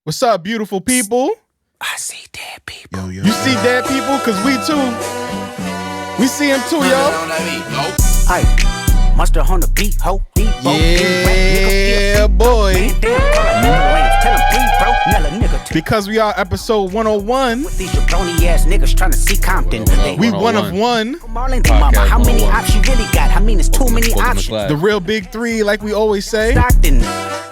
What's up, beautiful people? I see dead people. You see dead people? Cause we too. We see them too, yo. Hey, monster on the beat, ho. Yeah, boy. Because we are episode 101. These jabroni ass niggas trying to see Compton. We one of one. Mama, how many options you really got? I mean, it's too many options. The real big three, like we always say. Stockton.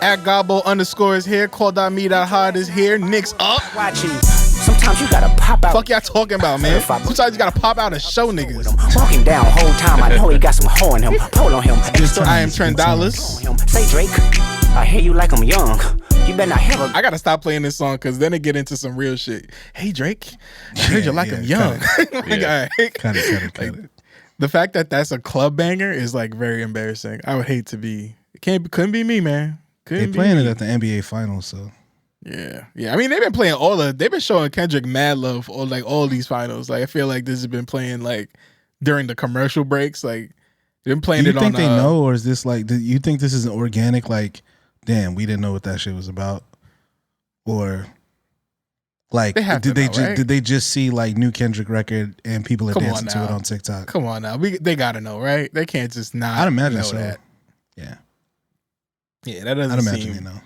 At Gobbo _ is here. Call.me.hard is here. Nick's up. Watching. Sometimes you gotta pop out. Fuck y'all talking about, man? Sometimes you gotta pop out and show niggas. Walking down whole time, I know he got some hoe in him. Pull on him. I am Tren. Say Drake, I hear you like I'm young. You better not have a... I gotta stop playing this song because then it get into some real shit. Hey Drake, I heard you like I'm young. Cut it. The fact that that's a club banger is like very embarrassing. I would hate to be. Couldn't be me, man. They playing it at the NBA Finals, so. Yeah. I mean, they've been playing they've been showing Kendrick mad love or like all these finals. Like I feel like this has been playing like during the commercial breaks. Like they've been playing it on. Do you think they know, or is this like? Do you think this is an organic? Like, damn, we didn't know what that shit was about, or like did they just see like new Kendrick record and people are dancing to it on TikTok? Come on now, they gotta know, right? They can't just not. I'd imagine know so. That. Yeah, that doesn't. I'd imagine they know.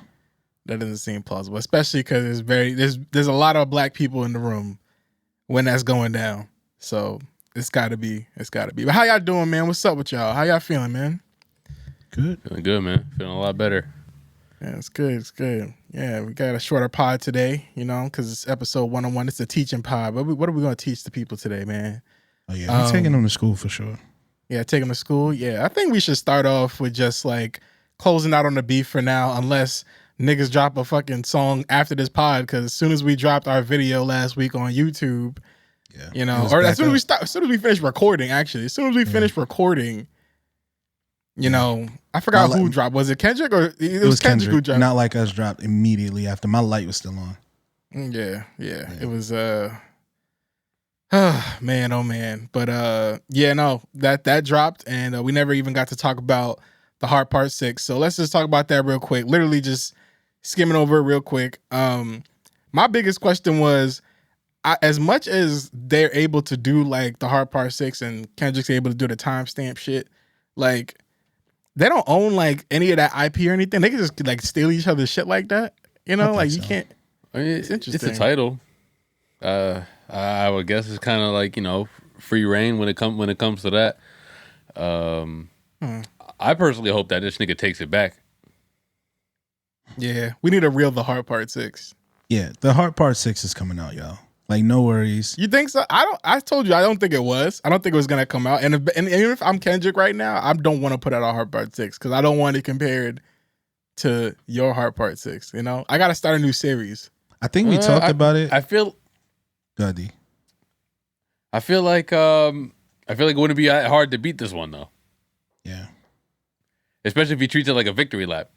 That doesn't seem plausible, especially because there's a lot of black people in the room when that's going down. So it's got to be. But how y'all doing, man? What's up with y'all? How y'all feeling, man? Good. Feeling good, man. Feeling a lot better. Yeah, it's good. Yeah, we got a shorter pod today, because it's episode 101. It's a teaching pod. But what are we going to teach the people today, man? Oh, yeah, we're taking them to school for sure. Yeah, taking them to school. Yeah, I think we should start off with just like closing out on the beef for now, unless niggas drop a fucking song after this pod, because as soon as we dropped our video last week on YouTube, or as soon as we finished recording, actually, as soon as we finished recording, I forgot who dropped. Was it Kendrick or it was Kendrick who dropped? Not Like Us dropped immediately after. My light was still on. Yeah. It was man, oh man. But that dropped, and we never even got to talk about the Hard Part 6. So let's just talk about that real quick. Literally just skimming over it real quick. My biggest question was, as much as they're able to do like the Hard Part 6 and Kendrick's able to do the timestamp shit, like they don't own like any of that IP or anything. They can just like steal each other's shit like that. Like you can't. I mean, it's interesting. It's a title. I would guess it's kind of like free reign when it comes to that. I personally hope that this nigga takes it back. Yeah, we need a real The Hard Part 6. Yeah, The Hard Part 6 is coming out, y'all. Like, no worries. You think so? I told you I don't think it was. I don't think it was gonna come out. And even if I'm Kendrick right now, I don't want to put out a Hard Part 6 because I don't want it compared to your Hard Part 6. I got to start a new series. I think we talked about it. I feel. Go ahead, D. I feel like it wouldn't be hard to beat this one though. Yeah. Especially if he treats it like a victory lap.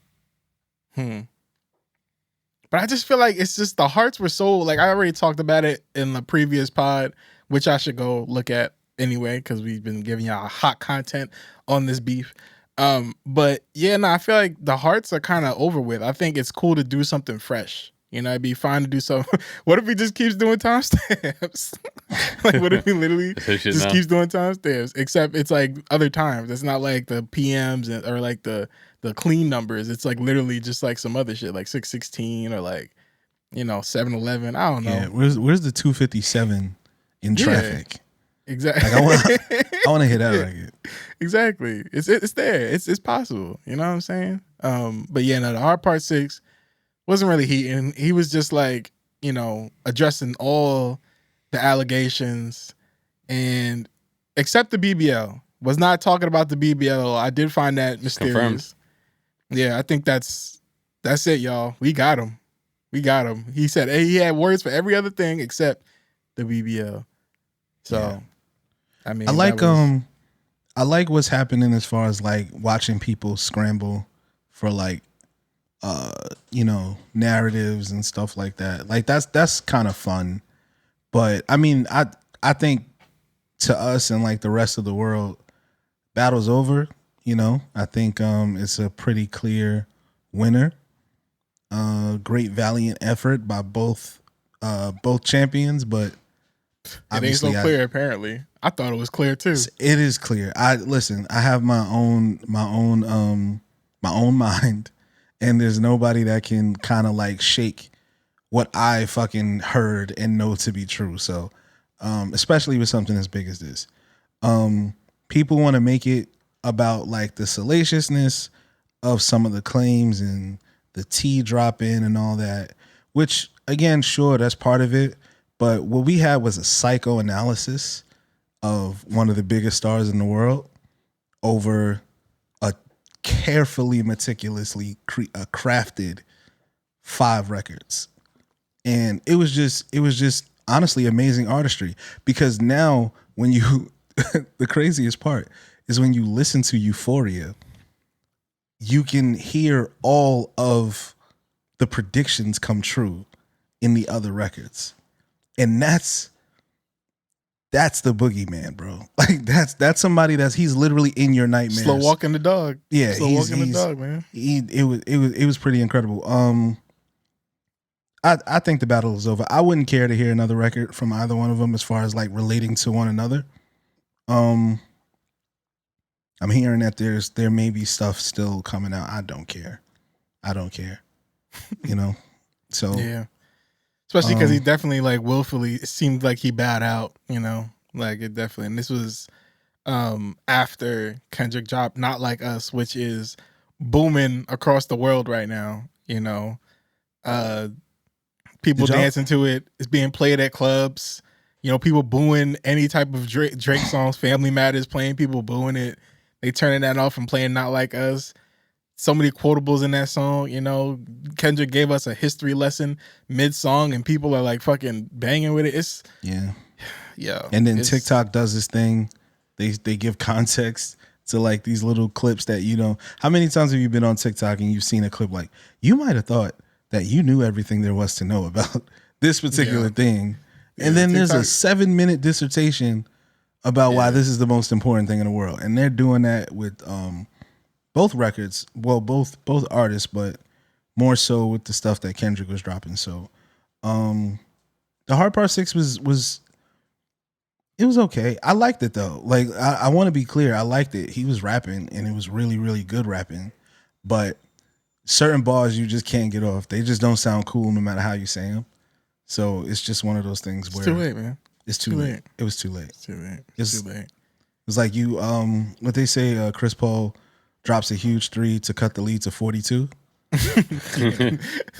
But I just feel like it's just the hearts were so, like, I already talked about it in the previous pod, which I should go look at anyway, because we've been giving y'all hot content on this beef. But yeah, I feel like the hearts are kind of over with. I think it's cool to do something fresh. It'd be fine to do something. What if he just keeps doing timestamps? Like, what if he literally just keeps doing timestamps? Except it's like other times. It's not like the PMs or like the clean numbers. It's like literally just like some other shit, like 616 or like 7-Eleven. I don't know. Yeah, where's the 257 in traffic? Exactly. Like, I want to hit that record. Exactly. It's there. It's possible. You know what I'm saying? But yeah, the Hard Part 6 wasn't really heating. He was just like, addressing all the allegations, and except the BBL. Was not talking about the BBL. I did find that mysterious. Confirmed. Yeah, I think that's it, y'all. We got him. He said he had words for every other thing except the BBL. So, yeah. I mean, I like what's happening as far as like watching people scramble for like narratives and stuff like that. Like that's kind of fun. But I mean, I think to us and like the rest of the world, battle's over. I think it's a pretty clear winner. great valiant effort by both champions, but it ain't so clear. Apparently, I thought it was clear too. It is clear. I have my own mind, and there's nobody that can kind of like shake what I fucking heard and know to be true. So, especially with something as big as this, people want to make it about like the salaciousness of some of the claims and the tea drop in and all that, which again, sure, that's part of it. But what we had was a psychoanalysis of one of the biggest stars in the world over a carefully, meticulously crafted 5 records. And it was just honestly amazing artistry, because now when you, the craziest part is when you listen to Euphoria, you can hear all of the predictions come true in the other records. And that's the boogeyman, bro. Like that's somebody he's literally in your nightmares. Slow walking the dog. Yeah, slow walking the dog, man. It was pretty incredible. I think the battle is over. I wouldn't care to hear another record from either one of them as far as like relating to one another. I'm hearing that there may be stuff still coming out. I don't care. You know? So yeah. Especially because he definitely like willfully, it seemed like he bowed out, you know? Like it definitely, and this was after Kendrick dropped Not Like Us, which is booming across the world right now, you know? People dancing to it. It's being played at clubs. You know, people booing any type of Drake songs. Family Matters playing, people booing it. They turning that off and playing Not Like Us. So many quotables in that song, you know. Kendrick gave us a history lesson mid-song, and people are like fucking banging with it. It's yeah. And then TikTok does this thing. They give context to like these little clips that, you know. How many times have you been on TikTok and you've seen a clip like, you might have thought that you knew everything there was to know about this particular thing, and then TikTok, there's a 7-minute dissertation about why this is the most important thing in the world, and they're doing that with both records, well, both artists, but more so with the stuff that Kendrick was dropping. So, the Hard Part 6 was it was okay. I liked it though. Like I want to be clear, I liked it. He was rapping, and it was really, really good rapping, but certain bars you just can't get off. They just don't sound cool no matter how you say them. So it's just one of those things where it's too late, man. It's too late. It was too late. It's too late. It's too late. It was like you what they say, Chris Paul drops a huge 3 to cut the lead to 42. Yeah,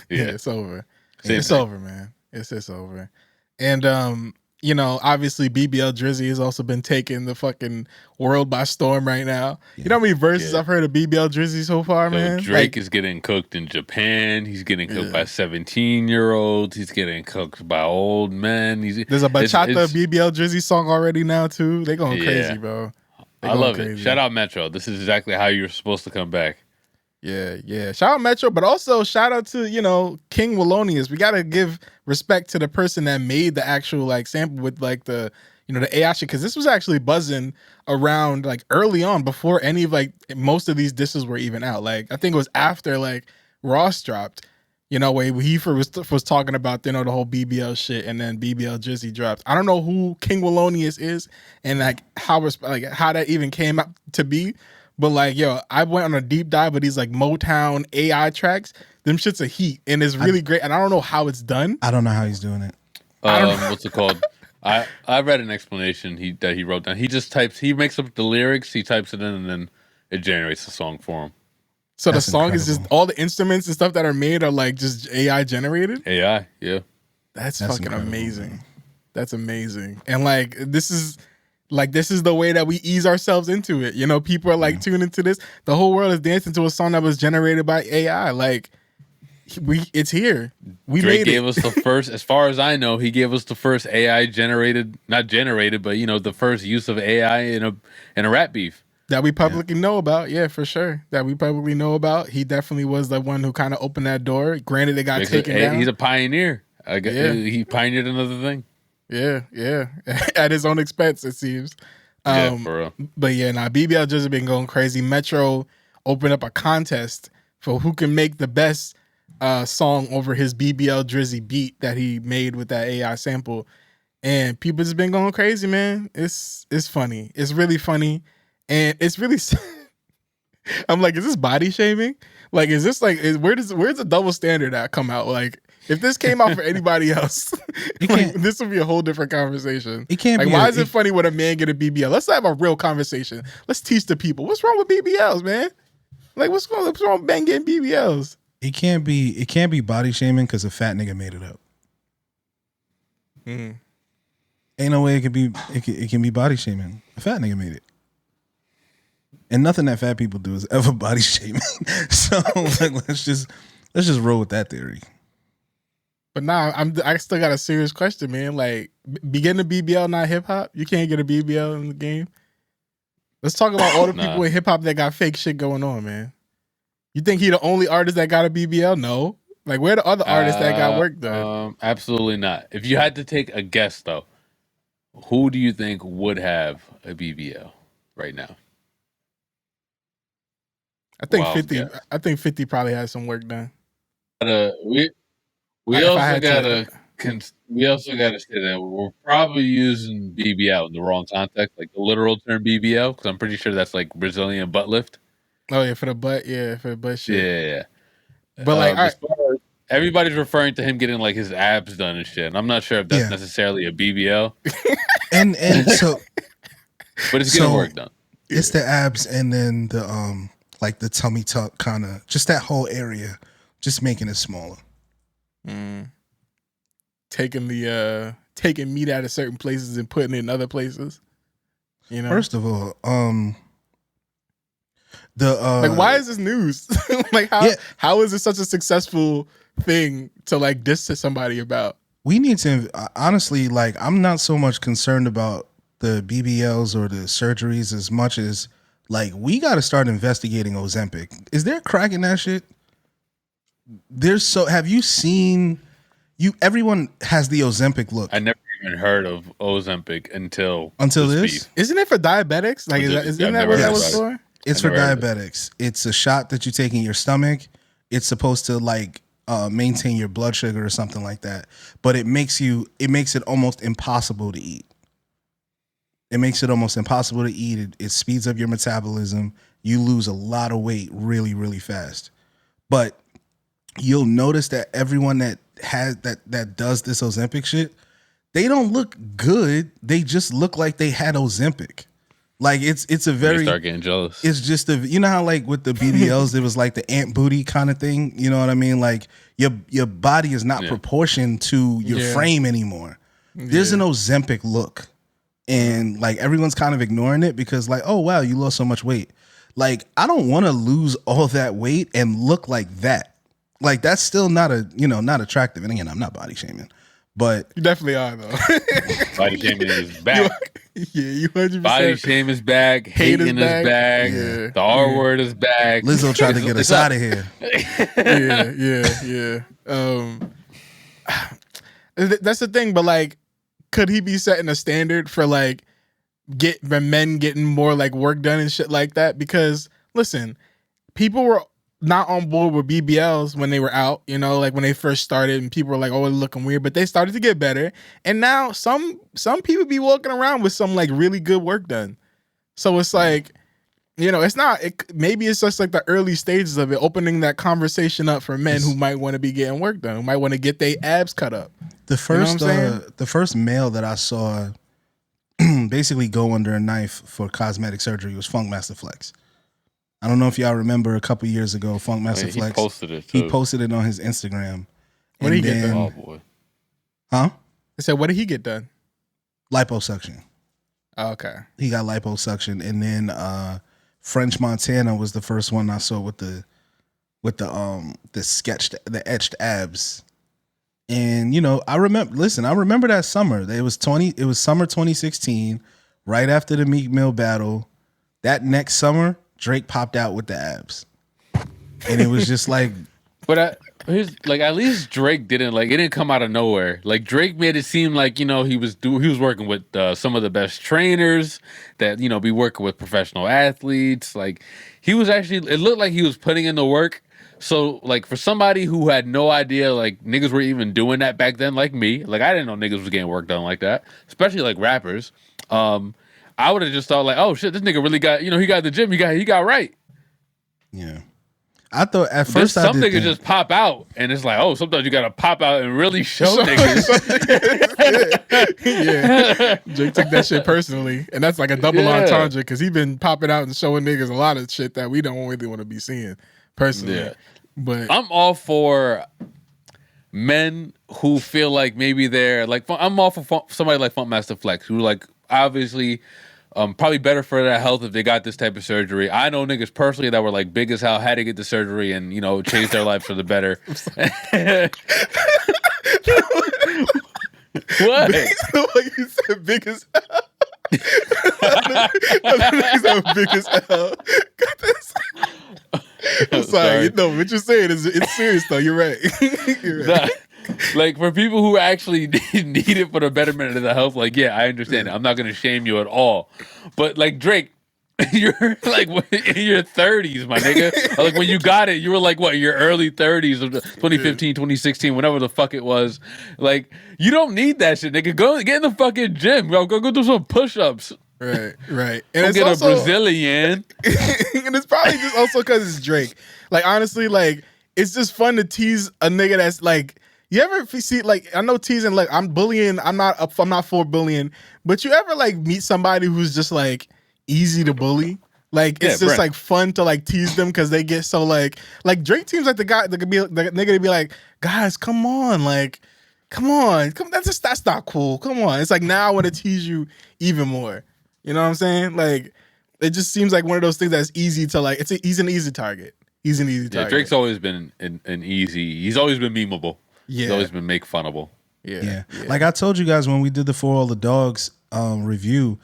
it's over. It's over, man. It's over. And you know, obviously BBL Drizzy has also been taking the fucking world by storm right now. You know how many verses I've heard of BBL Drizzy so far, man? Drake is getting cooked in Japan. He's getting cooked by 17-year-olds. He's getting cooked by old men. There's a bachata BBL Drizzy song already now too. They going crazy, bro. I love it. Shout out Metro. This is exactly how you're supposed to come back. Yeah. Shout out Metro, but also shout out to, you know, King Wallonius. We got to give respect to the person that made the actual like sample with like the, you know, the AI shit, because this was actually buzzing around like early on before any of like most of these disses were even out. Like I think it was after like Ross dropped, you know, where he was talking about, you know, the whole BBL shit, and then BBL Drizzy dropped. I don't know who King Wallonius is and like how that even came up to be. But like, yo, I went on a deep dive of these like Motown AI tracks. Them shits are heat, and it's really great. And I don't know how it's done. I don't know how he's doing it. What's it called? I read an explanation that he wrote down. He just he makes up the lyrics, he types it in, and then it generates a song for him. So the song is just all the instruments and stuff that are made are like just AI generated? AI, yeah. That's fucking amazing. Man. That's amazing. And like this is the way that we ease ourselves into it. You know, people are like tuning into this. The whole world is dancing to a song that was generated by AI. Like it's here. Drake gave us the first, as far as I know, he gave us the first AI generated, not generated, but you know, the first use of AI in a rap beef. That we publicly know about. Yeah, for sure. That we publicly know about. He definitely was the one who kind of opened that door. Granted, it got taken down. He's a pioneer. He pioneered another thing. Yeah. At his own expense, it seems. For real. But yeah, BBL just been going crazy. Metro opened up a contest for who can make the best song over his BBL Drizzy beat that he made with that AI sample, and people just been going crazy, man. It's funny. It's really funny, and it's really. I'm like, is this body shaming? Like, is this like, where's the double standard at come out? Like, if this came out for anybody else, like, this would be a whole different conversation. It can't like, be. Why is it funny when a man get a BBL? Let's have a real conversation. Let's teach the people what's wrong with BBLs, man. Like, what's wrong with men getting BBLs? It can't be body shaming because a fat nigga made it up. Mm-hmm. Ain't no way it can be body shaming. A fat nigga made it. And nothing that fat people do is ever body shaming. So like, let's just roll with that theory. But now I still got a serious question, man. Like, getting a BBL not hip hop? You can't get a BBL in the game. Let's talk about all the people in hip hop that got fake shit going on, man. You think he the only artist that got a BBL? No. Like, where the other artists that got work done? Absolutely not. If you had to take a guess, though, who do you think would have a BBL right now? I think 50. Guess. I think 50 probably has some work done. We also gotta say that we're probably using BBL in the wrong context, like the literal term BBL, because I'm pretty sure that's like Brazilian butt lift. Oh yeah, for the butt, for the butt shit. Yeah. But like, everybody's referring to him getting like his abs done and shit. And I'm not sure if that's necessarily a BBL. and so, but it's getting work done. It's the abs, and then the like the tummy tuck kind of, just that whole area, just making it smaller. Taking meat out of certain places and putting it in other places. You know. First of all, like, why is this news? Like, how is it such a successful thing to like diss to somebody about? We need to honestly, like, I'm not so much concerned about the BBLs or the surgeries as much as like we got to start investigating Ozempic. Is there crack in that shit? Have you seen? Everyone has the Ozempic look. I never even heard of Ozempic until this. Isn't it for diabetics? Like, isn't that what that was for? It's for diabetics. It's a shot that you take in your stomach. It's supposed to like maintain your blood sugar or something like that. But it makes it almost impossible to eat. It makes it almost impossible to eat. It speeds up your metabolism. You lose a lot of weight really, really fast. But you'll notice that everyone that does this Ozempic shit, they don't look good. They just look like they had Ozempic. Like it's a very, you start getting jealous. It's just you know how like with the BBLs it was like the ant booty kind of thing. You know what I mean? Like your body is not proportioned to your frame anymore. There's an Ozempic look, and like everyone's kind of ignoring it because like, oh wow, you lost so much weight. Like, I don't want to lose all that weight and look like that. Like, that's still not attractive. And again, I'm not body shaming, but you definitely are though. Body shaming is back. You 100%. Body shame is back. Hating is back. Yeah. The R word is back. Lizzo tried to get us out of here. Yeah. That's the thing, but like, could he be setting a standard for like men getting more like work done and shit like that? Because listen, people were not on board with BBLs when they were out, you know, like when they first started and people were like, oh, it's looking weird, but they started to get better. And now some people be walking around with some like really good work done. So it's like, you know, maybe it's just like the early stages of it, opening that conversation up for men who might want to be getting work done, who might want to get their abs cut up. The first male that I saw basically go under a knife for cosmetic surgery was Funkmaster Flex. I don't know if y'all remember a couple years ago, Funkmaster Flex. He posted it too. He posted it on his Instagram. What did he get done? Oh boy. Huh? I said, what did he get done? Liposuction. Oh, okay. He got liposuction, and then French Montana was the first one I saw with the etched abs. And you know, I remember that summer. It was summer 2016, right after the Meek Mill battle. That next summer, Drake popped out with the abs, and it was just like. But at least Drake didn't it didn't come out of nowhere. Like Drake made it seem like, you know, he was working with some of the best trainers that, you know, be working with professional athletes. Like he was it looked like he was putting in the work, So, like, for somebody who had no idea, like, niggas were even doing that back then, like me, like, I didn't know niggas was getting work done like that, especially, like, rappers. I would have just thought, like, oh, shit, this nigga really got, he got the gym, he got right. Yeah. I thought at first some niggas just pop out, and it's like, oh, sometimes you got to pop out and really show niggas. Yeah. Drake took that shit personally, and that's like a double entendre because he been popping out and showing niggas a lot of shit that we don't really want to be seeing personally. Yeah. But I'm all for men who feel like maybe they're like, I'm all for somebody like Funkmaster Flex who like obviously probably better for their health if they got this type of surgery. I know niggas personally that were like big as hell, had to get the surgery and changed their life for the better. What? What you said, big as hell. Niggas big as hell. I'm sorry. No, what you're saying is it's serious though. You're right. You're right. Like for people who actually need it for the betterment of the health, like I understand it. I'm not gonna shame you at all. But like Drake, you're like in your 30s, my nigga. Like when you got it, you were like what, your early 30s of 2015, 2016, whenever the fuck it was. Like you don't need that shit, nigga. Go get in the fucking gym, bro. Go do some push-ups. Right. And it's get also, a Brazilian. And it's probably just also because it's Drake. Like honestly, like it's just fun to tease a nigga that's like. You ever see like I know teasing like I'm bullying. I'm not for bullying, but you ever like meet somebody who's just like easy to bully? Like it's just like fun to like tease them because they get so like Drake seems like the guy that could be the nigga to be like, guys, come on, that's not cool. Come on, it's like now I want to tease you even more. You know what I'm saying? Like it just seems like one of those things that's easy to like. He's an easy target. He's an easy target. Drake's always been an easy. He's always been memeable. Yeah. He's always been make funnable. Yeah. Like I told you guys when we did the For All the Dogs review,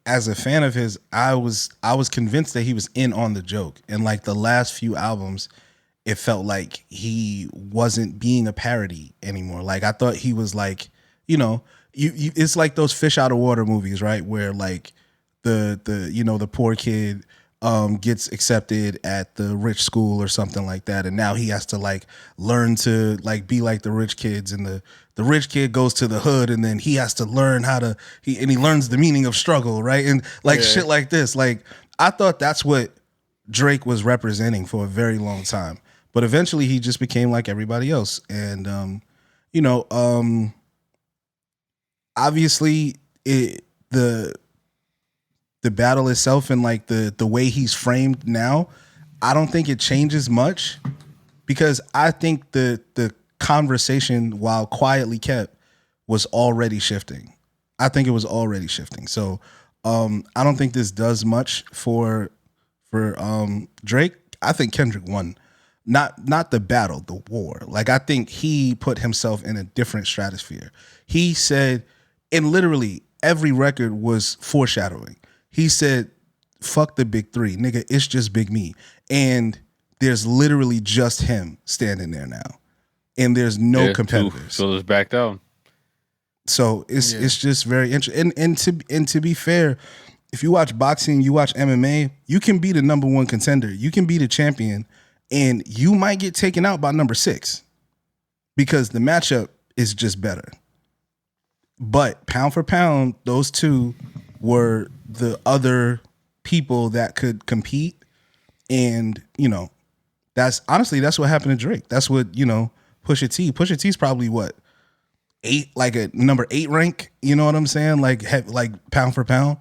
as a fan of his, I was convinced that he was in on the joke. And like the last few albums, it felt like he wasn't being a parody anymore. Like I thought he was like, it's like those fish out of water movies, right? Where like the poor kid gets accepted at the rich school or something like that, and now he has to like learn to like be like the rich kids, and the rich kid goes to the hood, and then he has to learn how to he learns the meaning of struggle, right? And like shit like this. Like I thought that's what Drake was representing for a very long time, but eventually he just became like everybody else, and obviously the battle itself and like the way he's framed now, I don't think it changes much because I think the conversation, while quietly kept, was already shifting. I think it was already shifting. So I don't think this does much for Drake. I think Kendrick won. Not the battle, the war. Like I think he put himself in a different stratosphere. He said, and literally every record was foreshadowing. He said, fuck the big three, nigga, it's just Big Me. And there's literally just him standing there now. And there's no competitors. So it's back down. So it's just very interesting. And to be fair, if you watch boxing, you watch MMA, you can be the number one contender. You can be the champion, and you might get taken out by number 6 because the matchup is just better. But pound for pound, those two were the other people that could compete. And, that's what happened to Drake. That's what, Pusha T. Pusha T's probably what? 8, like a number 8 rank, you know what I'm saying? Like pound for pound.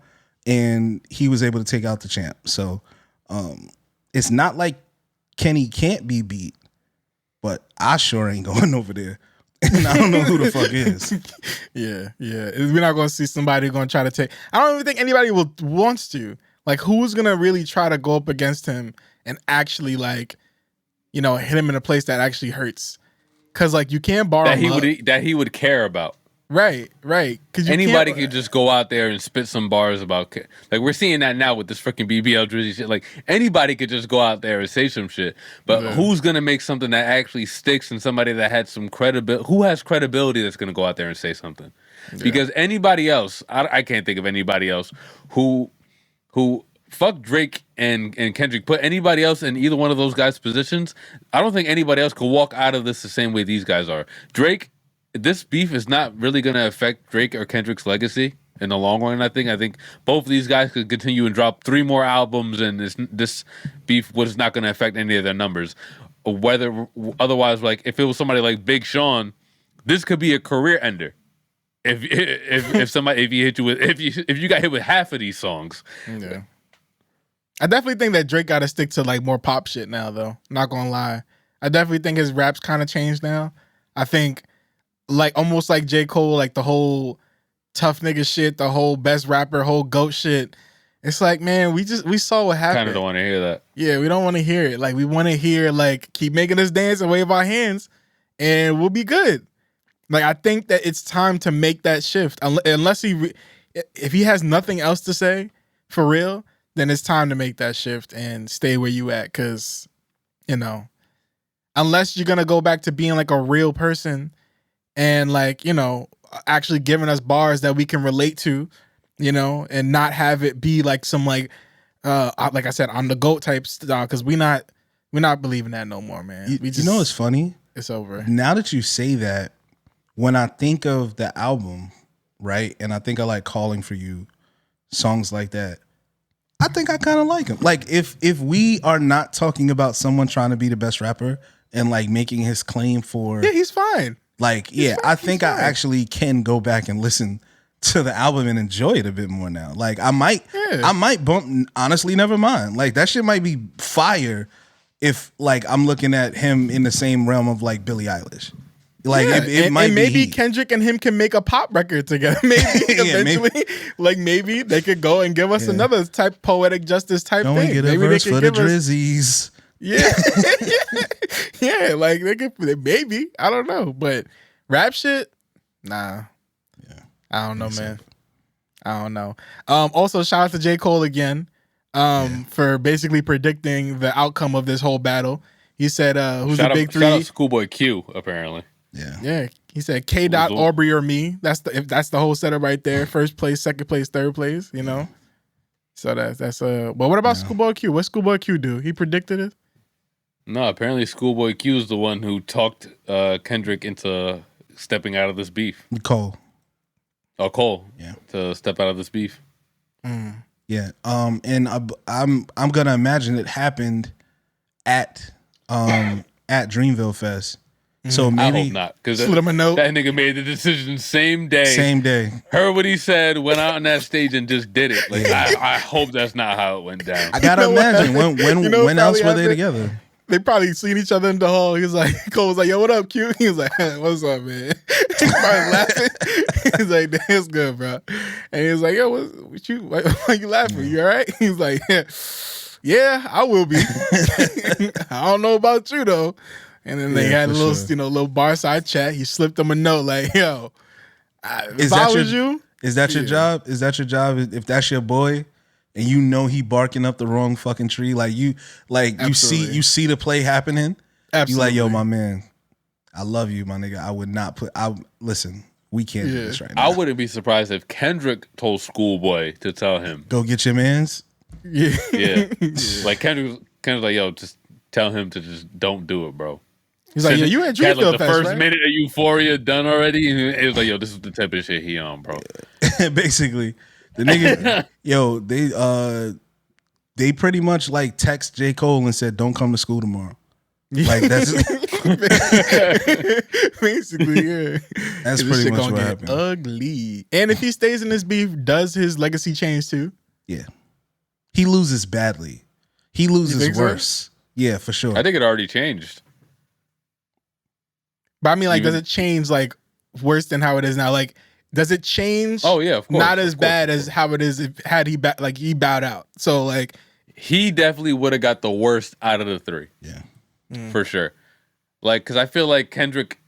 And he was able to take out the champ. So it's not like Kenny can't be beat, but I sure ain't going over there. And I don't know who the fuck is. Yeah. We're not going to see somebody going to try to take. I don't even think anybody wants to. Like, who's going to really try to go up against him and actually, like, hit him in a place that actually hurts? Because, like, you can't borrow that he would care about. Right. Because anybody could just go out there and spit some bars about, like, we're seeing that now with this freaking BBL Drizzy shit. Like, anybody could just go out there and say some shit. But who's gonna make something that actually sticks, and somebody that had some credibility? Who has credibility that's gonna go out there and say something? Yeah. Because anybody else, I can't think of anybody else who fuck Drake and Kendrick. Put anybody else in either one of those guys' positions. I don't think anybody else could walk out of this the same way these guys are. Drake, this beef is not really going to affect Drake or Kendrick's legacy in the long run. I think both of these guys could continue and drop 3 more albums, and this beef was not going to affect any of their numbers. Whether otherwise, like if it was somebody like Big Sean, this could be a career ender. If you got hit with half of these songs. Yeah. I definitely think that Drake got to stick to like more pop shit now, though. Not gonna lie, I definitely think his raps kind of changed now. I think like almost like J. Cole, like the whole tough nigga shit, the whole best rapper, whole GOAT shit. It's like, man, we saw what happened. Kind of don't want to hear that. Yeah, we don't want to hear it. Like we want to hear like keep making us dance and wave our hands, and we'll be good. Like I think that it's time to make that shift. Unless if he has nothing else to say for real, then it's time to make that shift and stay where you at. Because unless you're gonna go back to being like a real person and like actually giving us bars that we can relate to, and not have it be like some like I said, I'm the GOAT type style. Because we're not believing that no more, man. It's funny. It's over. Now that you say that. When I think of the album, right, and I think I like Calling for You, songs like that, I think I kind of like him. Like if we are not talking about someone trying to be the best rapper and like making his claim for, yeah, he's fine. Like I think I actually can go back and listen to the album and enjoy it a bit more now. Like I might bump. Honestly, never mind. Like that shit might be fire if like I'm looking at him in the same realm of like Billie Eilish. Like it might and maybe be Kendrick and him can make a pop record together. Maybe eventually, maybe. Like maybe they could go and give us another type poetic justice type Don't thing. Get Maybe a verse they could for the give us, Drizzies. yeah, like they could. Maybe I don't know, but rap shit, nah. Yeah, I don't know, man. I don't know. Also, shout out to J. Cole again, for basically predicting the outcome of this whole battle. He said, "Who's the big 3?" Shout out Schoolboy Q, apparently. Yeah. He said K. Aubrey or me. That's the whole setup right there. First place, second place, third place. So that's But what about Schoolboy Q? What Schoolboy Q do? He predicted it. No, apparently Schoolboy Q is the one who talked Kendrick into stepping out of this beef. Cole. Oh, Cole. Yeah. To step out of this beef. Yeah. And I'm gonna imagine it happened at Dreamville Fest. So maybe I hope not, because slid him a note. That nigga made the decision same day. Heard what he said, went out on that stage and just did it. Like I hope that's not how it went down. I gotta imagine when else were they together? They probably seen each other in the hall. He was like, Cole was like, "Yo, what up, Q?" He was like, "What's up, man?" He probably laughing. He's like, "That's good, bro." And he was like, "Yo, what you? Why you laughing? You all right?" He was like, "Yeah, I will be." I don't know about you though. And then they had a little, little bar side chat. He slipped them a note like, "Yo, if I was you, is that your job? Is that your job? If that's your boy, and he barking up the wrong fucking tree, you see the play happening. Absolutely. You like, yo, my man, I love you, my nigga. I would not listen. We can't do this right now. I wouldn't be surprised if Kendrick told Schoolboy to tell him, go get your mans. Yeah. Like Kendrick's like, yo, just tell him to just don't do it, bro. He's like, you at Dreamville the Fest, first right? minute of Euphoria done already, and it was like, yo, this is the type of shit he on, bro. Basically, the nigga, yo, they pretty much like text J. Cole and said, "Don't come to school tomorrow." Like that's basically, yeah. That's pretty much what happened. Ugly. And if he stays in this beef, does his legacy change too? Yeah, he loses badly. He loses worse. So? Yeah, for sure. I think it already changed. But I mean, like, does it change like worse than how it is now? Like, does it change? Oh yeah, of course, not as bad as how it is had he he bowed out. So like, he definitely would have got the worst out of the 3. Yeah, for sure. Like, because I feel like Kendrick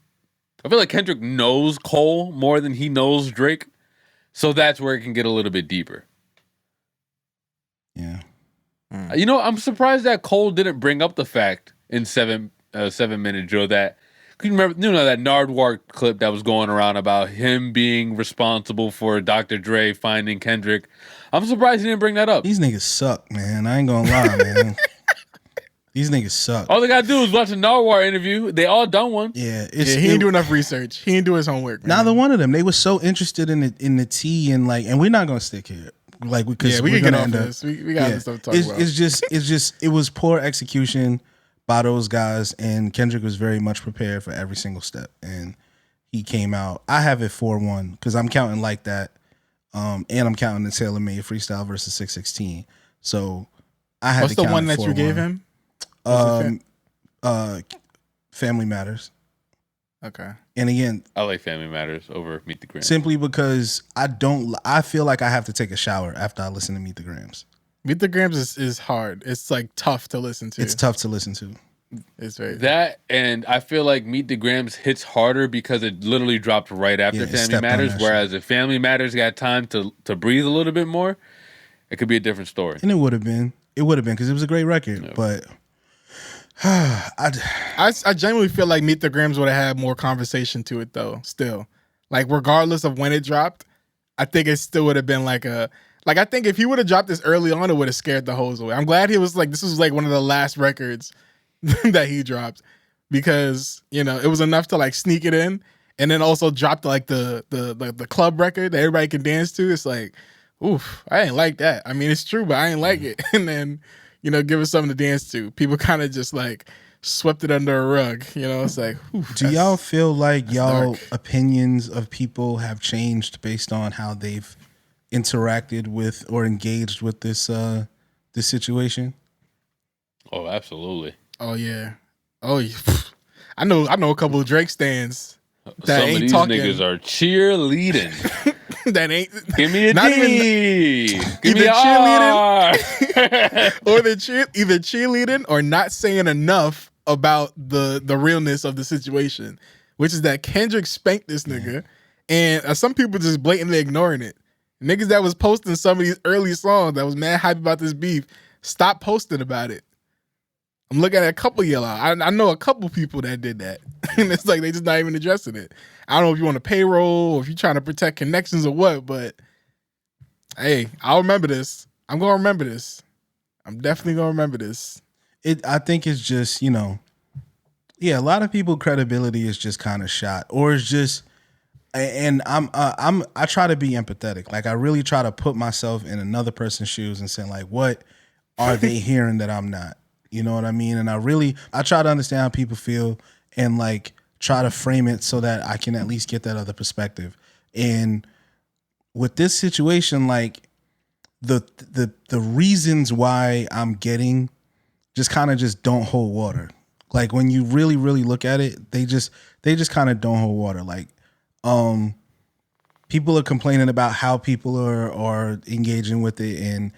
knows Cole more than he knows Drake, so that's where it can get a little bit deeper. Yeah. I'm surprised that Cole didn't bring up the fact in 7 Minute Joe that you remember, that Nardwuar clip that was going around about him being responsible for Dr. Dre finding Kendrick? I'm surprised he didn't bring that up. These niggas suck, man. I ain't gonna lie, man. These niggas suck. All they gotta do is watch a Nardwuar interview. They all done one. Yeah, he didn't do enough research. He didn't do his homework. Man. Neither one of them. They were so interested in the tea and and we're not gonna stick here. Because we can get off this. We got this stuff to talk about. It's just it was poor execution by those guys, and Kendrick was very much prepared for every single step, and he came out. I have it 4-1 because I'm counting like that, and I'm counting the Taylor Made freestyle versus 616. So I had. What's to count the one that 4-1. You gave him? Family Matters. Okay. And again, I like Family Matters over Meet the Grams. Simply because I feel like I have to take a shower after I listen to Meet the Grams. Meet the Grams is hard. It's like tough to listen to. It's tough to listen to. It's very that, and I feel like Meet the Grams hits harder because it literally dropped right after Family Matters. Whereas if Family Matters got time to breathe a little bit more, it could be a different story. And it would have been because it was a great record. No. But I genuinely feel like Meet the Grams would have had more conversation to it though. Still, like regardless of when it dropped, I think it still would have been I think if he would have dropped this early on, it would have scared the hoes away. I'm glad he was this was one of the last records that he dropped because it was enough to sneak it in and then also dropped the club record that everybody can dance to. It's oof, I ain't like that. I mean, it's true, but I ain't like it. And then give us something to dance to. People kind of just swept it under a rug. It's oof, do y'all feel like y'all dark. Opinions of people have changed based on how they've interacted with or engaged with this situation? Oh, absolutely. Oh yeah. Oh, yeah. I know a couple of Drake stands that some ain't of these talking. Niggas are cheerleading. That ain't. Give me a not D. Give me a cheerleading. Or they're either cheerleading or not saying enough about the realness of the situation, which is that Kendrick spanked this nigga, and some people just blatantly ignoring it. Niggas that was posting some of these early songs that was mad hype about this beef, stop posting about it. I'm looking at a couple of y'all. I know a couple people that did that. And it's they just not even addressing it. I don't know if you want a payroll or if you're trying to protect connections or what, but hey, I'll remember this. I'm going to remember this. I'm definitely going to remember this. I think it's just, a lot of people credibility is just kind of shot, or it's just, and I try to be empathetic. I really try to put myself in another person's shoes and saying what are they hearing that I'm not? You know what I mean? And I try to understand how people feel and try to frame it so that I can at least get that other perspective. And with this situation, the reasons why I'm getting just kind of just don't hold water. When you really, really look at it, they just kind of don't hold water. People are complaining about how people are engaging with it, and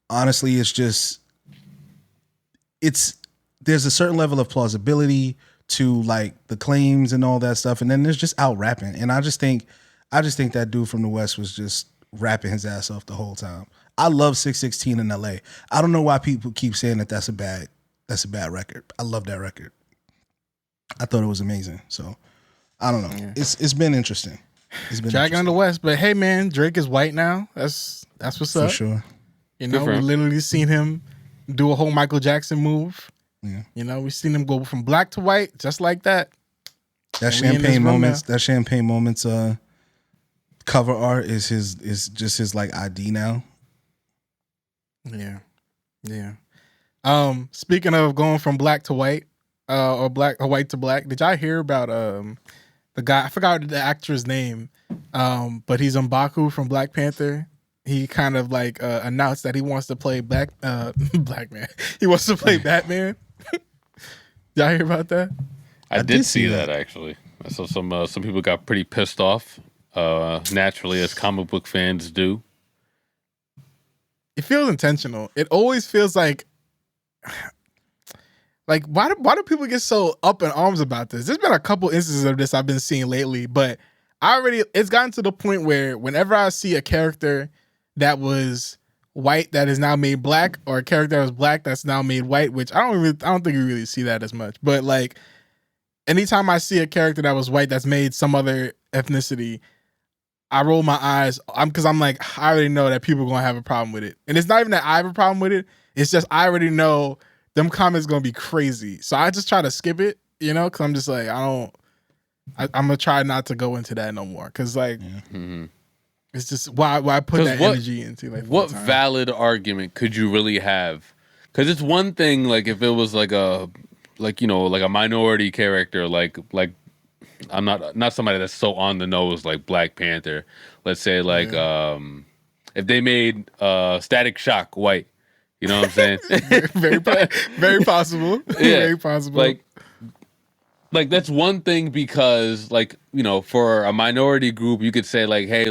honestly, there's a certain level of plausibility to the claims and all that stuff, and then there's just out rapping. And I just think that dude from the West was just rapping his ass off the whole time. I love 616 in LA. I don't know why people keep saying that's a bad record. I love that record. I thought it was amazing. So I don't know. Yeah. It's been interesting. It's been dragging on the West, but hey man, Drake is white now. That's what's up. For sure. We literally seen him do a whole Michael Jackson move. Yeah. We've seen him go from black to white just like that. That Champagne Moments cover art is just his ID now. Yeah. Speaking of going from black to white, or white to black, did y'all hear about the guy? I forgot the actor's name, but he's M'Baku from Black Panther. He kind of announced that he wants to play black man. He wants to play Batman. Y'all hear about that? I did see that actually. I saw some people got pretty pissed off. Naturally, as comic book fans do. It feels intentional. It always feels why do people get so up in arms about this? There's been a couple instances of this I've been seeing lately, but it's gotten to the point where whenever I see a character that was white that is now made black, or a character that was black that's now made white, which I don't think we really see that as much, but anytime I see a character that was white that's made some other ethnicity, I roll my eyes. Because I'm like, I already know that people are gonna have a problem with it, and it's not even that I have a problem with it. It's just I already know them comments gonna be crazy, so I just try to skip it. Because I'm just like, I'm gonna try not to go into that no more. Because like, it's just why put that energy into like. What valid argument could you really have? Because it's one thing like if it was like a minority character like I'm not somebody that's so on the nose like Black Panther. Let's say like if they made Static Shock white, you know what I'm saying? very possible. Yeah. Very possible. Like that's one thing because for a minority group you could say like, hey,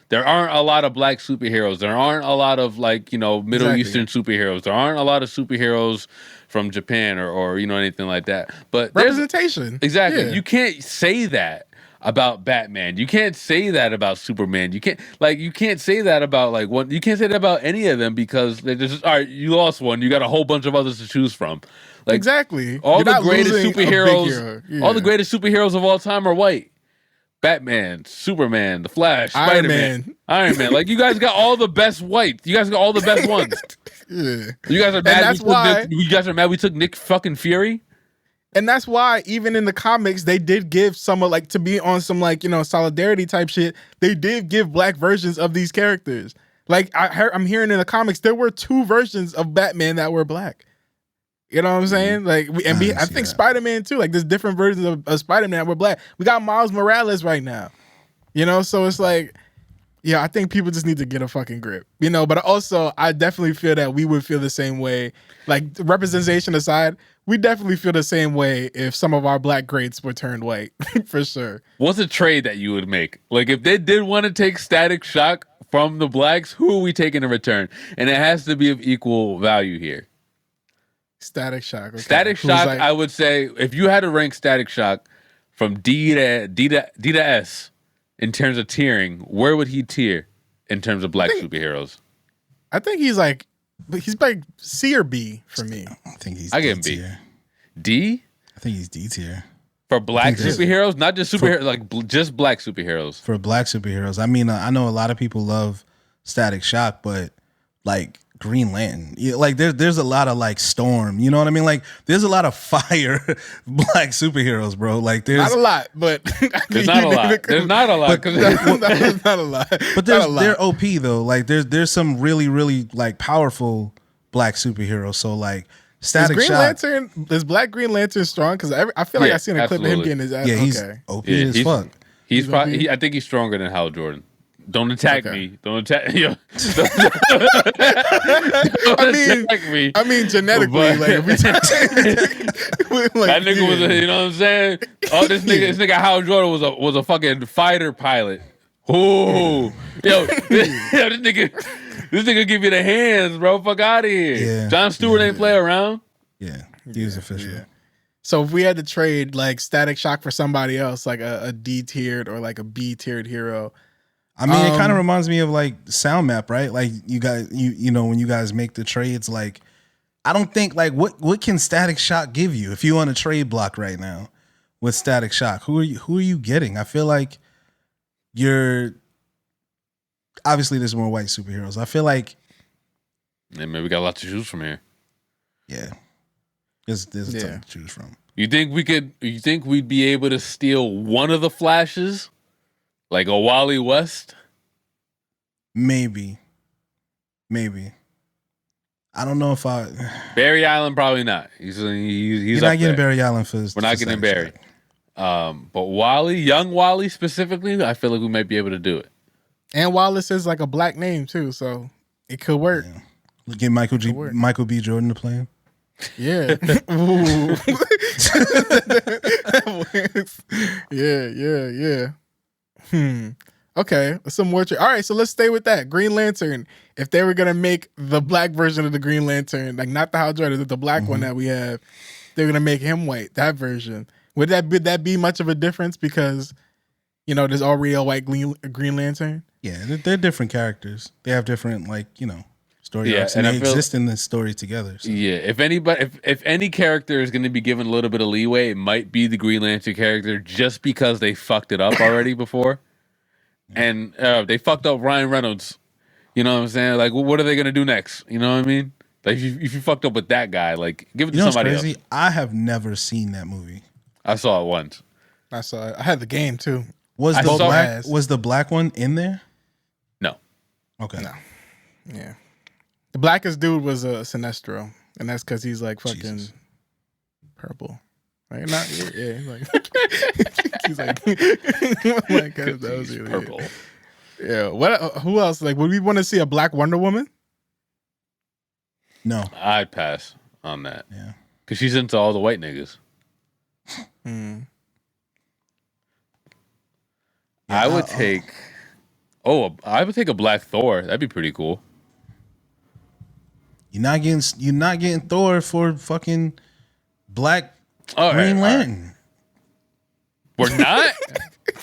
there aren't a lot of Black superheroes. There aren't a lot of Middle Eastern superheroes. There aren't a lot of superheroes from Japan or anything like that. But representation. Exactly. Yeah. You can't say that about Batman. You can't say that about Superman. You can't say that about you can't say that about any of them because they're just all right, you lost one. You got a whole bunch of others to choose from. Exactly. All the greatest superheroes, all the greatest superheroes of all time are white. Batman, Superman, The Flash, Spider-Man, Iron Man. Like you guys got all the best white. You guys got all the best ones. Yeah. You guys are mad. You guys are mad we took Nick fucking Fury. And that's why even in the comics they did give some to be on some solidarity type shit. They did give Black versions of these characters. Like I'm hearing in the comics there were 2 versions of Batman that were Black. You know what I'm saying? I think Spider-Man too. Like there's different versions of Spider-Man that were Black. We got Miles Morales right now. So it's like, yeah, I think people just need to get a fucking grip. But also I definitely feel that we would feel the same way. Like representation aside, we definitely feel the same way if some of our Black greats were turned white, for sure. What's a trade that you would make? Like if they did want to take Static Shock from the Blacks, who are we taking in return? And it has to be of equal value here. Static Shock. Okay. Static Shock, I would say, if you had to rank Static Shock from D to S in terms of tiering, where would he tier in terms of Black superheroes? I think he's like C or B for me. I think he's I give him B. D? I think he's D tier. For Black superheroes? Not just superheroes, just Black superheroes. For Black superheroes. I mean, I know a lot of people love Static Shock, but Green Lantern, there's a lot of Storm, you know what I mean? There's a lot of fire Black superheroes, bro. There's not a lot, but there's not a lot. There's not a lot. There's not a lot. But they're OP though. There's some really, really powerful Black superheroes. So Static Shock. Is Black Green Lantern strong? Because I feel like I seen a clip of him getting his ass. Yeah, he's OP as fuck. He's probably. I think he's stronger than Hal Jordan. Don't attack me. Don't attack me. I mean, genetically, if we that nigga was, you know what I'm saying? Oh, this nigga Hal Jordan was a fucking fighter pilot. Oh, this nigga give you the hands, bro. Fuck out of here. Yeah, Jon Stewart ain't play around. Yeah, he was official. Yeah. So if we had to trade Static Shock for somebody else, a D tiered or a B tiered hero. I mean, it kind of reminds me of Sound Map, right? You guys, when you guys make the trades, I don't think what can Static Shock give you if you on a trade block right now with Static Shock? Who are you getting? I feel like you're obviously there's more white superheroes. I feel like maybe we got a lot to choose from here. Yeah, there's a ton to choose from. You think we'd be able to steal one of the Flashes? Like a Wally West? Maybe. I don't know if Barry Allen, probably not. He's You're not getting Barry Allen for this. We're not getting Barry. But Wally, young Wally specifically, I feel like we might be able to do it. And Wallace is a Black name too, so it could work. Yeah. Get Michael B. Jordan to play him. Yeah. Yeah. Okay. Some more. All right. So let's stay with that. Green Lantern. If they were gonna make the Black version of the Green Lantern, not the Hal Jordan, the Black one that we have, they're gonna make him white. That version. Would that be much of a difference? Because there's already a white Green Lantern. Yeah, they're different characters. They have different story arcs, and they exist in this story together. So. Yeah, if any character is going to be given a little bit of leeway, it might be the Green Lantern character, just because they fucked it up already before, and they fucked up Ryan Reynolds. You know what I'm saying? Like, what are they going to do next? You know what I mean? Like, if you fucked up with that guy, like, give it to somebody else. I have never seen that movie. I saw it once. I saw it. I had the game too. Was the black one in there? No. Okay. No. Yeah. The blackest dude was Sinestro, and that's because he's like fucking purple. Like not he's like he's like that was really purple. Yeah. What? Who else? Like, would we want to see a black Wonder Woman? No, I'd pass on that. Yeah, because she's into all the white niggas. Mm. I would take a black Thor. That'd be pretty cool. You're not getting Thor for fucking black Green Lantern. We're not?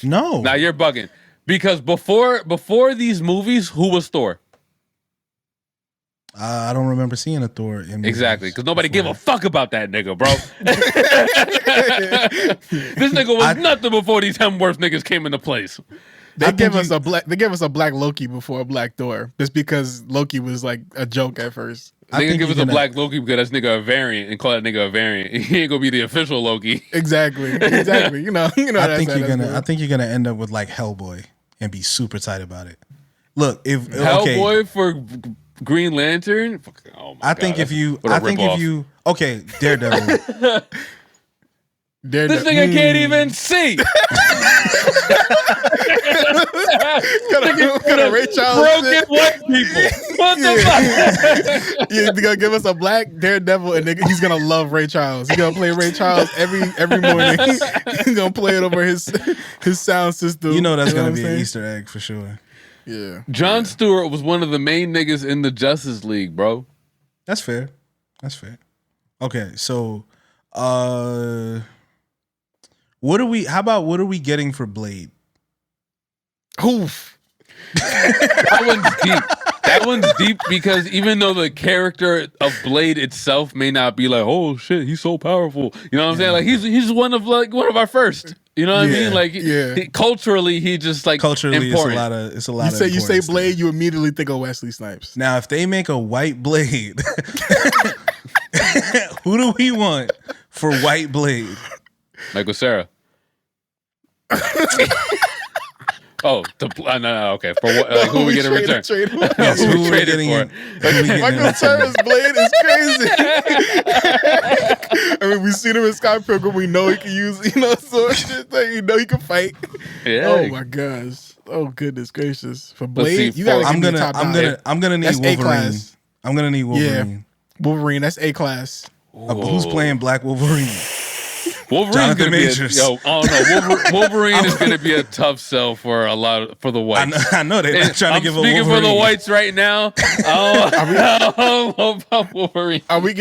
No. Now you're bugging. Because before these movies, who was Thor? I don't remember seeing a Thor in movies. Exactly, because nobody give a fuck about that nigga, bro. This nigga was nothing before these Hemsworth niggas came into place. They gave us a black Loki before a black Thor, just because Loki was like a joke at first. They gonna give us a black Loki because that nigga a variant and call that nigga a variant. He ain't gonna be the official Loki. Exactly. You know. I think you're gonna end up with like Hellboy and be super tight about it. Look, if Hellboy for Green Lantern, oh my God, if you Daredevil. This nigga can't even see. Gonna Ray Charles broken white people. What the fuck? You're gonna give us a black Daredevil, and he's gonna love Ray Charles. He's gonna play Ray Charles every morning. He's gonna play it over his sound system. You know that's gonna be an Easter egg for sure. Yeah. Jon Stewart was one of the main niggas in the Justice League, bro. That's fair. Okay, so what are we getting for Blade? Oof. That one's deep because even though the character of Blade itself may not be like, oh shit, he's so powerful. You know what I'm saying? Like he's one of our first. You know what I mean? Like culturally, he just like culturally important. It's a lot. You say Blade, you immediately think of Wesley Snipes. Now, if they make a white Blade, who do we want for white Blade? Michael Cera. Oh, no, okay. For what? Like, who we get in return? Yes, who we getting for? Michael Cera's Blade is crazy. I mean, we seen him in Scott Pilgrim. We know he can use, sword shit. Like, he can fight. Yeah. Oh my gosh. Oh goodness gracious. For Blade, you gotta give me a top nine. I'm gonna need Wolverine. A-class. I'm gonna need Wolverine. Yeah. Wolverine. That's A-class. Who's playing Black Wolverine? Wolverine's gonna be Wolverine is gonna be a tough sell for the whites. I know they're not trying to give a Wolverine. Speaking for the whites right now. I don't know about Wolverine. Are we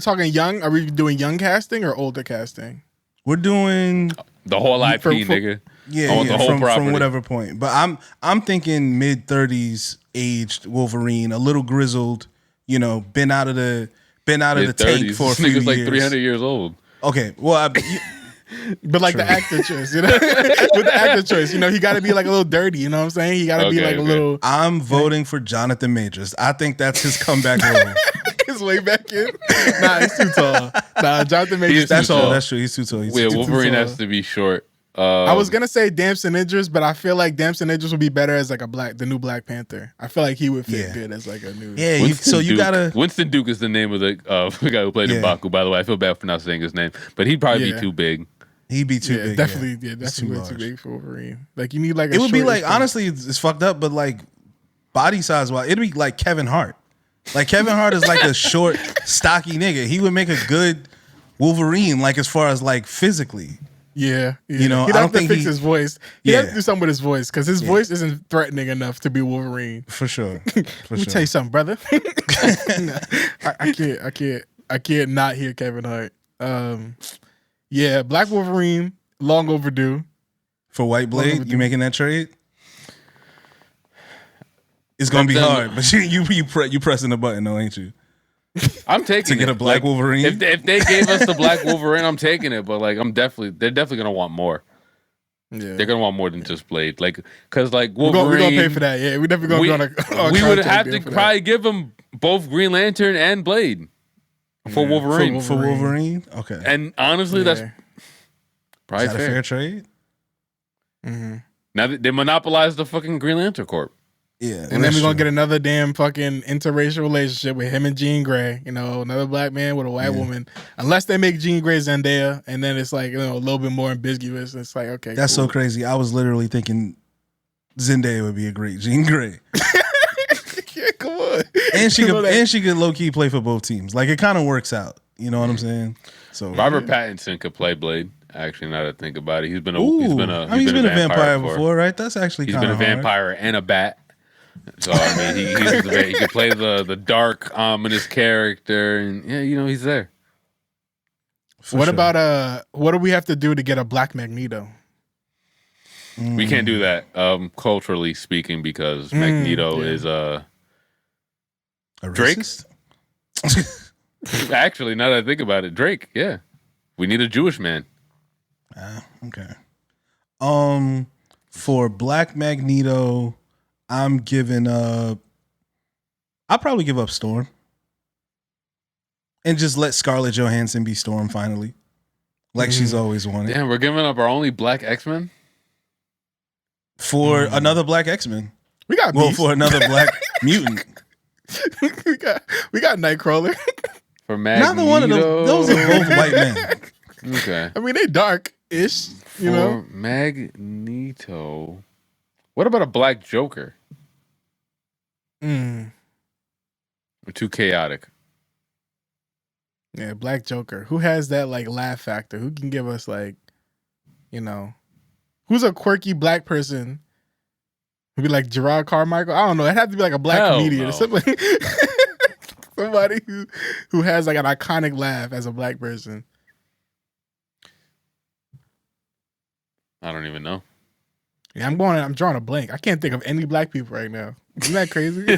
talking young? Are we doing young casting or older casting? We're doing the whole IP, nigga. Yeah, the whole from whatever point. But I'm thinking mid-30s aged Wolverine, a little grizzled. Been out of the tank for a few years. Nigga's like 300 years old. Okay, well, but like the actor choice, with the actor choice, he got to be like a little dirty. You know what I'm saying? He got to be like a little. I'm voting for Jonathan Majors. I think that's his comeback role. His way back in. Nah, he's too tall. Nah, Jonathan Majors. That's all. That's true. He's too tall. Wolverine has to be short. I was gonna say Damson Idris, but I feel like Damson Idris would be better as like the new Black Panther. I feel like he would fit good as like a new. Yeah, Winston Duke is the name of the guy who played M'Baku. By the way, I feel bad for not saying his name, but he'd probably be too big. He'd be too big. Definitely, definitely way too big for Wolverine. Like you need like it would be like honestly, it's fucked up, but like body size wise, it'd be like Kevin Hart. Like Kevin Hart is like a short, stocky nigga. He would make a good Wolverine, like as far as like physically. Yeah. He'd have to fix his voice. He has to do something with his voice because his voice isn't threatening enough to be Wolverine. For sure. Let me tell you something, brother. I can't not hear Kevin Hart. Black Wolverine, long overdue. For White Blade, you making that trade? It's gonna be hard, but you pressing the button though, ain't you? I'm taking to get a black Wolverine. If they gave us the black Wolverine, I'm taking it. But like, they're definitely gonna want more. Yeah, they're gonna want more than just Blade. Like, cause like Wolverine, we're gonna pay for that. Yeah, we definitely gonna go on. We would have to probably give them both Green Lantern and Blade for Wolverine. For Wolverine, okay. And honestly, that's probably a fair trade. Mm-hmm. Now they monopolized the fucking Green Lantern Corp. Yeah, and then we're gonna get another damn fucking interracial relationship with him and Jean Grey. You know, another black man with a white woman. Unless they make Jean Grey Zendaya, and then it's like, you know, a little bit more ambiguous. It's like, okay, that's cool. So crazy. I was literally thinking Zendaya would be a great Jean Grey. Yeah, come on. And she could low key play for both teams. Like, it kind of works out. You know what I'm saying? So Robert Pattinson could play Blade. Actually, now that I think about it, he's been a vampire before, right? That's actually he's been a vampire and a bat. So I mean, he could play the dark, ominous character, and yeah, you know, he's there. What about what do we have to do to get a black Magneto? We can't do that, culturally speaking, because Magneto is Drake. Actually, now that I think about it, Drake. Yeah, we need a Jewish man. Okay. For Black Magneto, I'm giving I'll probably give up Storm. And just let Scarlett Johansson be Storm finally. Like she's always wanted. Damn, we're giving up our only black X-Men? For another black X-Men. We got for another black mutant. we got Nightcrawler. For Magneto. Neither one of those are both white men. Okay. I mean, they dark-ish, you know? Magneto. What about a black Joker? Or too chaotic? Yeah, black Joker. Who has that, like, laugh factor? Who can give us, like, you know... Who's a quirky black person? Maybe like Gerard Carmichael? I don't know. It had to be like a black comedian or something. Somebody who has like an iconic laugh as a black person. I don't even know. Yeah, I'm drawing a blank. I can't think of any black people right now. Isn't that crazy?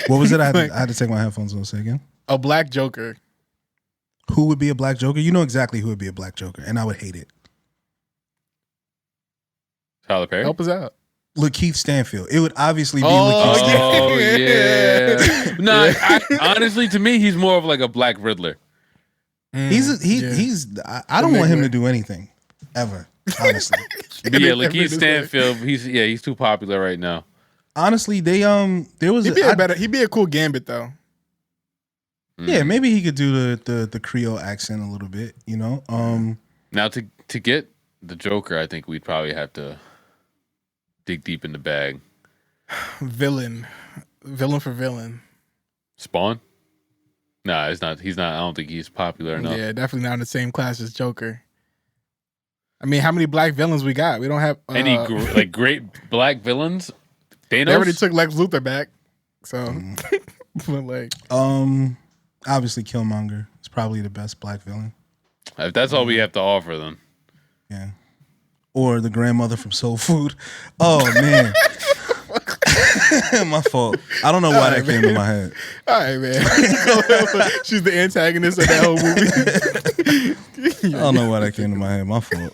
What was it? I had to take my headphones on a second. A black Joker. Who would be a black Joker? You know exactly who would be a black Joker, and I would hate it. Tyler Perry? Help us out. Lakeith Stanfield. It would obviously be Lakeith Oh, Stanfield. yeah. No, honestly, to me, he's more of like a black Riddler. I don't want him to do anything ever, honestly. Yeah, Lakeith Stanfield, he's too popular right now. Honestly, there was he'd be a cool Gambit though. Yeah, maybe he could do the Creole accent a little bit, you know. Now to get the Joker, I think we'd probably have to dig deep in the bag. Villain for villain. Spawn? Nah, it's not. He's not. I don't think he's popular enough. Yeah, definitely not in the same class as Joker. I mean, how many black villains we got? We don't have any great black villains. Thanos? They already took Lex Luthor back, so but like, obviously Killmonger is probably the best black villain. If that's all we have to offer, then yeah. Or the grandmother from Soul Food. Oh man. My fault. I don't know why that came to my head. All right, man. She's the antagonist of that whole movie. I don't know why that came to my head. My fault.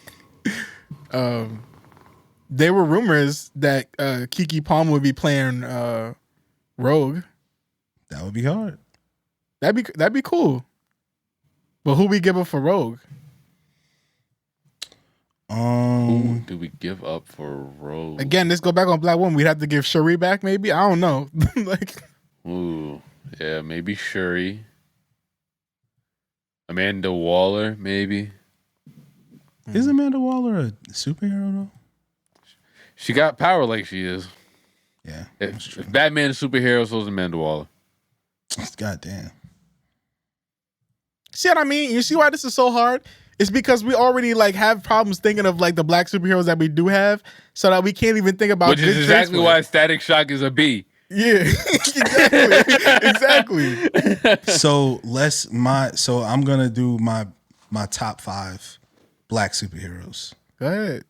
There were rumors that Keke Palmer would be playing Rogue. That would be hard. That'd be cool. But who we give up for Rogue? Who do we give up for Rogue? Again, let's go back on Black Woman. We'd have to give Shuri back, maybe. I don't know. Yeah, maybe Shuri. Amanda Waller, maybe. Is Amanda Waller a superhero though? She got power like she is. Yeah. If Batman is a superhero, so is Amanda Waller. Goddamn. See what I mean? You see why this is so hard? It's because we already like have problems thinking of like the black superheroes that we do have, so that we can't even think about. Which is exactly why Static Shock is a B. Yeah, exactly. So I'm gonna do my top 5 black superheroes. Go ahead.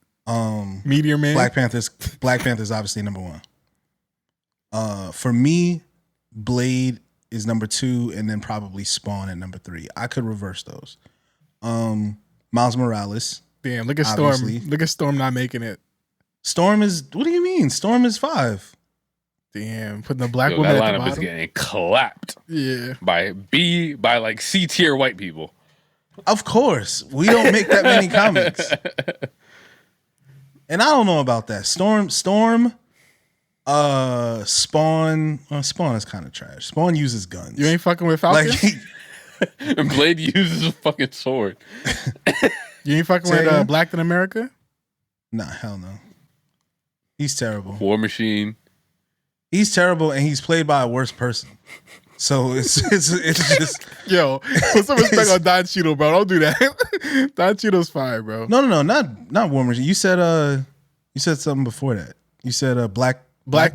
Meteor Man. Black Panther's obviously number 1. For me, Blade is number 2, and then probably Spawn at number 3. I could reverse those. Miles Morales. Damn, look at obviously. Storm. Look at Storm not making it. Storm is, what do you mean? Storm is 5. Damn, putting the black woman at the bottom. That lineup is getting clapped. Yeah. By like C tier white people. Of course. We don't make that many comics. And I don't know about that. Storm, Spawn. Spawn is kind of trash. Spawn uses guns. You ain't fucking with Falcon? And Blade uses a fucking sword. You ain't fucking with Black in America? Nah, hell no. He's terrible. War Machine. He's terrible, and he's played by a worse person. So it's just yo, put some respect on Don Cheadle, bro. Don't do that. Don Cheadle's fire, bro. No, not War Machine. You said something before that. You said Black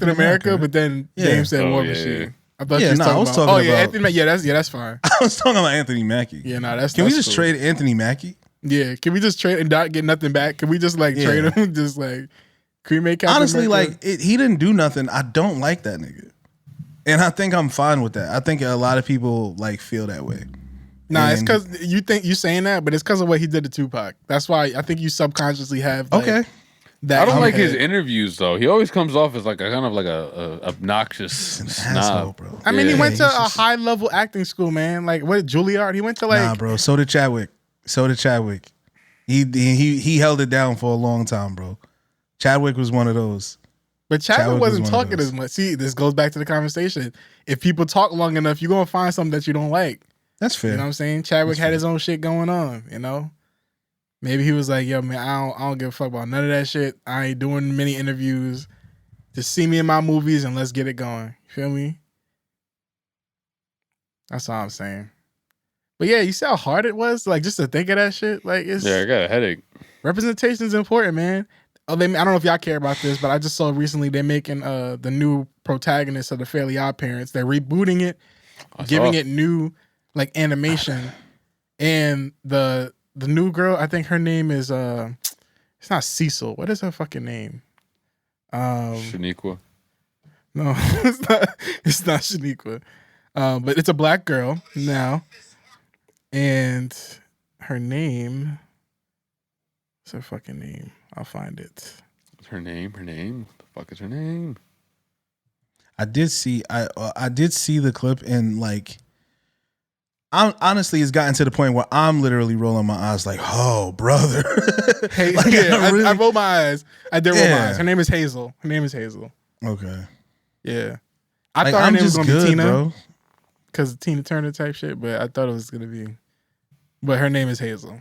in America, but then James said War Machine. Yeah. I thought you was talking about. Anthony. That's fine. I was talking about Anthony Mackie. Yeah, that's. Can we just trade Anthony Mackie? Yeah, can we just trade and not get nothing back? Can we just trade him? Just cremate Captain honestly, America? he didn't do nothing. I don't like that nigga, and I think I'm fine with that. I think a lot of people feel that way. Nah, it's because you think you saying that, but it's because of what he did to Tupac. That's why I think you subconsciously have okay. I don't like his interviews though. He always comes off as a kind of a obnoxious snob, asshole, bro. I mean, he went to a high level acting school, man. What Juilliard? He went to nah, bro. So did Chadwick. He held it down for a long time, bro. Chadwick was one of those. But Chadwick wasn't talking as much. See, this goes back to the conversation. If people talk long enough, you're gonna find something that you don't like. That's fair. You know what I'm saying? Chadwick had his own shit going on, you know? Maybe he was like, yo, man, I don't give a fuck about none of that shit. I ain't doing many interviews. Just see me in my movies and let's get it going. You feel me? That's all I'm saying. But yeah, you see how hard it was? Just to think of that shit? I got a headache. Representation is important, man. I don't know if y'all care about this, but I just saw recently they're making the new protagonist of the Fairly Odd Parents. They're rebooting it, giving it new animation. And the new girl, I think her name is it's not Cecil. What is her fucking name? Shaniqua. No, it's not Shaniqua. But it's a black girl now. And her name, what's her fucking name? I'll find it. Her name? What the fuck is her name? I did see the clip and honestly, it's gotten to the point where I'm literally rolling my eyes oh, brother. Hey, I roll my eyes. I did roll my eyes. Her name is Hazel. Okay. Yeah. I thought her name was going to be Tina. Because Tina Turner type shit, but I thought it was going to be. But her name is Hazel.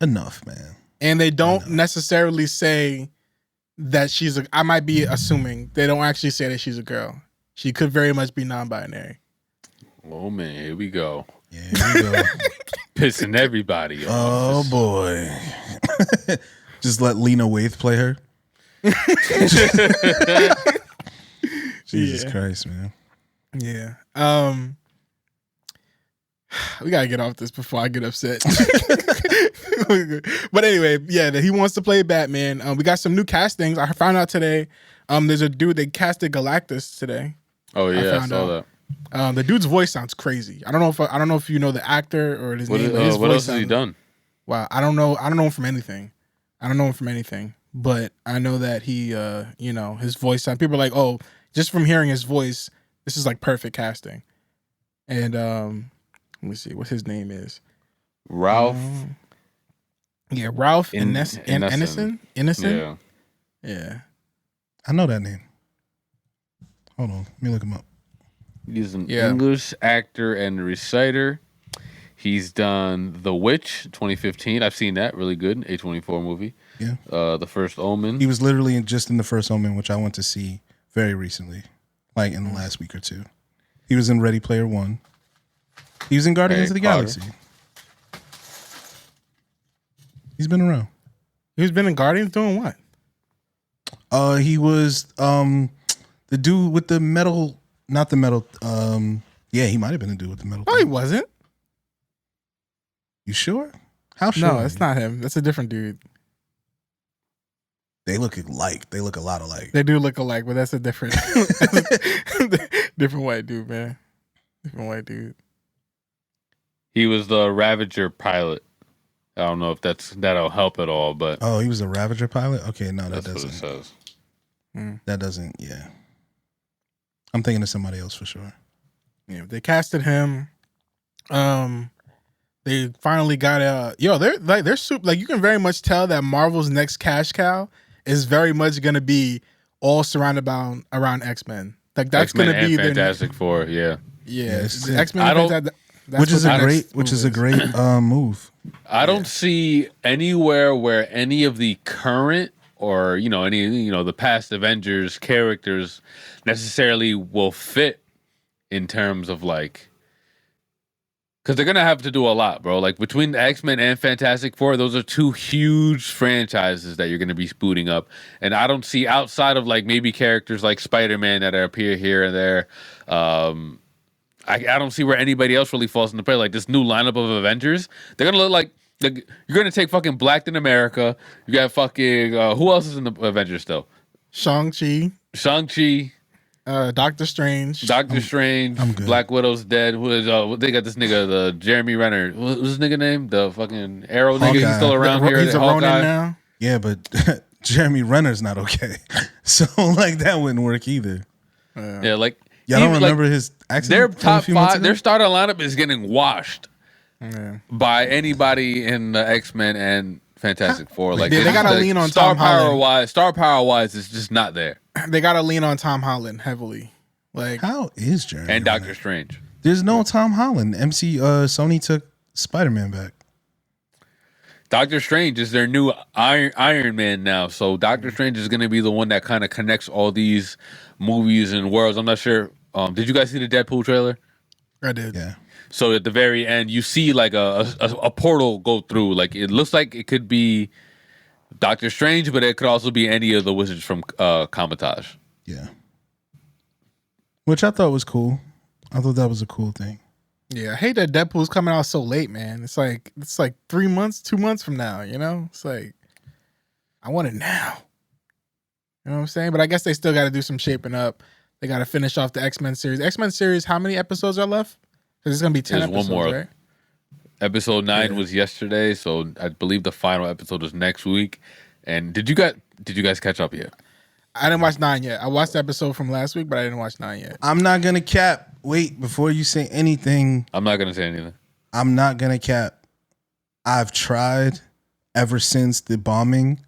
Enough, man. And they don't necessarily say that I might be assuming. They don't actually say that she's a girl. She could very much be non-binary. Oh man, here we go. Yeah, here we go. Pissing everybody off. Oh boy. Just let Lena Waithe play her. Jesus Christ, man. Yeah. We gotta get off this before I get upset. But anyway, yeah, he wants to play Batman. We got some new castings. I found out today. There's a dude they casted Galactus today. Oh yeah, I saw that. The dude's voice sounds crazy. I don't know if you know the actor or his name. But his what voice else has he done? Wow, I don't know him from anything. But I know that he, his voice sound. People are like, oh, just from hearing his voice, this is perfect casting. And let me see what his name is. Ralph. Ralph Ineson. Yeah. Yeah. I know that name. Hold on, let me look him up. He's an English actor and reciter. He's done The Witch, 2015. I've seen that. Really good. A24 movie. Yeah. The First Omen. He was literally just in The First Omen, which I went to see very recently, in the last week or two. He was in Ready Player One. He was in Guardians of the Galaxy. He's been around. He's been in Guardians doing what? He was the dude with the metal. Not the metal. Yeah, he might have been a dude with the metal. No, he wasn't. You sure? How sure? No, it's not him. That's a different dude. They look alike. They look a lot alike. They do look alike, but that's a different different white dude, man. Different white dude. He was the Ravager pilot. I don't know if that'll help at all, but he was a Ravager pilot. Okay, no, that doesn't. What it says. That doesn't. Yeah, I'm thinking of somebody else for sure. Yeah, they casted him. They finally got they're super. Like you can very much tell that Marvel's next cash cow is very much going to be all surrounded around X-Men. Like that's going to be their Fantastic Four. Yeah. X-Men. Which is a great move. I don't see anywhere where any of the current or the past Avengers characters necessarily will fit in terms of like, because they're gonna have to do a lot, bro. Like between X-Men and Fantastic Four, those are two huge franchises that you're gonna be booting up, and I don't see outside of like maybe characters like Spider-Man that appear here and there. I don't see where anybody else really falls into play. Like this new lineup of Avengers, they're gonna look like you're gonna take fucking Black in America. You got fucking who else is in the Avengers still? Shang-Chi, Doctor Strange. I'm Black Widow's dead. Who is they got this nigga, the Jeremy Renner. What's his nigga name? The fucking Arrow nigga. He's still around here. He's a Ronin now. Yeah, but Jeremy Renner's not okay. So like that wouldn't work either. Yeah, like y'all don't remember his accent? Their top five, their starter lineup is getting washed by anybody in the X-Men and Fantastic Four. Like they gotta lean on Tom Holland. Star power wise, it's just not there. They gotta lean on Tom Holland heavily. Like how is Jeremy and Doctor Strange? There's no Tom Holland. Sony took Spider-Man back. Doctor Strange is their new Iron Man now. So Doctor Strange is going to be the one that kind of connects all these movies and worlds. I'm not sure. Did you guys see the Deadpool trailer? I did. Yeah. So at the very end, you see like a portal go through. Like it looks like it could be Doctor Strange, but it could also be any of the wizards from Comitage. Yeah. Which I thought was cool. I thought that was a cool thing. Yeah, I hate that Deadpool's coming out so late, man. It's like 2 months from now, you know? It's like I want it now. You know what I'm saying? But I guess they still got to do some shaping up. They got to finish off the X-Men series. X-Men series, how many episodes are left? Because it's going to be 10 episodes, one more. right? Episode 9 was yesterday, so I believe the final episode is next week. And did you guys catch up yet? I didn't watch 9 yet. I watched the episode from last week, but I didn't watch 9 yet. I'm not going to cap. Wait, before you say anything. I'm not going to say anything. I'm not going to cap. I've tried ever since the bombing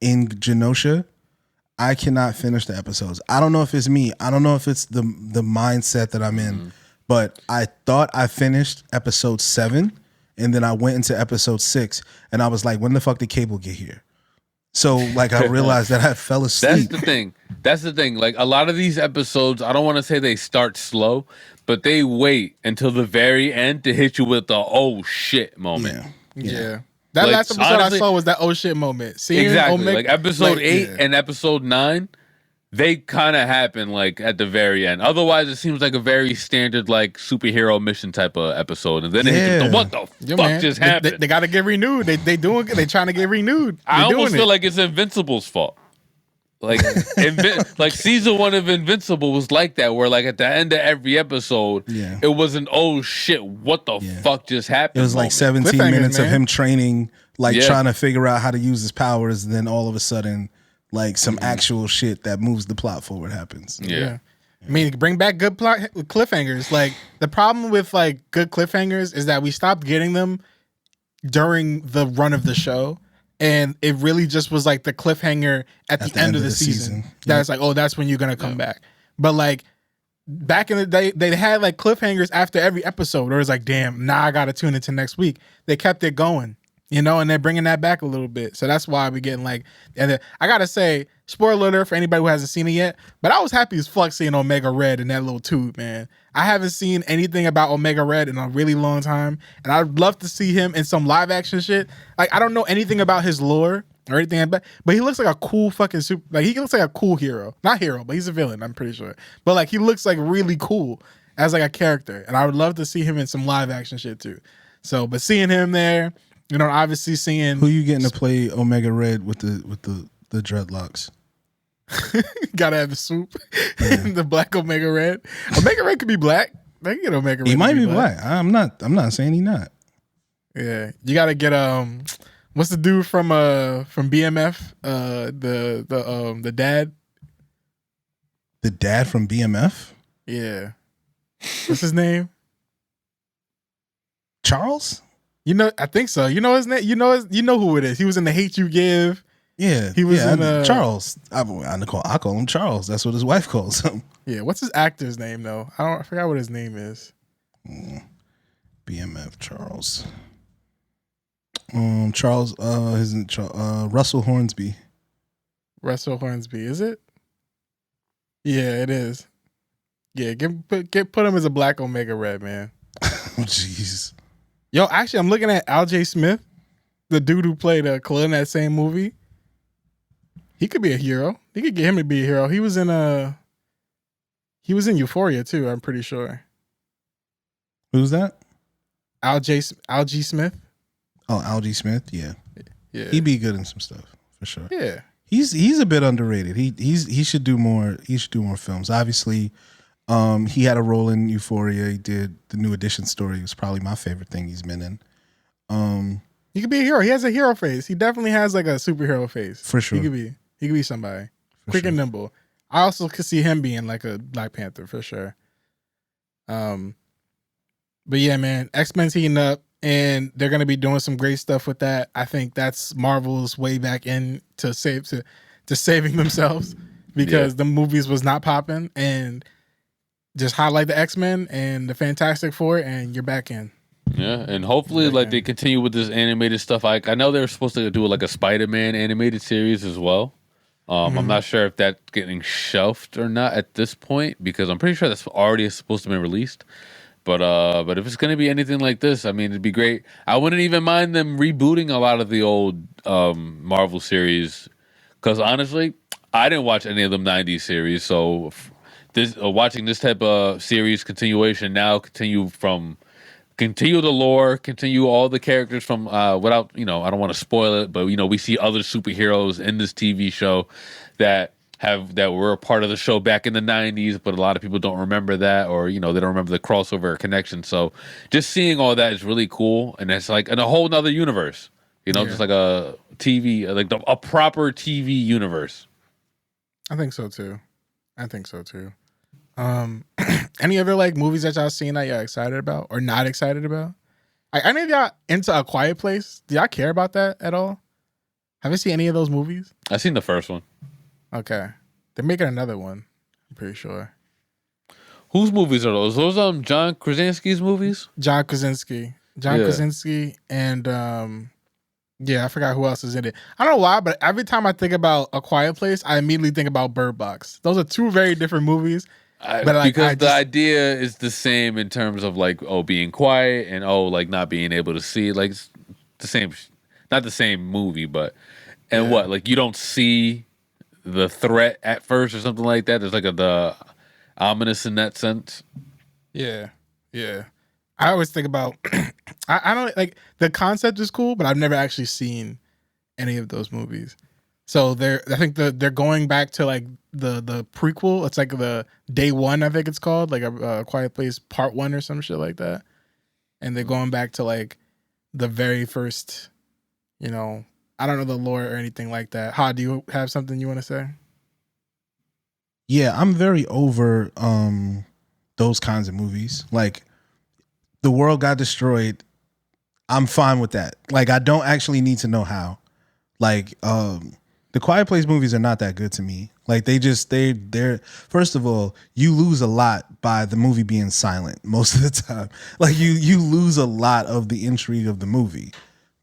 in Genosha. I cannot finish the episodes. I don't know if it's me. I don't know if it's the mindset that I'm in. But I thought I finished episode 7, and then I went into episode 6, and I was like, when the fuck did Cable get here? So, like, I realized that I fell asleep. That's the thing. Like, a lot of these episodes, I don't want to say they start slow, but they wait until the very end to hit you with the oh shit moment. Yeah. That last episode honestly, I saw was that oh shit moment. Seeing exactly. Like, episode 8 and episode 9, they kind of happen, like, at the very end. Otherwise, it seems like a very standard, like, superhero mission type of episode. And then it hits you, what the fuck just happened? They got to get renewed. They trying to get renewed. I almost feel like it's Invincible's fault. Like, like season 1 of Invincible was like that, where, like, at the end of every episode, it was an oh shit, what the fuck just happened? It was like 17 minutes of him training, like, trying to figure out how to use his powers, and then all of a sudden, like, some actual shit that moves the plot forward happens. Yeah. I mean, bring back good plot cliffhangers. Like, the problem with, like, good cliffhangers is that we stopped getting them during the run of the show. And it really just was, like, the cliffhanger at the end of the season. That's like, oh, that's when you're going to come back. But, like, back in the day, they had, like, cliffhangers after every episode. Where it was like, damn, now I got to tune into next week. They kept it going. You know, and they're bringing that back a little bit. So that's why we're getting like, and I got to say, spoiler alert for anybody who hasn't seen it yet, but I was happy as fuck seeing Omega Red in that little tube, man. I haven't seen anything about Omega Red in a really long time. And I'd love to see him in some live action shit. Like, I don't know anything about his lore or anything, but he looks like a cool fucking he looks like a cool hero. Not hero, but he's a villain, I'm pretty sure. But like, he looks like really cool as like a character. And I would love to see him in some live action shit too. So, but seeing him there, you know, obviously seeing who you getting to play Omega Red with the the dreadlocks. Gotta have the swoop. The black Omega Red. Omega Red could be black. They can get Omega Red. He might be black. I'm not saying he not. Yeah, you gotta get what's the dude from BMF? The dad. The dad from BMF. Yeah. What's his name? Charles. I think so. You know his name. You know who it is. He was in The Hate U Give. Yeah, he was in Charles. I call him Charles. That's what his wife calls him. Yeah, what's his actor's name though? I forgot what his name is. BMF Charles. Charles. Russell Hornsby. Russell Hornsby, is it? Yeah, it is. Yeah, put him as a black Omega Red, man. Oh, jeez. Yo, actually, I'm looking at Al.J. Smith, the dude who played Khalil in that same movie. He could be a hero. He could get him to be a hero. He was in Euphoria too, I'm pretty sure. Who's that? Al.G. Smith. Oh, Al.G. Smith, yeah. Yeah. He'd be good in some stuff, for sure. Yeah. He's a bit underrated. He should do more films. Obviously, he had a role in Euphoria. He did the New Edition story. It was probably my favorite thing he's been in. He could be a hero. He has a hero face. He definitely has like a superhero face. For sure. He could be somebody. Quick and nimble. I also could see him being like a Black Panther for sure. But yeah, man, X-Men's heating up and they're gonna be doing some great stuff with that. I think that's Marvel's way back in to saving themselves because the movies was not popping, and just highlight the X-Men and the Fantastic Four and you're back in. Yeah, and hopefully they continue with this animated stuff. I know they're supposed to do like a Spider-Man animated series as well. I'm not sure if that's getting shelved or not at this point because I'm pretty sure that's already supposed to be released. But if it's gonna be anything like this, I mean, it'd be great. I wouldn't even mind them rebooting a lot of the old Marvel series because honestly, I didn't watch any of them '90s series. So watching this type of series continuation now, continue the lore, continue all the characters from without, I don't want to spoil it, but we see other superheroes in this TV show that were a part of the show back in the 90s, but a lot of people don't remember that, or they don't remember the crossover connection. So just seeing all that is really cool, and it's like in a whole nother universe, just like a TV, like a proper TV universe. I think so too. Any other like movies that y'all seen that y'all excited about or not excited about? Like, any of y'all into A Quiet Place? Do y'all care about that at all? Have you seen any of those movies? I seen the first one. Okay, they're making another one. I'm pretty sure. Whose movies are those? Those John Krasinski's movies? John Krasinski, and I forgot who else is in it. I don't know why, but every time I think about A Quiet Place, I immediately think about Bird Box. Those are two very different movies. Because the idea is the same in terms of like being quiet and like not being able to see, like it's the same, not the same movie, but what, like you don't see the threat at first or something like that. There's like the ominous in that sense. Yeah. I always think about I don't like the concept is cool, but I've never actually seen any of those movies. So I think they're going back to like the prequel. It's like the Day One, I think it's called, like a Quiet Place Part 1 or some shit like that. And they're going back to like the very first, I don't know the lore or anything like that. Ha, do you have something you want to say? Yeah, I'm very over those kinds of movies. Like the world got destroyed. I'm fine with that. Like I don't actually need to know how. Like the Quiet Place movies are not that good to me. Like they're first of all, you lose a lot by the movie being silent most of the time. Like you lose a lot of the intrigue of the movie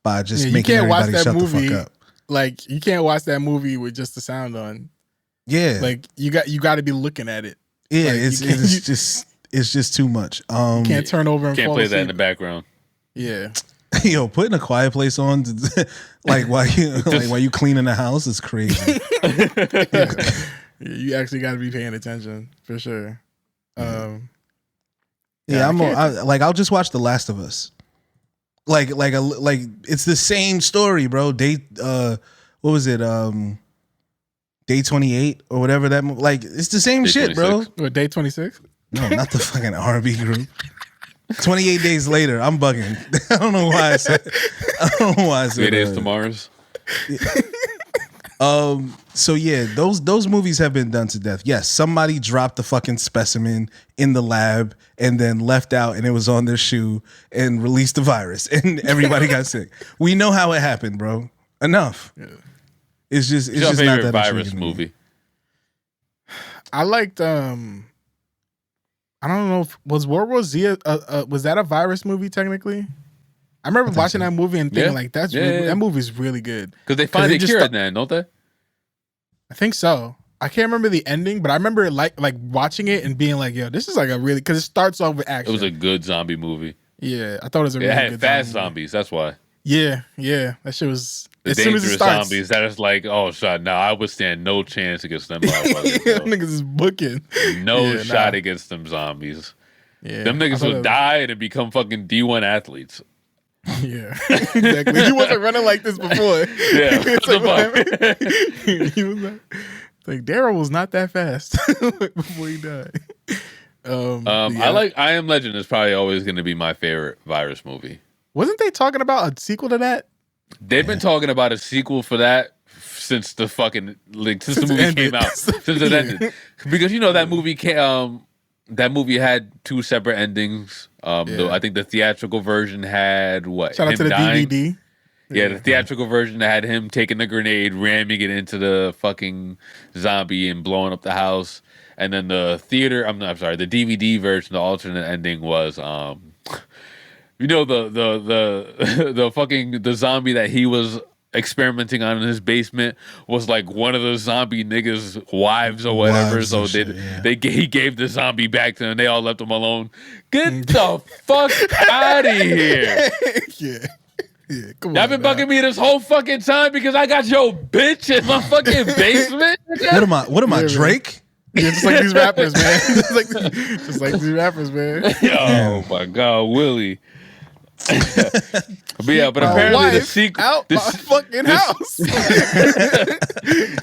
by just making everybody shut the fuck up. Like you can't watch that movie with just the sound on. Yeah. Like you got to be looking at it. Yeah, like, it's just too much. You can't turn over and can't fall play asleep. that in the background. Yeah. Yo, putting A Quiet Place on, like while you cleaning the house is crazy. You actually got to be paying attention for sure. I'll just watch The Last of Us. Like it's the same story, bro. What was it? Day 28 or whatever that like it's the same Day shit, 26. bro. What, Day 26? No, not the fucking R&B group. 28 days later, I'm bugging. I don't know why I said. 3 days to Mars. So yeah, those movies have been done to death. Yes, somebody dropped the fucking specimen in the lab and then left out, and it was on their shoe and released the virus, and everybody got sick. We know how it happened, bro. Enough. Yeah. It's just What's your not favorite that virus movie? I liked I don't know if was World War Z was that a virus movie technically? I remember watching that movie and thinking like that movie's really good. Because they find a cure at the end, don't they? I think so. I can't remember the ending, but I remember like watching it and being like, yo, this is like a really, because it starts off with action. It was a good zombie movie. Yeah, I thought it was a really good It had fast zombies, that's why. Yeah. That shit was the as soon as it dangerous starts, zombies that is like, oh shot, no, I would stand no chance against them. Niggas is booking. No shot against them zombies. Yeah, them niggas would die and become fucking D1 athletes. Yeah, exactly. He wasn't running like this before. Yeah, he was like Daryl was not that fast before he died. I like I Am Legend is probably always going to be my favorite virus movie. Wasn't they talking about a sequel to that? They've been talking about a sequel for that since the fucking since the movie came out, since it ended, because that movie came. That movie had two separate endings. I think the theatrical version had what? Shout out to the dying. DVD. Yeah, the theatrical version had him taking the grenade, ramming it into the fucking zombie and blowing up the house. And then the DVD version, the alternate ending was the fucking the zombie that he was experimenting on in his basement was like one of the zombie niggas' wives or whatever. So he gave the zombie back to them. They all left him alone. Get the fuck out of here. Yeah, come on. Y'all been bugging me this whole fucking time because I got your bitch in my fucking basement. What am I, Drake? Yeah, just like these rappers, man. just like these rappers, man. Oh my God, Willie. But apparently the sequel out my fucking house.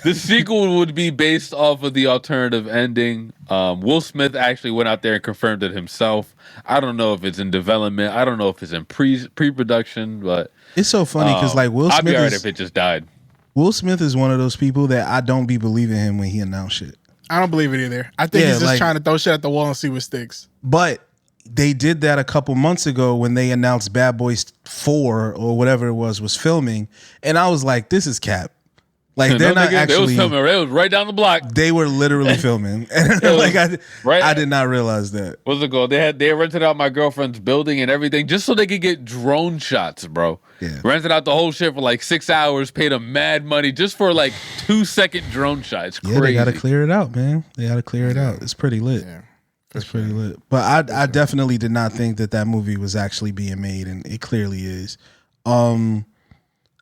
The sequel would be based off of the alternative ending. Will Smith actually went out there and confirmed it himself. I don't know if it's in development. I don't know if it's in pre-production, but it's so funny because like Will Smith, I'd be alright if it just died. Will Smith is one of those people that I don't be believing him when he announced shit. I don't believe it either. I think he's just trying to throw shit at the wall and see what sticks. But they did that a couple months ago when they announced Bad Boys 4 or whatever it was filming, and I was like, "This is cap." Like they're not actually. They was filming. It was right down the block. They were literally filming, and I did not realize that. What's it called? They rented out my girlfriend's building and everything just so they could get drone shots, bro. Yeah. Rented out the whole shit for like 6 hours. Paid them mad money just for like 2-second drone shots. Crazy. Yeah, they got to clear it out, man. They got to clear it out. It's pretty lit. Yeah. It's pretty lit. But I definitely did not think that movie was actually being made, and it clearly is. I'm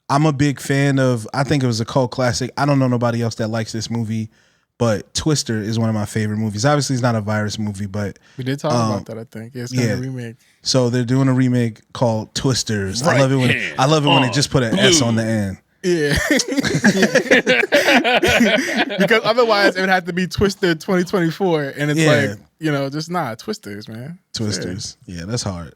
a big fan of, I think it was a cult classic. I don't know nobody else that likes this movie, but Twister is one of my favorite movies. Obviously, it's not a virus movie, but we did talk about that, I think. Yeah, it's going to be a remake. So they're doing a remake called Twisters. I love it when they just put an S on the end. Yeah. Because otherwise it would have to be Twister 2024, and it's like, just Twisters, man. Twisters. Yeah, that's hard.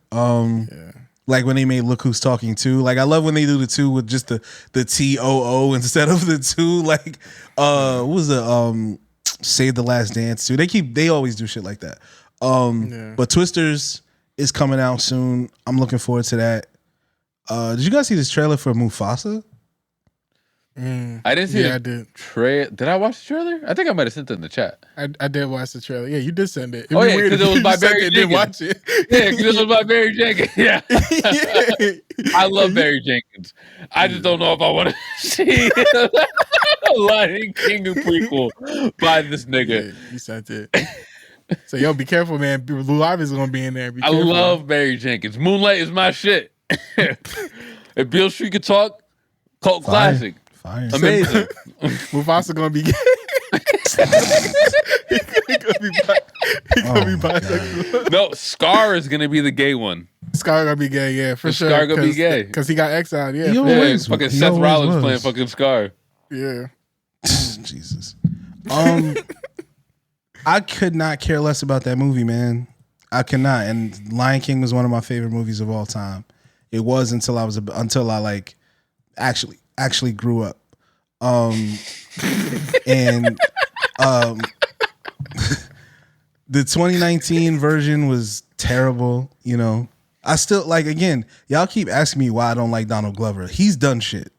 Like when they made Look Who's Talking 2. Like I love when they do the 2 with just the TOO instead of the 2. Like what was the Save the Last Dance 2. They always do shit like that. But Twisters is coming out soon. I'm looking forward to that. Did you guys see this trailer for Mufasa? I didn't see the trailer. Did I watch the trailer? I think I might have sent it in the chat. I did watch the trailer. Yeah, you did send it. Oh, yeah, because it was by Barry Jenkins. Did watch it. Yeah, because it was by Barry Jenkins. Yeah. I love Barry Jenkins. I just don't know if I want to see a Lion King prequel by this nigga. Yeah, you sent it. So, yo, be careful, man. Blue Ivy's going to be in there. I love Barry Jenkins. Moonlight is my shit. If Beale Street could talk, cult classic. Fire. Amazing. Mufasa gonna be gay. He gonna be bisexual. No, Scar is gonna be the gay one. Scar gonna be gay, yeah, for sure. Scar gonna be gay because he got exiled. Yeah, fucking Seth Rollins playing fucking Scar. Yeah. Jesus. I could not care less about that movie, man. I cannot. And Lion King was one of my favorite movies of all time. It was until I like actually grew up. And the 2019 version was terrible, you know. I still like, again, y'all keep asking me why I don't like Donald Glover. He's done shit.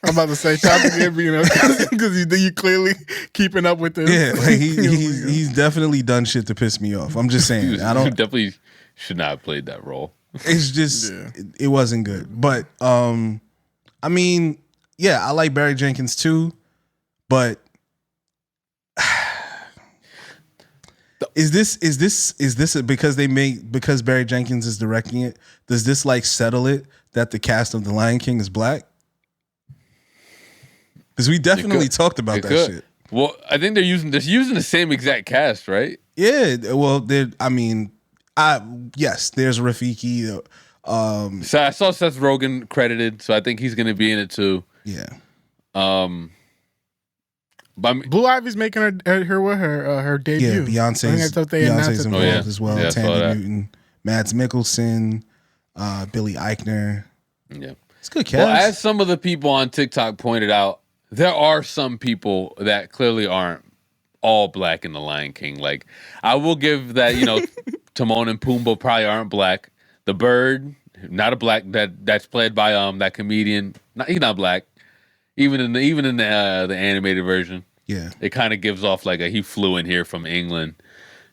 I'm about to say, shout out to him, you know, because you clearly keeping up with this. Yeah, like he's definitely done shit to piss me off. I'm just saying, You definitely should not have played that role. It's just it wasn't good. But I mean, yeah, I like Barry Jenkins too, but is this because Barry Jenkins is directing it? Does this like settle it that the cast of The Lion King is black? Because we definitely talked about that shit. Well, I think they're using the same exact cast, right? Yeah. Well, yes, there's Rafiki. So I saw Seth Rogen credited, so I think he's going to be in it too. Yeah. But Blue Ivy's making her debut. Yeah, Beyonce's involved as well. Yeah, Tandy Newton, Mads Mikkelsen, Billy Eichner. Yeah, it's good cast. Well, as some of the people on TikTok pointed out, there are some people that clearly aren't all black in The Lion King. Like, I will give that, you know, Timon and Pumbaa probably aren't black. The bird, not a black, that's played by that comedian. He's not black. Even in the animated version, yeah, it kind of gives off like he flew in here from England.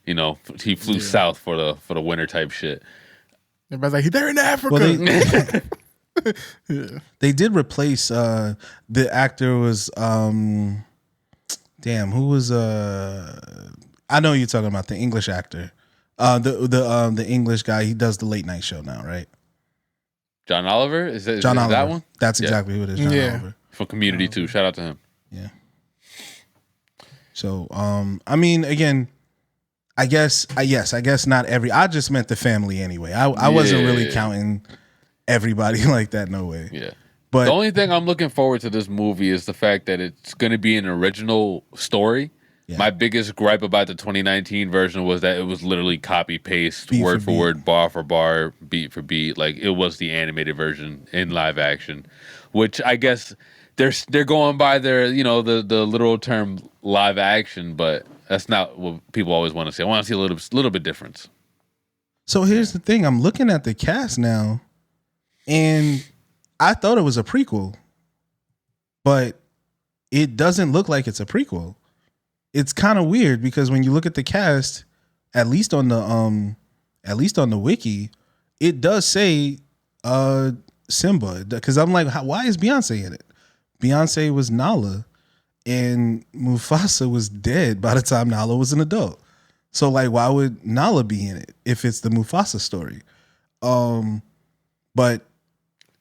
You know, he flew south for the winter type shit. Everybody's like, they're in Africa. Well, they did replace the actor was who was I know you're talking about the English actor, the English guy. He does the late night show now, right? John Oliver is that that one? That's exactly who it is. John Oliver from Community too. Shout out to him. Yeah. So I mean, again, I guess not every. I just meant the family anyway. I wasn't really counting everybody like that. No way. Yeah. But the only thing I'm looking forward to this movie is the fact that it's going to be an original story. Yeah. My biggest gripe about the 2019 version was that it was literally copy paste, word for word, bar for bar, beat for beat. Like it was the animated version in live action, which I guess they're going by their, you know, the literal term live action, but that's not what people always want to see. I want to see a little bit difference. So here's the thing: I'm looking at the cast now, and I thought it was a prequel, but it doesn't look like it's a prequel. It's kind of weird because when you look at the cast, at least on the wiki, it does say Simba. Because I'm like, why is Beyonce in it? Beyonce was Nala, and Mufasa was dead by the time Nala was an adult. So like, why would Nala be in it if it's the Mufasa story? But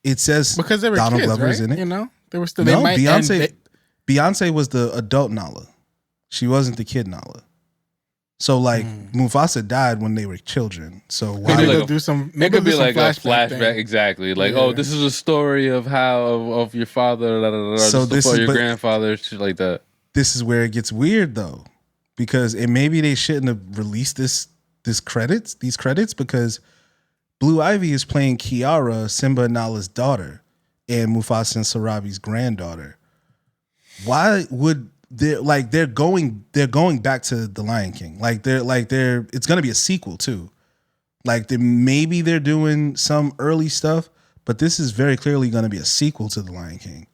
it says because they were Donald kids, Glover's right? in it. You know, they were still. No, Beyonce was the adult Nala. She wasn't the kid Nala. So like Mufasa died when they were children. So why maybe would they'll do some? It could be like a flashback, exactly. Like, oh, this is a story of how of your father, so this is your grandfather, shit like that. This is where it gets weird though, because maybe they shouldn't have released these credits because Blue Ivy is playing Kiara, Simba and Nala's daughter, and Mufasa and Sarabi's granddaughter. Why would they're going back to The Lion King? It's gonna be a sequel too. Like maybe they're doing some early stuff, but this is very clearly gonna be a sequel to The Lion King,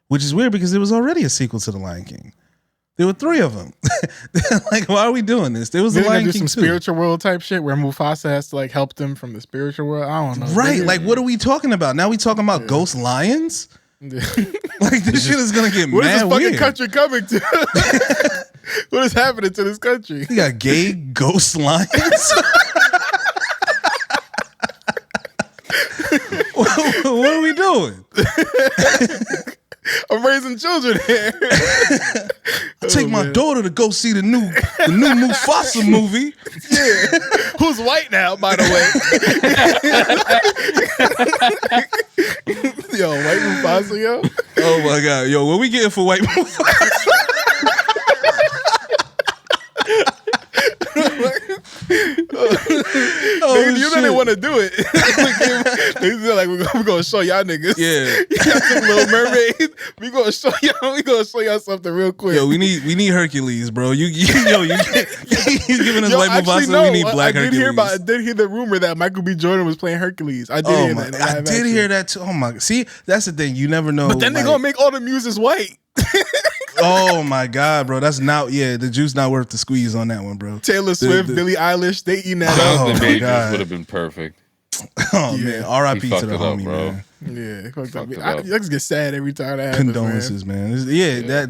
which is weird because there was already a sequel to The Lion King. There were 3 of them. Like, why are we doing this? There was The Lion King some 2. Spiritual world type shit where Mufasa has to like help them from the spiritual world. I don't know. Right? Like, what are we talking about? Now we talking about ghost lions? Like this shit is gonna get what mad is this weird. fucking country coming to? What is happening to this country? You got gay ghost lions. What are we doing? I'm raising children here. I take my daughter to go see the new Mufasa movie. Yeah, who's white now, by the way. Yo, white Mufasa, yo. Oh my god, yo, what we getting for white Mufasa? didn't want to do it. They said like we're gonna show y'all niggas. Yeah, some Little Mermaid. We gonna show y'all something real quick. Yo, we need Hercules, bro. He's giving us white Mufasa. No, we need black Hercules. I did hear the rumor that Michael B. Jordan was playing Hercules. I did hear that. I did hear that too. Oh my, see, that's the thing. You never know. But then they're gonna make all the muses white. Oh my God, bro. That's not, the juice not worth the squeeze on that one, bro. Taylor Swift, Billie Eilish, they eating that up. Oh my God. Would have been perfect. Oh man, R.I.P. to the homie, bro. Man. Yeah, I just get sad every time that happens. Condolences, man.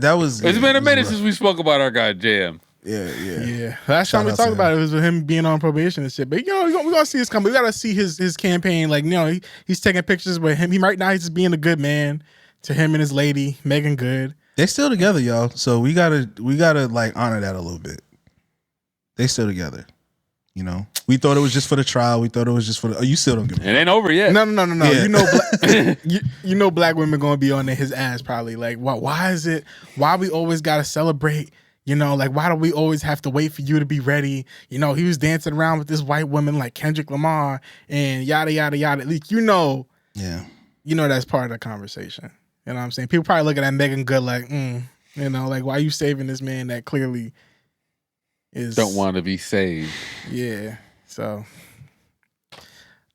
That was. It's been a minute since we spoke about our guy JM. Yeah. Last time we talked about it was with him being on probation and shit. But we're gonna see his coming. We gotta see his campaign. Like, he's taking pictures with him. Right now he's just being a good man to him and his lady, Megan Good. They still together, y'all. So we gotta like honor that a little bit. They still together. We thought it was just for the trial. We thought it was just for the. Oh, you still don't give a. It ain't over yet. No. Yeah. Black women gonna be on his ass probably. Like, why is it? Why we always gotta celebrate? Like, why do we always have to wait for you to be ready? He was dancing around with this white woman like Kendrick Lamar and yada yada yada. Like, Yeah. That's part of the conversation. You know what I'm saying? People probably looking at Megan Good like, like, why are you saving this man that clearly is don't want to be saved? Yeah. So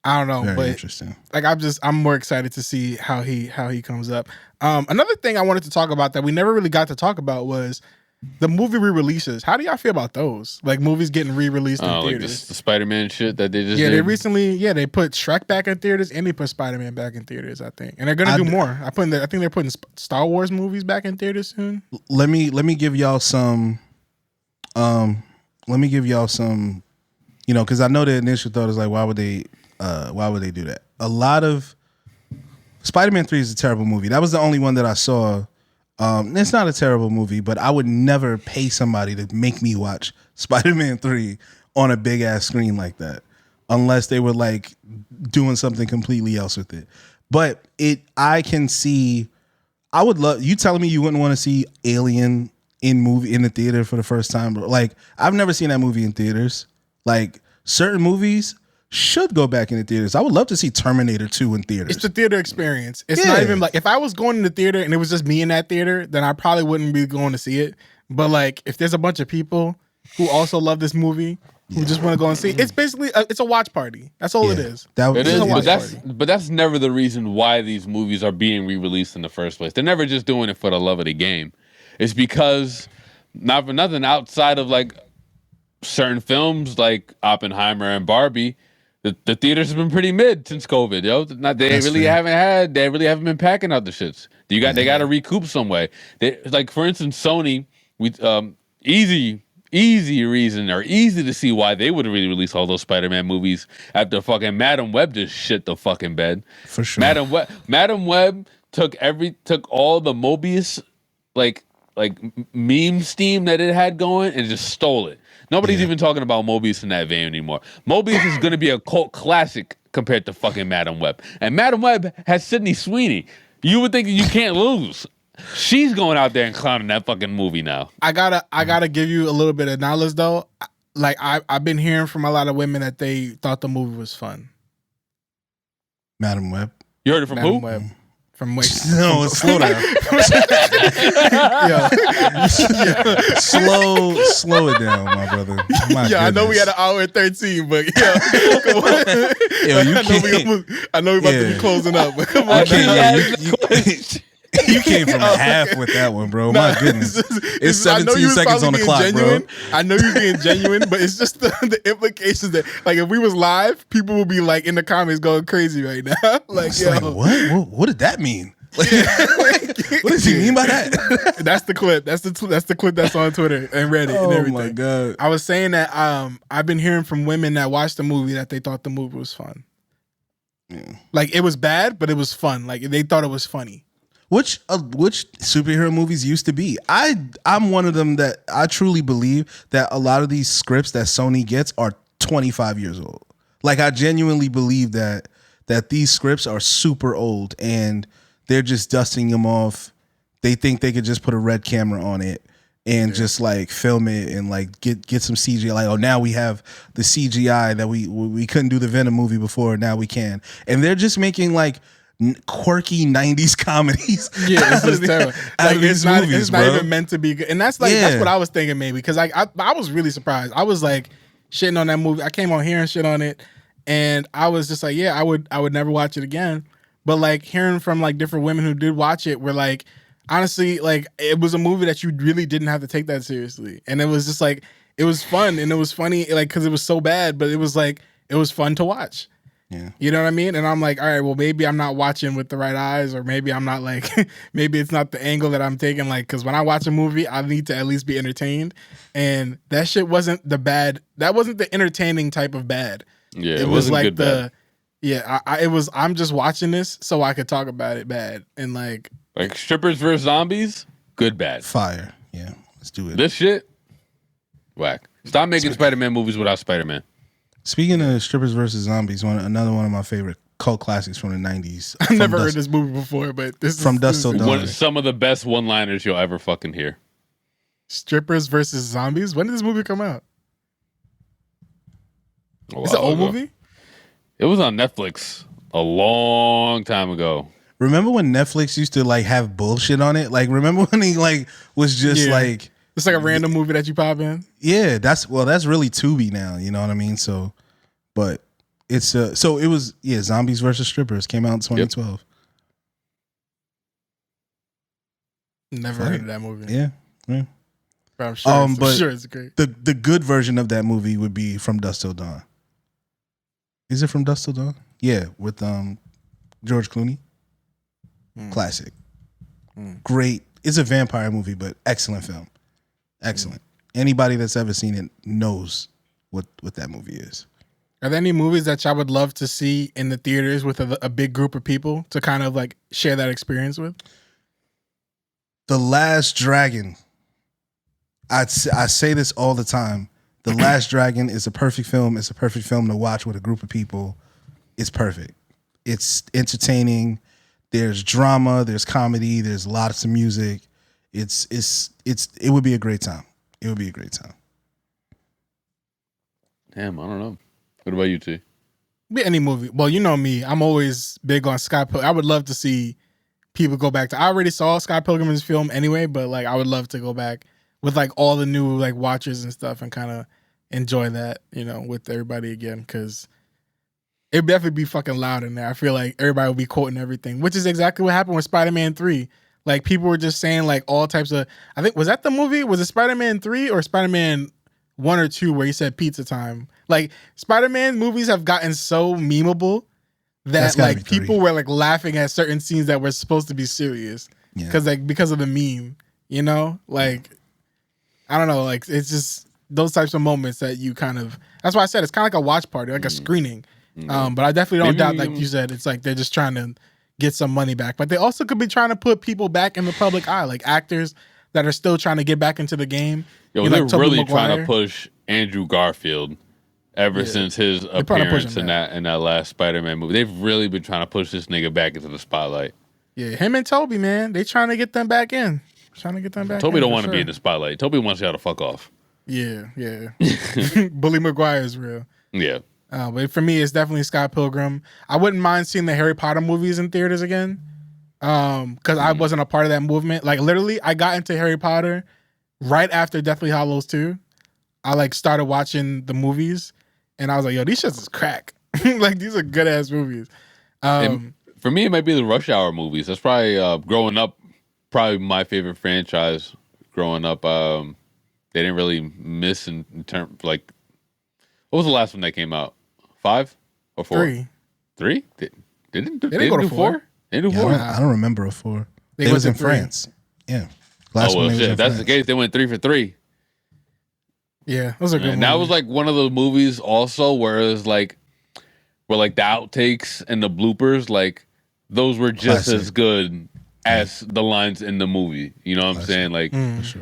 I don't know, Very but interesting. Like, I'm more excited to see how he comes up. Another thing I wanted to talk about that we never really got to talk about was the movie re-releases. How do y'all feel about those? Like, movies getting re-released in theaters. Like the Spider-Man shit that they just did? They recently, they put Shrek back in theaters and they put Spider-Man back in theaters, I think. And they're gonna do more. I think they're putting Star Wars movies back in theaters soon. Let me give y'all some because I know the initial thought is like, why would they do that? A lot of Spider-Man 3 is a terrible movie. That was the only one that I saw. It's not a terrible movie, but I would never pay somebody to make me watch Spider-Man 3 on a big ass screen like that, unless they were like doing something completely else with it. But I can see. I would love you telling me you wouldn't want to see Alien in the theater for the first time. But like, I've never seen that movie in theaters. Like, certain movies should go back in the theaters. I would love to see Terminator 2 in theaters. It's the theater experience. It's not even like, if I was going in the theater and it was just me in that theater, then I probably wouldn't be going to see it. But like, if there's a bunch of people who also love this movie who just want to go and see it, it's basically it's a watch party. That's all it is. It is, but that's never the reason why these movies are being re-released in the first place. They're never just doing it for the love of the game. It's because, not for nothing, outside of like certain films like Oppenheimer and Barbie, the theaters have been pretty mid since COVID, yo. They really haven't been packing out the shits. They got to recoup some way. Like, for instance, Sony, easy reason or easy to see why they would really release all those Spider-Man movies after fucking Madam Web just shit the fucking bed. For sure. Madam Web took all the Mobius like meme steam that it had going and just stole it. Nobody's even talking about Mobius in that vein anymore. Mobius is going to be a cult classic compared to fucking Madam Web. And Madam Web has Sydney Sweeney. You would think you can't lose. She's going out there and clowning that fucking movie now. I gotta give you a little bit of knowledge though. Like, I've been hearing from a lot of women that they thought the movie was fun. Madam Web. You heard it from Madam who? Web. From Wake. No, slow down. Slow it down, my brother. I know we had an hour and 13, but come on. I know we about to be closing up, but come on. You came from half with that one, bro. My goodness. It's 17 seconds on the clock, genuine. bro. I know you're being genuine, but it's just the implications that, like, if we was live, people would be like in the comments going crazy right now. Like, yo, like, what did that mean? Like, what does he mean by that? That's the clip. That's the clip that's on Twitter and Reddit and everything. Oh my God. I was saying that I've been hearing from women that watched the movie that they thought the movie was fun. Yeah. Like, it was bad, but it was fun. Like, they thought it was funny. Which superhero movies used to be. I'm one of them that I truly believe that a lot of these scripts that Sony gets are 25 years old. Like, I genuinely believe that these scripts are super old and they're just dusting them off. They think they could just put a red camera on it and just like film it and like get some CGI. Like, oh, now we have the CGI that we couldn't do the Venom movie before. Now we can, and they're just making like quirky 90s comedies. Yeah, it's just terrible. Like, it's not even meant to be good. And that's like that's what I was thinking maybe, because like I was really surprised. I was like shitting on that movie. I came on here and shit on it, and I was just like, yeah, I would never watch it again. But like hearing from like different women who did watch it were like, honestly, like it was a movie that you really didn't have to take that seriously, and it was just like it was fun and it was funny, like because it was so bad, but it was like it was fun to watch. Yeah, you know what I mean? And I'm like, all right, well maybe I'm not watching with the right eyes, or maybe I'm not like maybe it's not the angle that I'm taking. Like, because when I watch a movie, I need to at least be entertained, and that shit wasn't the bad. That wasn't the entertaining type of bad. Yeah, it was like the. Bad. Yeah, it was. I'm just watching this so I could talk about it bad, and like strippers versus zombies, good bad, fire. Yeah, let's do it. This shit, whack. Stop making Spider-Man movies without Spider-Man. Speaking of strippers versus zombies, another one of my favorite cult classics from the 90s. I've never heard this movie before, but this from Dusk Till Dawn. Some of the best one-liners you'll ever fucking hear. Strippers versus zombies. When did this movie come out? It's an old movie. It was on Netflix a long time ago. Remember when Netflix used to like have bullshit on it? Like, remember when he like was just like it's like a random movie that you pop in? Yeah, that's really Tubi now, you know what I mean? So, but it's so it was Zombies versus Strippers came out in 2012. Never heard of that movie. Yeah. But I'm sure, it's great. The good version of that movie would be From Dusk Till Dawn. Is it From Dusk Till Dawn? Yeah, with George Clooney. Classic. Great. It's a vampire movie, but excellent film. Excellent. Anybody that's ever seen it knows what that movie is. Are there any movies that y'all would love to see in the theaters with a big group of people to kind of like share that experience with? The Last Dragon. I say this all the time. The Last Dragon is a perfect film. It's a perfect film to watch with a group of people. It's perfect. It's entertaining. There's drama. There's comedy. There's lots of music. It would be a great time. It would be a great time. Damn, I don't know. What about you, T? Be any movie. Well, you know me. I'm always big on Scott Pilgrim. I would love to see people go back to. I already saw Scott Pilgrim's film anyway, but like I would love to go back with like all the new like watchers and stuff and kind of enjoy that, you know, with everybody again, because it'd definitely be fucking loud in there. I feel like everybody would be quoting everything, which is exactly what happened with Spider-Man 3. Like people were just saying like all types of. I think was that the movie? Was it Spider-Man 3 or Spider-Man 1 or 2 where he said pizza time? Like Spider-Man movies have gotten so memeable that like people were like laughing at certain scenes that were supposed to be serious because of the meme, you know? Like I don't know, like it's just those types of moments that you kind of. That's why I said it's kind of like a watch party, like a screening. But I definitely don't doubt, like you said, it's like they're just trying to get some money back, but they also could be trying to put people back in the public eye, like actors that are still trying to get back into the game. Yo, they're like really trying to push Andrew Garfield ever since his appearance in that last Spider-Man movie. They've really been trying to push this nigga back into the spotlight. Yeah, him and Toby, man, they trying to get them back in. Toby don't want to be in the spotlight. Toby wants y'all to fuck off. Yeah. Bully Maguire is real. Yeah. But for me, it's definitely Scott Pilgrim. I wouldn't mind seeing the Harry Potter movies in theaters again, because I wasn't a part of that movement. Like literally, I got into Harry Potter right after Deathly Hallows 2. I like started watching the movies, and I was like, "Yo, these shits is crack. Like these are good ass movies." For me, it might be the Rush Hour movies. That's probably growing up, probably my favorite franchise. Growing up, they didn't really miss in terms like. What was the last one that came out? 5 or 4? 3? They didn't do 4? They didn't do 4? I don't remember a 4. They was in France. Yeah. Last one shit. If that's the case, they went 3 for 3. Yeah, those are good. And that was like one of those movies also where it was like, where like the outtakes and the bloopers, like those were just as good as the lines in the movie. You know what I'm saying? Like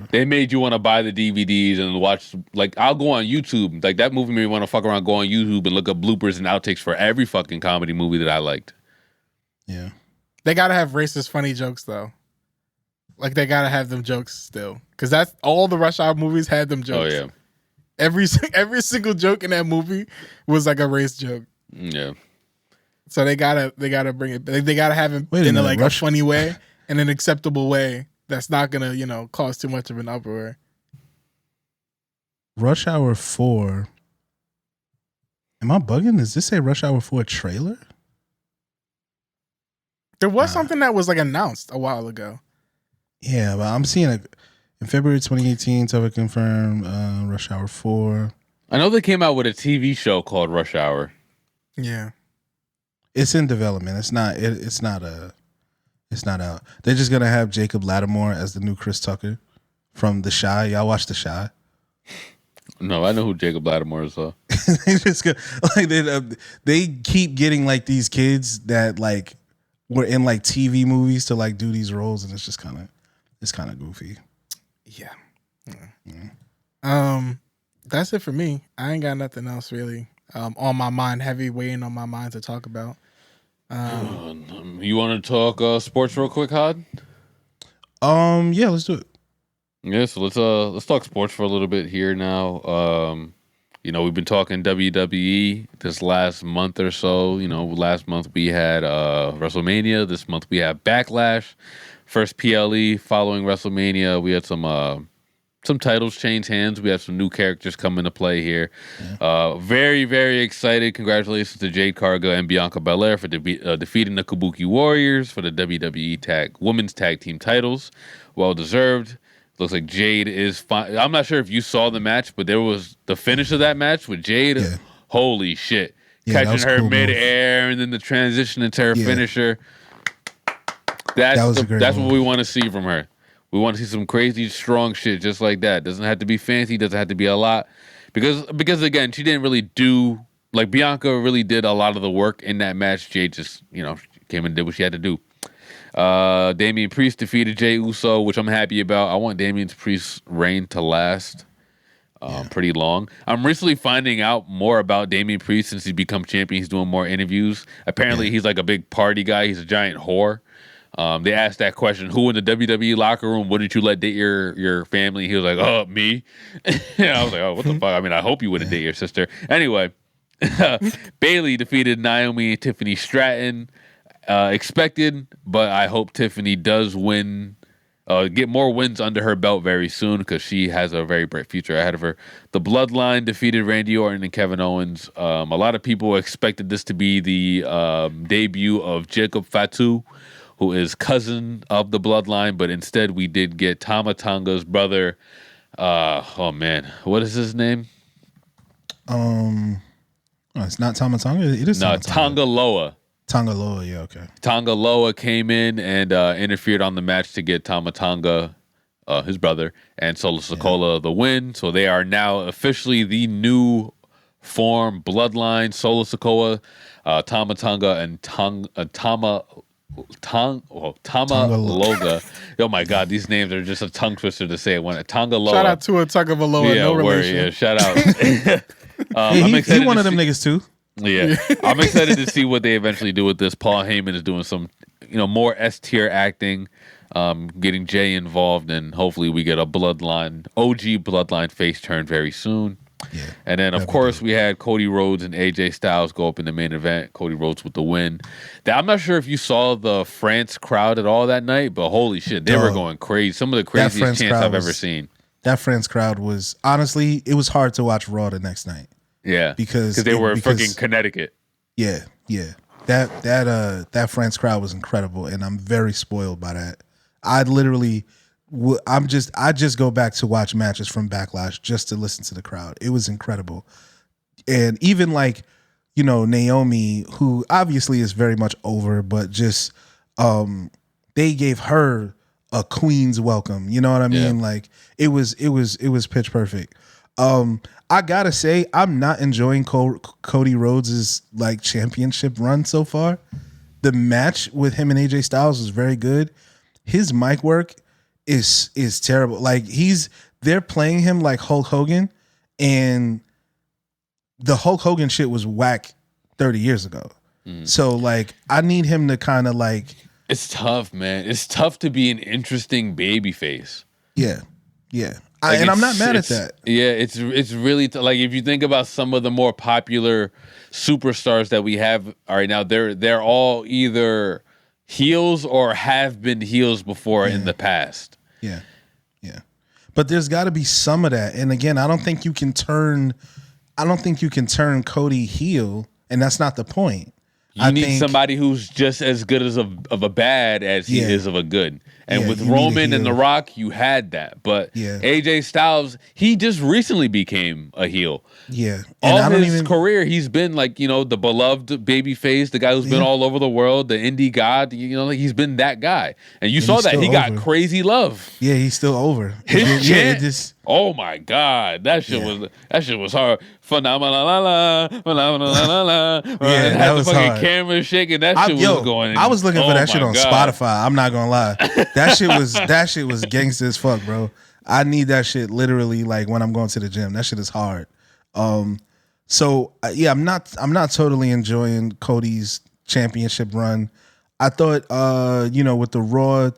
they made you want to buy the DVDs and watch. Like I'll go on YouTube. Like that movie made me want to fuck around, go on YouTube and look up bloopers and outtakes for every fucking comedy movie that I liked. Yeah, they gotta have racist funny jokes though. Like they gotta have them jokes still, because that's all the Rush Hour movies had them jokes. Oh yeah, every single joke in that movie was like a race joke. Yeah. So they gotta bring it. They gotta have it in a funny way, in an acceptable way. That's not gonna cause too much of an uproar. Rush Hour 4. Am I bugging? Does this say Rush Hour 4 trailer? There was something that was like announced a while ago. Yeah, but I'm seeing it in February 2018. So we confirmed Rush Hour 4. I know they came out with a TV show called Rush Hour. Yeah, it's in development. It's not. It's not out. They're just gonna have Jacob Lattimore as the new Chris Tucker from The Chi. Y'all watch The Chi? No, I know who Jacob Lattimore is though. They just they keep getting like these kids that like were in like TV movies to like do these roles, and it's just kind of goofy. Yeah. That's it for me. I ain't got nothing else really on my mind, heavy weighing on my mind to talk about. You want to talk sports real quick, Hod? Yeah, let's do it. Yeah, so let's talk sports for a little bit here now. We've been talking WWE this last month or so. Last month we had WrestleMania. This month we have Backlash. First PLE following WrestleMania. We had some titles change hands. We have some new characters come into play here. Yeah. Very, very excited. Congratulations to Jade Cargill and Bianca Belair for defeating the Kabuki Warriors for the WWE Women's Tag Team titles. Well deserved. Looks like Jade is fine. I'm not sure if you saw the match, but there was the finish of that match with Jade. Yeah. Holy shit. Yeah, catching her mid-air and then the transition into her finisher. That's what we want to see from her. We want to see some crazy, strong shit just like that. Doesn't have to be fancy. Doesn't have to be a lot. Because again, she didn't really do... Like, Bianca really did a lot of the work in that match. Jade just, came and did what she had to do. Damian Priest defeated Jey Uso, which I'm happy about. I want Damian Priest's reign to last pretty long. I'm recently finding out more about Damian Priest since he's become champion. He's doing more interviews. Apparently, he's like a big party guy. He's a giant whore. They asked that question, who in the WWE locker room wouldn't you let date your family? He was like, oh, me. And I was like, oh, what the fuck? I mean, I hope you wouldn't date your sister. Anyway, Bayley defeated Naomi and Tiffany Stratton. Expected, but I hope Tiffany does win, get more wins under her belt very soon because she has a very bright future ahead of her. The Bloodline defeated Randy Orton and Kevin Owens. A lot of people expected this to be the debut of Jacob Fatu, who is cousin of the Bloodline, but instead we did get Tama Tonga's brother. What is his name? It's not Tama Tonga. It is Tonga Loa. Tonga Loa, yeah, okay. Tonga Loa came in and interfered on the match to get Tama Tonga, his brother, and Solo Sikoa the win. So they are now officially the new form Bloodline. Solo Sikoa, Tama Tonga, and Tama Loga. Oh my God, these names are just a tongue twister to say it. Tonga Loa. Shout out to a Tonga Loa, no relation. Yeah, shout out. He's one of them niggas too. Yeah, I'm excited to see what they eventually do with this. Paul Heyman is doing some, more S-tier acting, getting Jay involved, and hopefully we get a OG Bloodline face turn very soon. Yeah, and then, of course, we had Cody Rhodes and AJ Styles go up in the main event. Cody Rhodes with the win. I'm not sure if you saw the France crowd at all that night, but holy shit, they were going crazy. Some of the craziest chants I've ever seen. That France crowd was, honestly, it was hard to watch Raw the next night. Yeah, because they were fucking Connecticut. Yeah. That France crowd was incredible, and I'm very spoiled by that. I just go back to watch matches from Backlash just to listen to the crowd. It was incredible, and even like Naomi, who obviously is very much over, but just they gave her a queen's welcome. You know what I mean? Yeah. Like it was pitch perfect. I gotta say, I'm not enjoying Cody Rhodes' like championship run so far. The match with him and AJ Styles was very good. His mic work is terrible. Like they're playing him like Hulk Hogan, and the Hulk Hogan shit was whack 30 years ago. So like I need him to kind of like It's tough, man. It's tough to be an interesting baby face. Yeah. And I'm not mad at that. Yeah, it's really like if you think about some of the more popular superstars that we have right now, they're all either heels or have been heels before in the past. Yeah. But there's got to be some of that. And again, I don't think you can turn Cody heel, and that's not the point. You need somebody who's just as good as of a bad as he is of a good. And with Roman and The Rock, you had that. But AJ Styles, he just recently became a heel. Yeah. And all his career, he's been like, the beloved baby face, the guy who's been all over the world, the indie god, he's been that guy. And you saw that. He got crazy love. Yeah, he's still over. His chant, oh my God. That shit was hard. Phenomenal. Yeah, that was fucking hard. Camera shaking. That shit was going. I was looking for that shit on Spotify. I'm not gonna lie. That shit was gangster as fuck, bro. I need that shit literally like when I'm going to the gym. That shit is hard. So I'm not totally enjoying Cody's championship run. I thought with the Raw,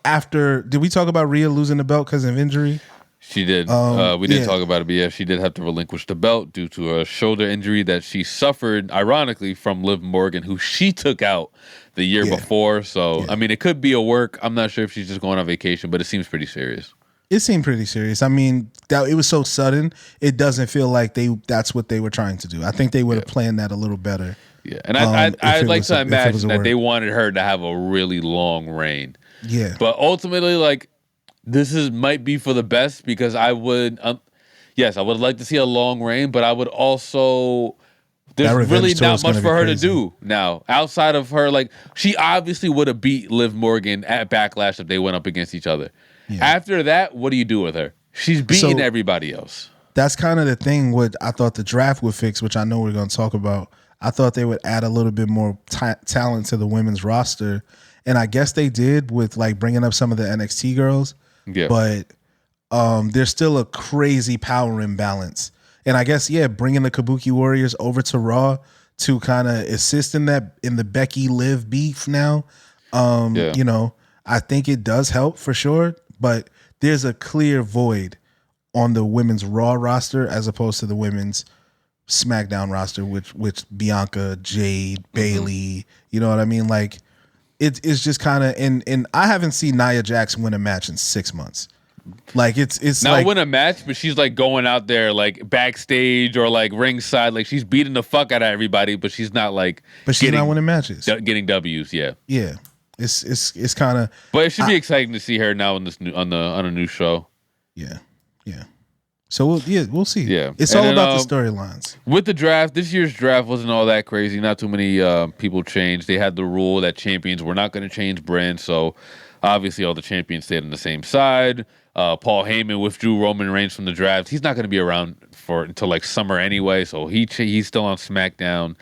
after, did we talk about Rhea losing the belt because of injury? She did. We didn't talk about it, but yeah, she did have to relinquish the belt due to a shoulder injury that she suffered, ironically, from Liv Morgan, who she took out the year before. So, I mean, it could be a work. I'm not sure if she's just going on vacation, but it seems pretty serious. It seemed pretty serious. I mean, that it was so sudden. It doesn't feel like that's what they were trying to do. I think they would have planned that a little better. Yeah, and I'd like to imagine that they wanted her to have a really long reign. Yeah, but ultimately, like, this might be for the best because I would, yes, I would like to see a long reign, but I would also, there's really not much for her to do now outside of her. Like, she obviously would have beat Liv Morgan at Backlash if they went up against each other. Yeah. After that, what do you do with her? She's beating everybody else. That's kind of the thing. What I thought the draft would fix, which I know we're going to talk about. I thought they would add a little bit more talent to the women's roster, and I guess they did with like bringing up some of the NXT girls. Yeah. But there's still a crazy power imbalance. And I guess, bringing the Kabuki Warriors over to Raw to kind of assist in the Becky Liv beef now, I think it does help for sure. But there's a clear void on the women's Raw roster as opposed to the women's SmackDown roster, which Bianca, Jade, Bayley, you know what I mean? Like, it's just kind of, and I haven't seen Nia Jax win a match in 6 months. Like it's not like, win a match, but she's like going out there like backstage or like ringside, like she's beating the fuck out of everybody, but she's not like. But she's not winning matches, getting W's. Yeah. It's kind of. But it should be exciting to see her now in this on a new show. Yeah. So we'll see. Yeah, it's all about the storylines. With the draft, this year's draft wasn't all that crazy. Not too many people changed. They had the rule that champions were not going to change brands, so obviously all the champions stayed on the same side. Paul Heyman withdrew Roman Reigns from the draft. He's not going to be around until like summer anyway, so he's still on SmackDown.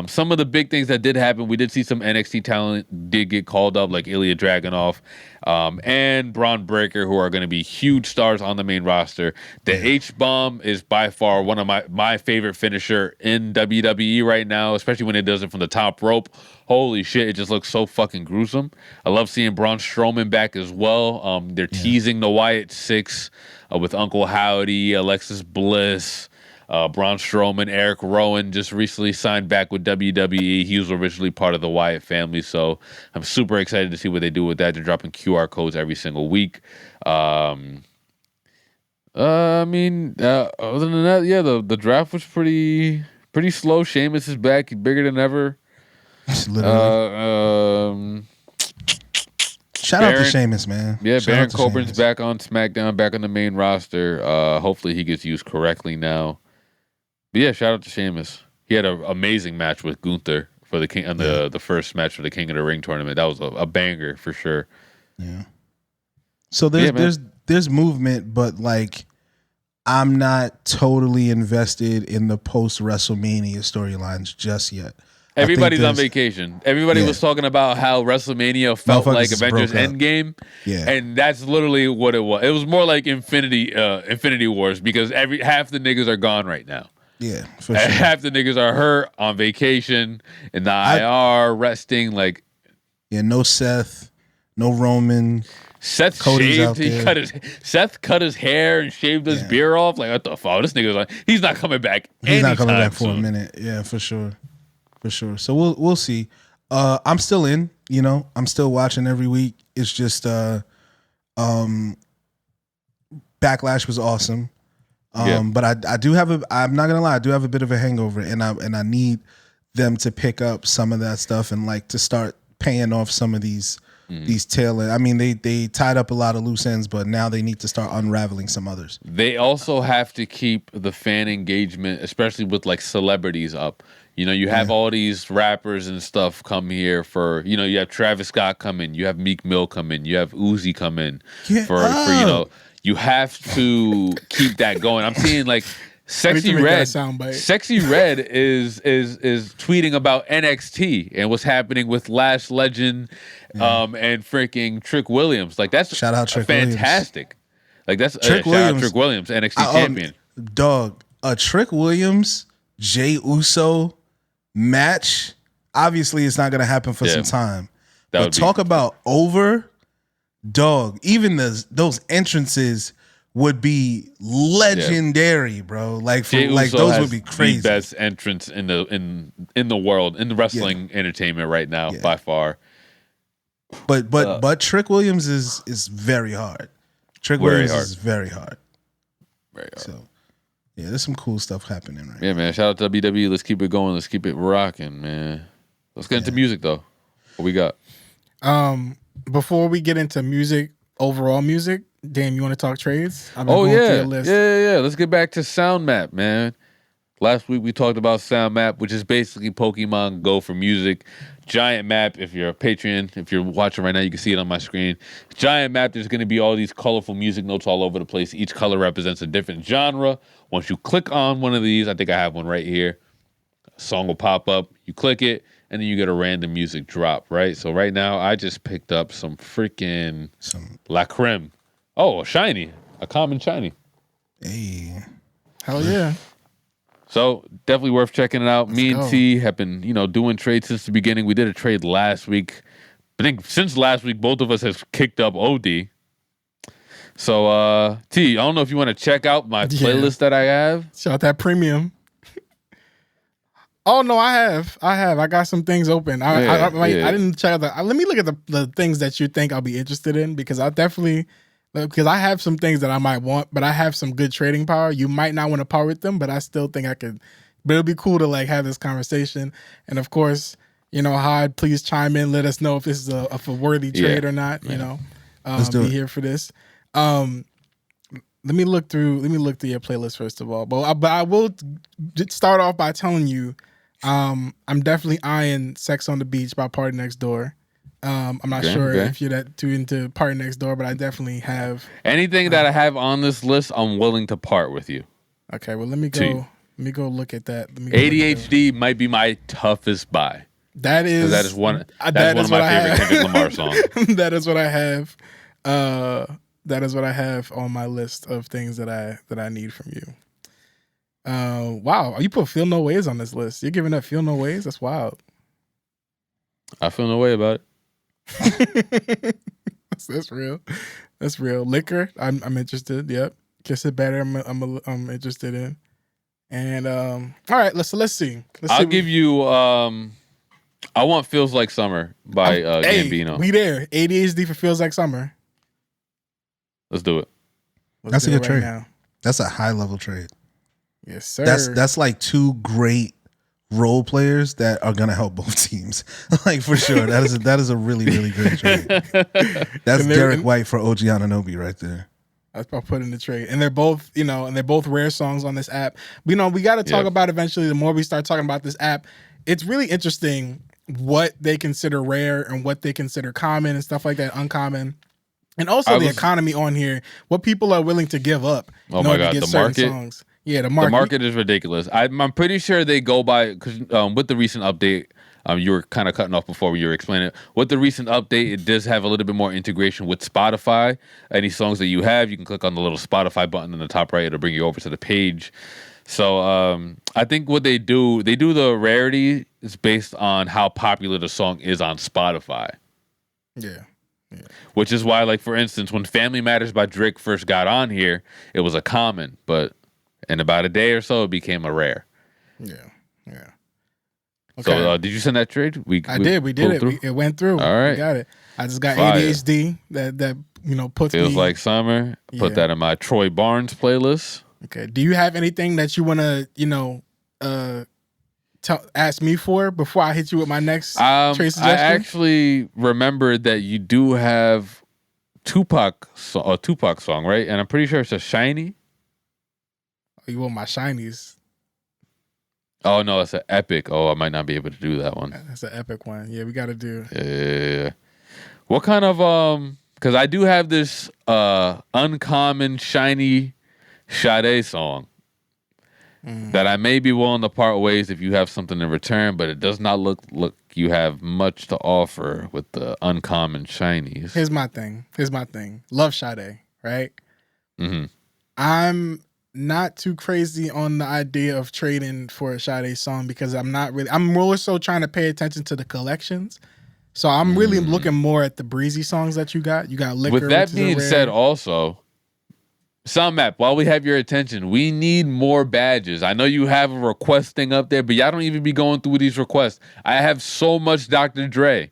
Some of the big things that did happen, we did see some NXT talent did get called up, like Ilya Dragunov and Braun Breaker, who are going to be huge stars on the main roster. The H-Bomb is by far one of my favorite finisher in WWE right now, especially when it does it from the top rope. Holy shit, it just looks so fucking gruesome. I love seeing Braun Strowman back as well. They're teasing the Wyatt Six with Uncle Howdy, Alexis Bliss, Braun Strowman, Eric Rowan just recently signed back with WWE. He was originally part of the Wyatt family, so I'm super excited to see what they do with that. They're dropping QR codes every single week. Other than that, the draft was pretty slow. Sheamus is back, bigger than ever. Shout out to Sheamus, man. Yeah, Baron Corbin's back on SmackDown, back on the main roster. Hopefully he gets used correctly now. But yeah, shout out to Sheamus. He had an amazing match with Gunther for the King on the first match for the King of the Ring tournament. That was a banger for sure. Yeah. So there's movement, but like I'm not totally invested in the post WrestleMania storylines just yet. Everybody's on vacation. Everybody was talking about how WrestleMania felt like Avengers Endgame. Yeah. And that's literally what it was. It was more like Infinity Wars because half the niggas are gone right now. Yeah, for sure. Half the niggas are hurt on vacation in the IR resting. Like Yeah, no Seth, no Roman. Seth shaved. Seth cut his hair and shaved his beard off. Like, what the fuck? This nigga's like, he's not coming back. He's not coming back for soon. a minute. Yeah, for sure. So we'll see. I'm still in. You know, I'm still watching every week. It's just Backlash was awesome. But I do have I'm not gonna lie, I do have a bit of a hangover, and I need them to pick up some of that stuff and like to start paying off some of these tail end. I mean, they tied up a lot of loose ends, but now they need to start unraveling some others. They also have to keep the fan engagement, especially with like celebrities, up. You know, you have all these rappers and stuff come here for, you know, you have Travis Scott come in, you have Meek Mill come in, you have Uzi come in for you know, you have to keep that going. I'm seeing like Sexy Red is tweeting about NXT and what's happening with Lash Legend and freaking Trick Williams. Like that's shout out Trick fantastic. Williams. Like that's Trick Williams, NXT champion. Dog, a Trick Williams, Jey Uso match. Obviously, it's not going to happen for some time. But talk about over, dog. Even those entrances would be legendary, bro. Like those would be crazy. The best entrance in the world, in the wrestling entertainment right now by far. But Trick Williams is very hard. Trick Williams is very hard. Very hard. So yeah, there's some cool stuff happening right now. Yeah, man. Shout out to WWE. Let's keep it going. Let's keep it rocking, man. Let's get into music though. What we got? Before we get into music, overall music, Dan, you want to talk trades? Yeah. Let's get back to Sound Map, man. Last week we talked about Sound Map, which is basically Pokemon Go for music. Giant map. If you're a Patreon, if you're watching right now, you can see it on my screen. Giant map. There's going to be all these colorful music notes all over the place. Each color represents a different genre. Once you click on one of these, I think I have one right here. A song will pop up. You click it, and then you get a random music drop, right? So right now, I just picked up some La Creme. Oh, a shiny. A common shiny. Hey. Hell yeah. So definitely worth checking it out. Me and T have been, doing trades since the beginning. We did a trade last week. I think since last week, both of us have kicked up OD. So, T, I don't know if you want to check out my playlist that I have. Shout out that premium. Oh no, I have. I got some things open. I didn't check out let me look at the things that you think I'll be interested in, because I have some things that I might want, but I have some good trading power. You might not want to part with them, but I still think I could. But it'll be cool to like have this conversation. And of course, Hyde, please chime in. Let us know if this is a worthy trade or not. Let's do be it. here for this. Let me look through your playlist first of all. But I will start off by telling you, I'm definitely eyeing "Sex on the Beach" by Party Next Door. I'm not sure if you're that too into Party Next Door, but I definitely have anything that I have on this list. I'm willing to part with you. Okay, well let me go look at that. ADHD might be my toughest buy. That is one of my favorite Kendrick Lamar songs. That is what I have. That is what I have on my list of things that I need from you. Wow, you put Feel No Ways on this list. You're giving up Feel No Ways? That's wild. I feel no way about it. That's real. That's real. Liquor, I'm interested. Yep. Kiss It Better, I'm interested in. And all right, let's see. I'll give you I Want Feels Like Summer by Gambino. We there. ADHD for Feels Like Summer. Let's do it. That's a good trade. Now. That's a high level trade. Yes, sir. That's like two great role players that are gonna help both teams. Like for sure. That is a really, really great trade. That's Derek White for OG Anunoby right there. That's what I put in the trade. And they're both, and they're both rare songs on this app. We got to talk about eventually, the more we start talking about this app, it's really interesting what they consider rare and what they consider common and stuff like that, uncommon. And also the economy on here, what people are willing to give up in order to get certain market. Songs. Yeah, the market. The market is ridiculous. I'm pretty sure they go by, because with the recent update, you were kind of cutting off before you were explaining it. With the recent update, it does have a little bit more integration with Spotify. Any songs that you have, you can click on the little Spotify button in the top right. It'll bring you over to the page. So I think what they do the rarity is based on how popular the song is on Spotify. Yeah. Which is why, like, for instance, when Family Matters by Drake first got on here, it was a common, but in about a day or so, it became a rare. Yeah. Okay. So, did you send that trade? I did. We did it. It went through. All right. We got it. I just got Fire. ADHD that puts Feels me. like summer. Put that in my Troy Barnes playlist. Okay. Do you have anything that you want to ask me for before I hit you with my next trade suggestion? I actually remembered that you do have a Tupac song, right? And I'm pretty sure it's a Shiny. Oh, you want my shinies? Oh no, it's an epic. Oh, I might not be able to do that one. That's an epic one. Yeah, we got to do. Yeah. What kind of because I do have this uncommon shiny Sade song that I may be willing to part ways if you have something in return, but it does not look you have much to offer with the uncommon shinies. Here's my thing. Love Sade, right? Mm-hmm. I'm not too crazy on the idea of trading for a Sade song because I'm more so trying to pay attention to the collections. So I'm really looking more at the breezy songs that you got. You got Liquor. With that being said, also, Sound Map, while we have your attention, we need more badges. I know you have a request thing up there, but y'all don't even be going through these requests. I have so much Dr. Dre.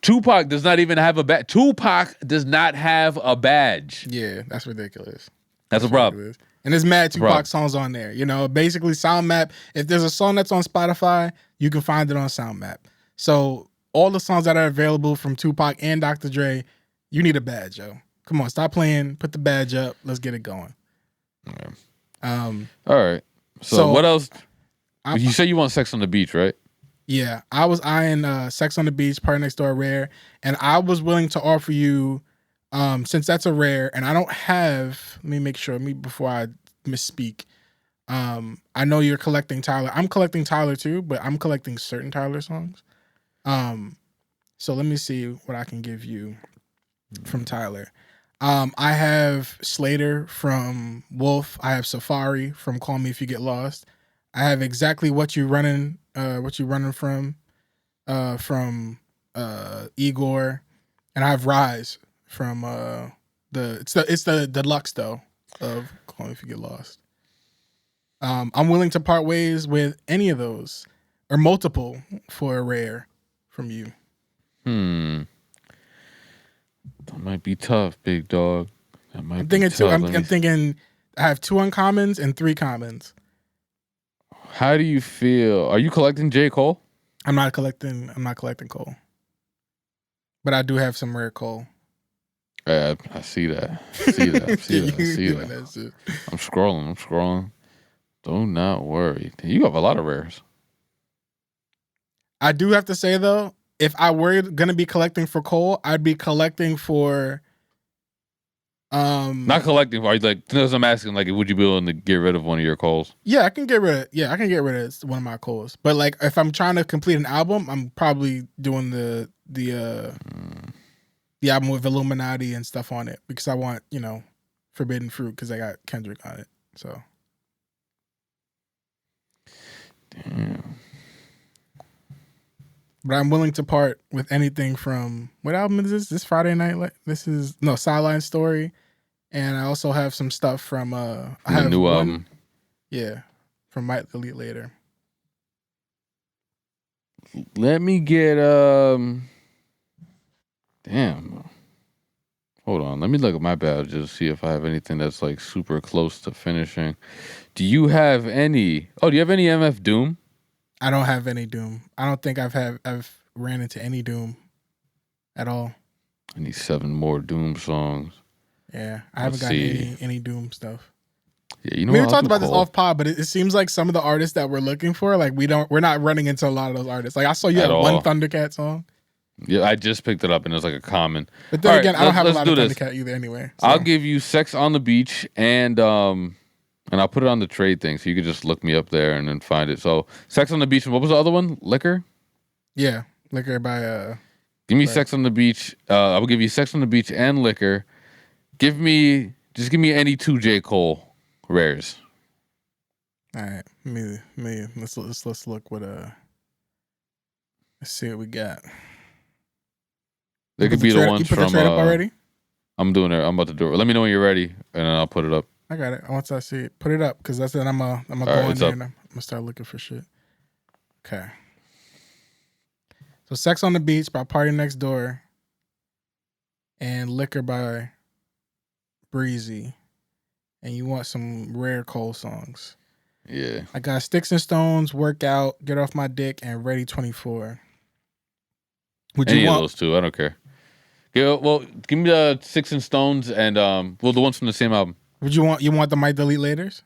Tupac does not even have a badge. Tupac does not have a badge. Yeah, that's ridiculous. That's a problem. Ridiculous. And there's mad Tupac songs on there. Basically Sound Map, if there's a song that's on Spotify, you can find it on Sound Map. So all the songs that are available from Tupac and Dr. Dre, you need a badge, yo. Come on, stop playing. Put the badge up. Let's get it going. Okay. All right. So what else? You say you want Sex on the Beach, right? Yeah, I was eyeing Sex on the Beach, Party Next Door rare, and I was willing to offer you, since that's a rare, and I don't have. Let me make sure. Before I misspeak. I know you're collecting Tyler. I'm collecting Tyler too, but I'm collecting certain Tyler songs. So let me see what I can give you from Tyler. I have Slater from Wolf. I have Safari from Call Me If You Get Lost. I have Exactly What You Running from Igor, and I have Rise from it's the deluxe though of Call Me If You Get Lost. I'm willing to part ways with any of those or multiple for a rare from you. That might be tough, big dog. I'm thinking I have 2 uncommons and 3 commons. How do you feel? Are you collecting J. Cole? I'm not collecting Cole. But I do have some rare Cole. I see that. I see that. I'm scrolling. Do not worry. You have a lot of rares. I do have to say though, if I were gonna be collecting for Cole, I'd be collecting for not collecting for, like, because I'm asking, like, would you be willing to get rid of one of your Coles? Yeah, I can get rid of one of my Coles. But like if I'm trying to complete an album, I'm probably doing the album with Illuminati and stuff on it because I want, Forbidden Fruit because I got Kendrick on it. So damn. But I'm willing to part with anything from, what album is this? This Friday Night? Sideline Story. And I also have some stuff from I have the new album. Yeah, from Might Delete Later. Let me get damn. Hold on. Let me look at my badge to see if I have anything that's like super close to finishing. Do you have any? Oh, do you have any MF Doom? I don't have any Doom. I don't think I've ran into any Doom at all. I need 7 more Doom songs. Yeah, I haven't got any Doom stuff. Yeah, we talked about this off pod, but it seems like some of the artists that we're looking for, like we're not running into a lot of those artists. Like I saw you have one Thundercat song. Yeah, I just picked it up and it was like a common. But then again, I don't have a lot of Thundercat either anyway. So. I'll give you Sex on the Beach and I'll put it on the trade thing so you can just look me up there and then find it. So Sex on the Beach and what was the other one? Liquor? Yeah, Liquor by give me Sex on the Beach. I will give you Sex on the Beach and Liquor. Just give me any 2 J. Cole rares. All right, let's look what let's see what we got. They could be the ones you put from. The trade up already? I'm doing it. I'm about to do it. Let me know when you're ready, and then I'll put it up. I got it. Once I see it, put it up because that's it. I'm gonna go in there and I'm gonna start looking for shit. Okay. So, "Sex on the Beach" by Party Next Door, and "Liquor" by Breezy, and you want some Rare Cole songs. Yeah. I got "Sticks and Stones," "Workout," "Get Off My Dick," and "Ready 24." Would Any you want of those two? I don't care. Yeah, well, give me the Sticks and Stones and the ones from the same album. Would you want the Might Delete Laters?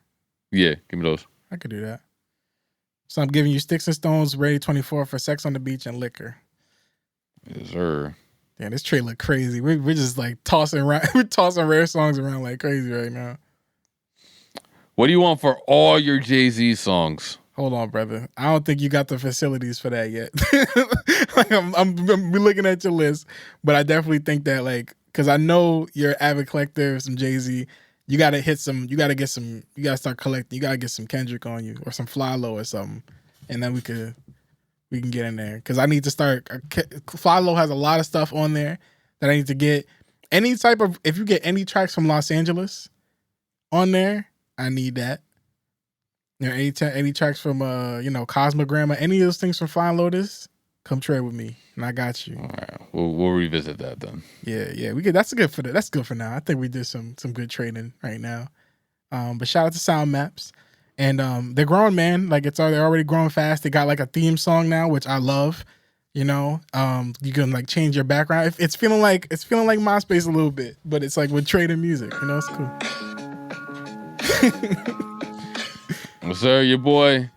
Yeah, give me those. I could do that. So I'm giving you "Sticks and Stones," "Ready 24" for "Sex on the Beach," and "Liquor." Yes, sir. Damn, this trade look crazy. We're just like tossing around. We're tossing rare songs around like crazy right now. What do you want for all your Jay-Z songs? Hold on, brother. I don't think you got the facilities for that yet. Like I'm looking at your list, but I definitely think that because I know you're an avid collector of some Jay-Z. You gotta get some. You gotta start collecting. You gotta get some Kendrick on you or some Fly Low or something, and then we can get in there because I need to start. Fly Low has a lot of stuff on there that I need to get. Any type of if you get any tracks from Los Angeles on there, I need that. You know, any tracks from Cosmogramma, any of those things from Flying Lotus, come trade with me, and I got you. All right, we'll revisit that then. Yeah, we could. That's good for now. I think we did some good trading right now. But shout out to Sound Maps, and they're growing, man. Like they're already growing fast. They got like a theme song now, which I love. You know, you can like change your background. It's feeling like MySpace a little bit, but it's like with trading music. You know, it's cool. Well, sir, your boy,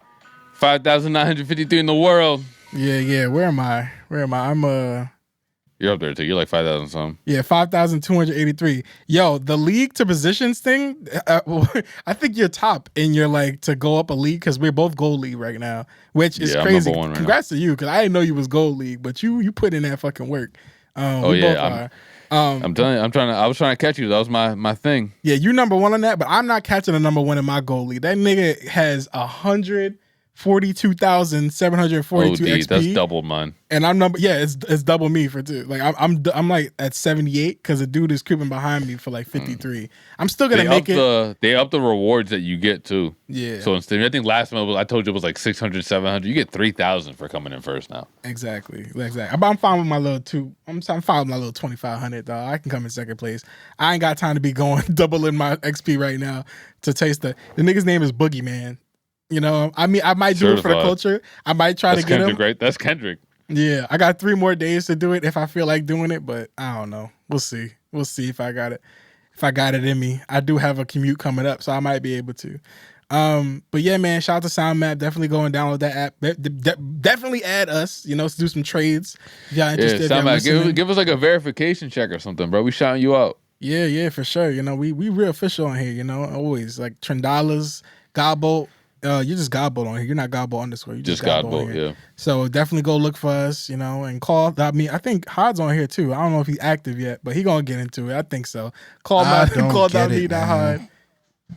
5,953 in the world. Yeah. Where am I? I'm You're up there too. You're like 5,000 something. Yeah, 5,283. Yo, the league to positions thing. I think you're top in your to go up a league because we're both gold league right now, which is crazy. Congrats to you because I didn't know you was gold league, but you put in that fucking work. We both are. I'm telling you, I was trying to catch you. That was my thing. Yeah, you number one on that, but I'm not catching the number one in my goal league. That nigga has 142,742 XP. That's double mine. And I'm it's double me for two. Like I'm like at 78 because the dude is creeping behind me for like 53. I'm still gonna make it. They up the rewards that you get too. Yeah. So instead, I think last month I told you it was like 600, 700. You get 3,000 for coming in first now. Exactly. I'm fine with my little I'm fine with my little 2,500 though. I can come in second place. I ain't got time to be going doubling my XP right now to taste the nigga's name is Boogeyman. You know, I mean, I might do it for the culture. I might try to get Kendrick, him. Right? That's Kendrick. Yeah, I got 3 more days to do it if I feel like doing it, but I don't know. We'll see. We'll see if I got it. If I got it in me. I do have a commute coming up, so I might be able to. But yeah, man, shout out to SoundMap. Definitely go and download that app. Definitely add us, to do some trades. If y'all interested. Yeah, SoundMap. Give us like a verification check or something, bro. We shouting you out. Yeah, for sure. We real official on here, always. Like Trendalas, Gobbo. You're just Gobbo on here. You're not Gobbo _. You just Gobbo, yeah. So definitely go look for us, and call. I mean, I think Hod's on here too. I don't know if he's active yet, but he gonna get into it. I think so. Call Hod.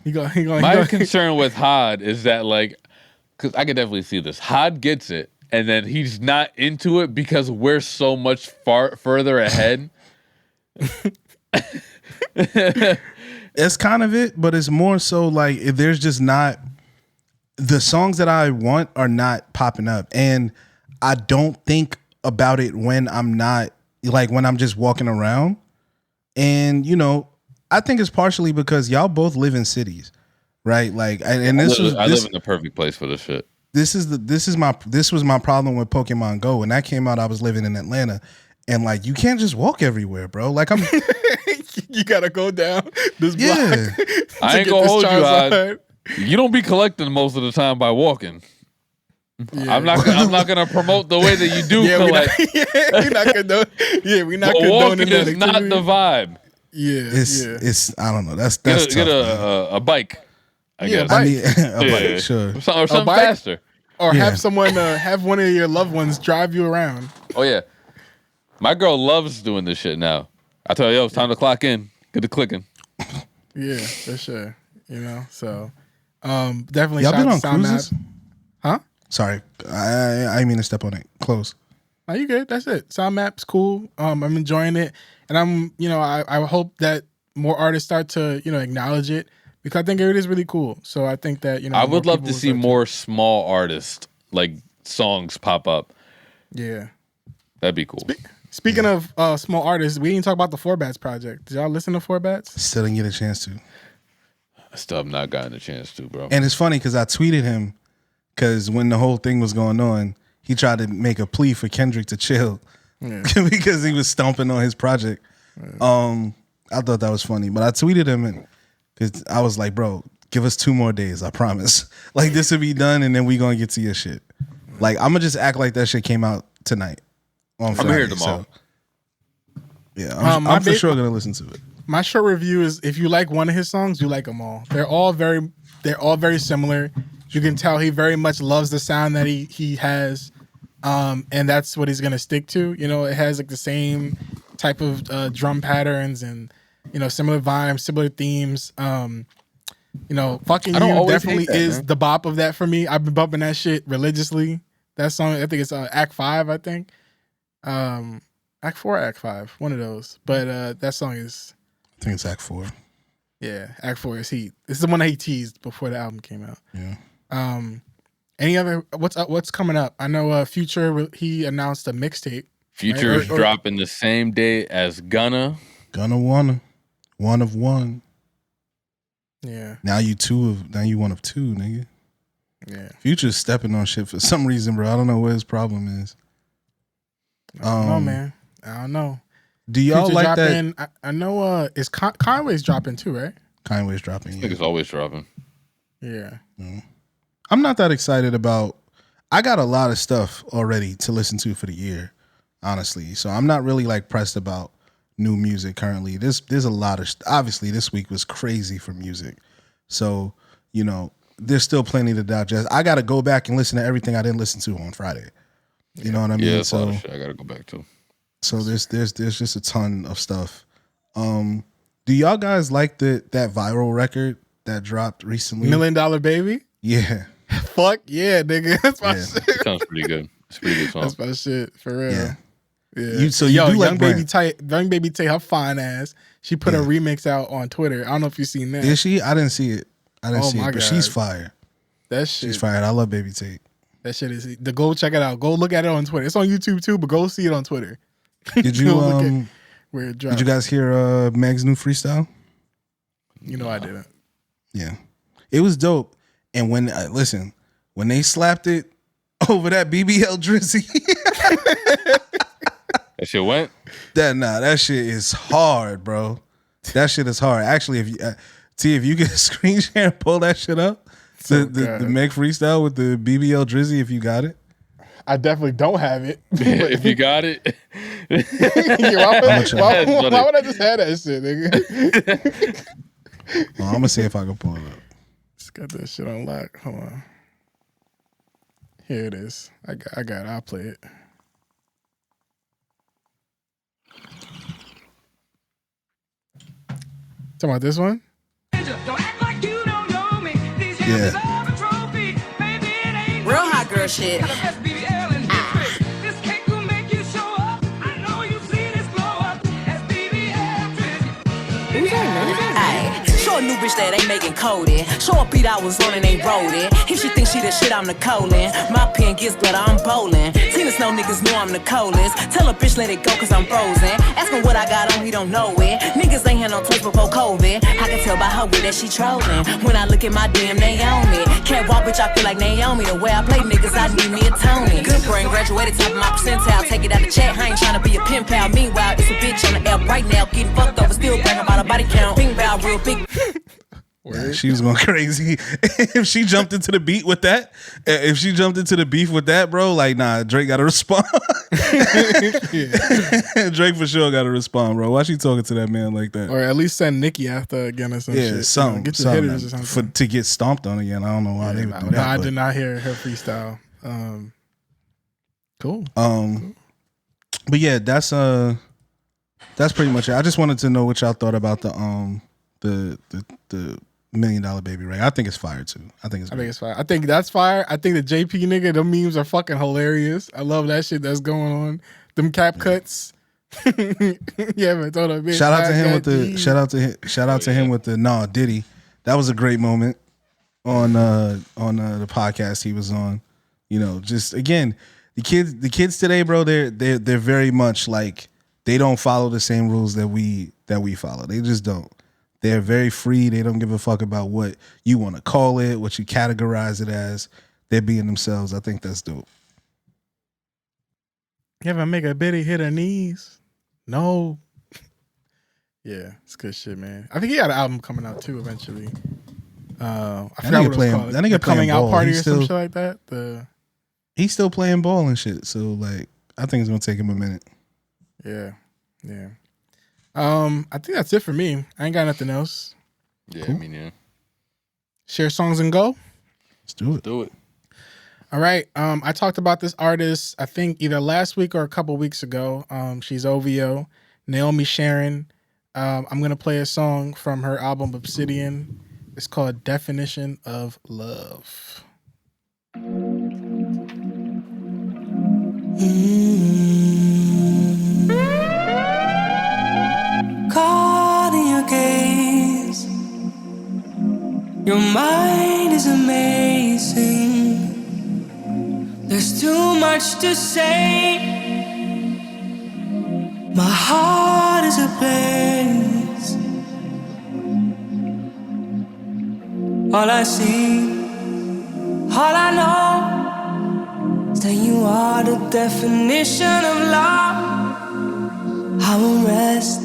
My concern with Hod is that because I can definitely see this. Hod gets it, and then he's not into it because we're so much further ahead. It's kind of it, but it's more so if there's just not. The songs that I want are not popping up, and I don't think about it when I'm not when I'm just walking around. And I think it's partially because y'all both live in cities, right? I live in the perfect place for this shit. This was my problem with Pokemon Go. When that came out, I was living in Atlanta, and you can't just walk everywhere, bro. I'm you gotta go down this block. I ain't gonna hold you out. You don't be collecting most of the time by walking. Yeah. I'm not gonna promote the way that you do collect. We're not condoning walking is not the vibe. Yeah, it's I don't know. That's get tough, a bike. I guess. I need a bike, sure. Or something faster. Or have someone have one of your loved ones drive you around. Oh yeah, my girl loves doing this shit now. I tell you, it's time to clock in. Get the clicking. Yeah, for sure. So. Definitely. Y'all been on cruises? Huh? Sorry, I didn't mean to step on it. Close. No, you good. That's it. Sound map's cool. I'm enjoying it, and I hope that more artists start to acknowledge it, because I think it is really cool. So I think that I would love to see more small artists like songs pop up. Yeah, that'd be cool. Speaking of small artists, we didn't talk about the Four Bats project. Did y'all listen to Four Bats? Still didn't get a chance to. I still have not gotten a chance to, bro. And it's funny because I tweeted him because when the whole thing was going on, he tried to make a plea for Kendrick to chill because he was stomping on his project. I thought that was funny, but I tweeted him because I was like, bro, give us 2 more days, I promise. Like, this will be done, and then we gonna get to your shit. Like, I'm gonna just act like that shit came out tonight on Friday. I'm here tomorrow. So, yeah, I'm for sure gonna listen to it. My short review is: if you like one of his songs, you like them all. They're all very similar. You can tell he very much loves the sound that he has, and that's what he's gonna stick to. It has like the same type of drum patterns and similar vibes, similar themes. Fucking You definitely is the bop of that for me. I've been bumping that shit religiously. That song, I think it's Act 5, I think. Act 4, Act 5, one of those. But that song is... I think it's Act 4. Yeah, Act 4 is Heat. It's the one that he teased before the album came out. Yeah. Any other... What's coming up? I know Future, he announced a mixtape. Future is dropping the same day as Gunna. Wanna. One of one. Yeah. Now you one of two, nigga. Yeah. Future's stepping on shit for some reason, bro. I don't know what his problem is. I don't know, man. I don't know. Do y'all Future like that? In, I know is Conway's dropping too, right? Conway's dropping. I think it's always dropping. Yeah. I'm not that excited about. I got a lot of stuff already to listen to for the year, honestly. So I'm not really like pressed about new music currently. There's a lot of obviously this week was crazy for music. So, there's still plenty to digest. I got to go back and listen to everything I didn't listen to on Friday. You know what I mean? Yeah, that's a lot of shit I got to go back to. So there's just a ton of stuff. Do y'all guys like that viral record that dropped recently? $1 Million Baby? Yeah. Fuck yeah, nigga. That's my shit. It sounds pretty good. It's a pretty good song. That's my shit, for real. Yeah. Yeah. Young Baby Tay, her fine ass. She put a remix out on Twitter. I don't know if you've seen that. Did she? I didn't see it. But God. She's fire. That shit. She's fired. I love Baby Tate. That shit is. Go check it out. Go look at it on Twitter. It's on YouTube too, but go see it on Twitter. Did you look at where it dropped. Did you guys hear Meg's new freestyle? I didn't. Yeah, it was dope. And when they slapped it over that BBL Drizzy, that shit went. That shit is hard, bro. That shit is hard. Actually, if you can screen share and pull that shit up, the Meg freestyle with the BBL Drizzy, if you got it. I definitely don't have it. If you got it. Why would I just have that shit, nigga? Well, I'm gonna see if I can pull it up. Just got that shit on lock. Hold on. Here it is. I got it. I'll play it. Talking about this one? Yeah. Real hot girl shit. Show a new bitch that ain't making coding. Show a beat I was on and ain't wrote it. If she thinks she the shit, I'm the colon. My pen gets better, I'm bowling. Tina Snow niggas know I'm the coldest. Tell a bitch let it go cause I'm frozen. Ask him what I got on, he don't know it. Niggas ain't had no toys before COVID. I can tell by her way that she trolling. When I look at my DM, Naomi. Can't walk, bitch, I feel like Naomi. The way I play niggas, I need me a Tony. Good brain, graduated top of my percentile. Take it out the chat, I ain't tryna be a pen pal. Meanwhile, it's a bitch on the app right now. Getting fucked over, still bragging about her body count. Bing bow, real big. Yeah, she was going crazy. If she jumped into the beat with that, beef with that, bro, like, nah, Drake got to respond. Drake for sure got to respond, bro. Why she talking to that man like that? Or at least send Nicki after again or some shit. Yeah, something. Get your hitters or something. To get stomped on again. I don't know why they would do that. I did not hear her freestyle. Cool. But yeah, that's pretty much it. I just wanted to know what y'all thought about the $1 Million Baby, right? I think it's fire too. I think it's fire. I think that's fire. I think the JP nigga, them memes are fucking hilarious. I love that shit that's going on. Them cap cuts. Yeah, man. Throw that bitch. Shout out to him with the Diddy. That was a great moment on the podcast he was on. You know, just again, the kids today, bro, they're very much like they don't follow the same rules that we follow. They just don't. They're very free. They don't give a fuck about what you want to call it, what you categorize it as. They're being themselves. I think that's dope. You ever make a bitty hit her knees? No. Yeah, it's good shit, man. I think he got an album coming out too eventually. I forgot what it's called. That nigga coming out ball. Party or some shit like that. He's still playing ball and shit. So like, I think it's gonna take him a minute. Yeah. I think that's it for me. I ain't got nothing else. Yeah, cool. Me neither. Share songs and go. Let's do it. All right. I talked about this artist, I think either last week or a couple weeks ago. She's OVO, Naomi Sharon. I'm going to play a song from her album Obsidian. It's called Definition of Love. Caught in your gaze, your mind is amazing. There's too much to say. My heart is ablaze. All I see, all I know is that you are the definition of love. I won't rest.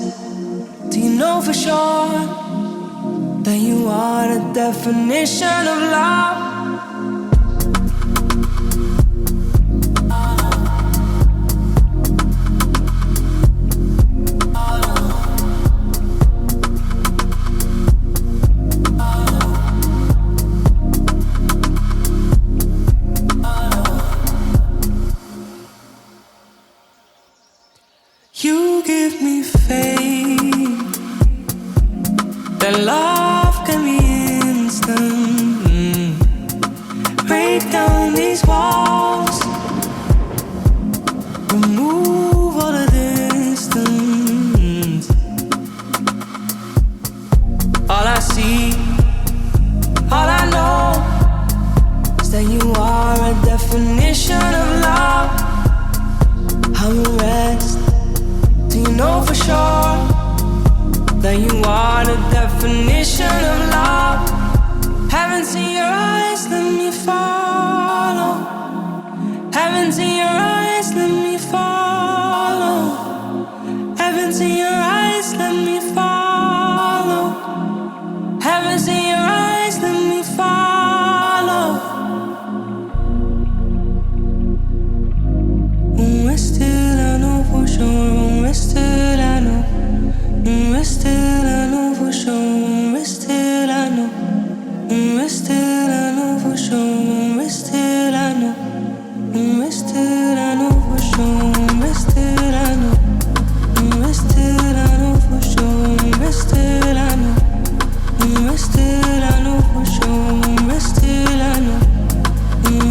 Do you know for sure that you are the definition of love? You give me faith that love can be instant. Break down these walls, remove all the distance. All I see, all I know is that you are a definition of love. I will rest. Do you know for sure that you are the definition of love? Haven't seen your eyes, let me follow. Haven't seen your eyes, let me follow. Haven't seen your eyes, let me follow. Haven't seen your eyes, let me follow. Still I know for sure. Still I know. Still I know for sure. Still I know. Still I know for sure. Still I know. Still I know for sure. Still I know. Still I know for sure. Still I know. Still I know for sure. Still I know.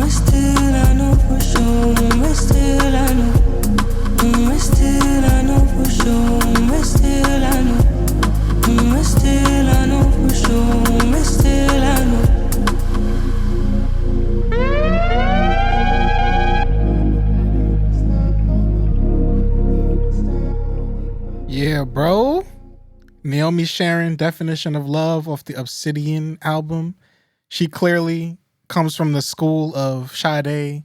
Still I know for sure. Still I know. Still I know for sure. Still I know. Still I know for sure. Still I know. Yeah, bro. Naomi Sharon, Definition of Love off the Obsidian album. She clearly comes from the school of Sade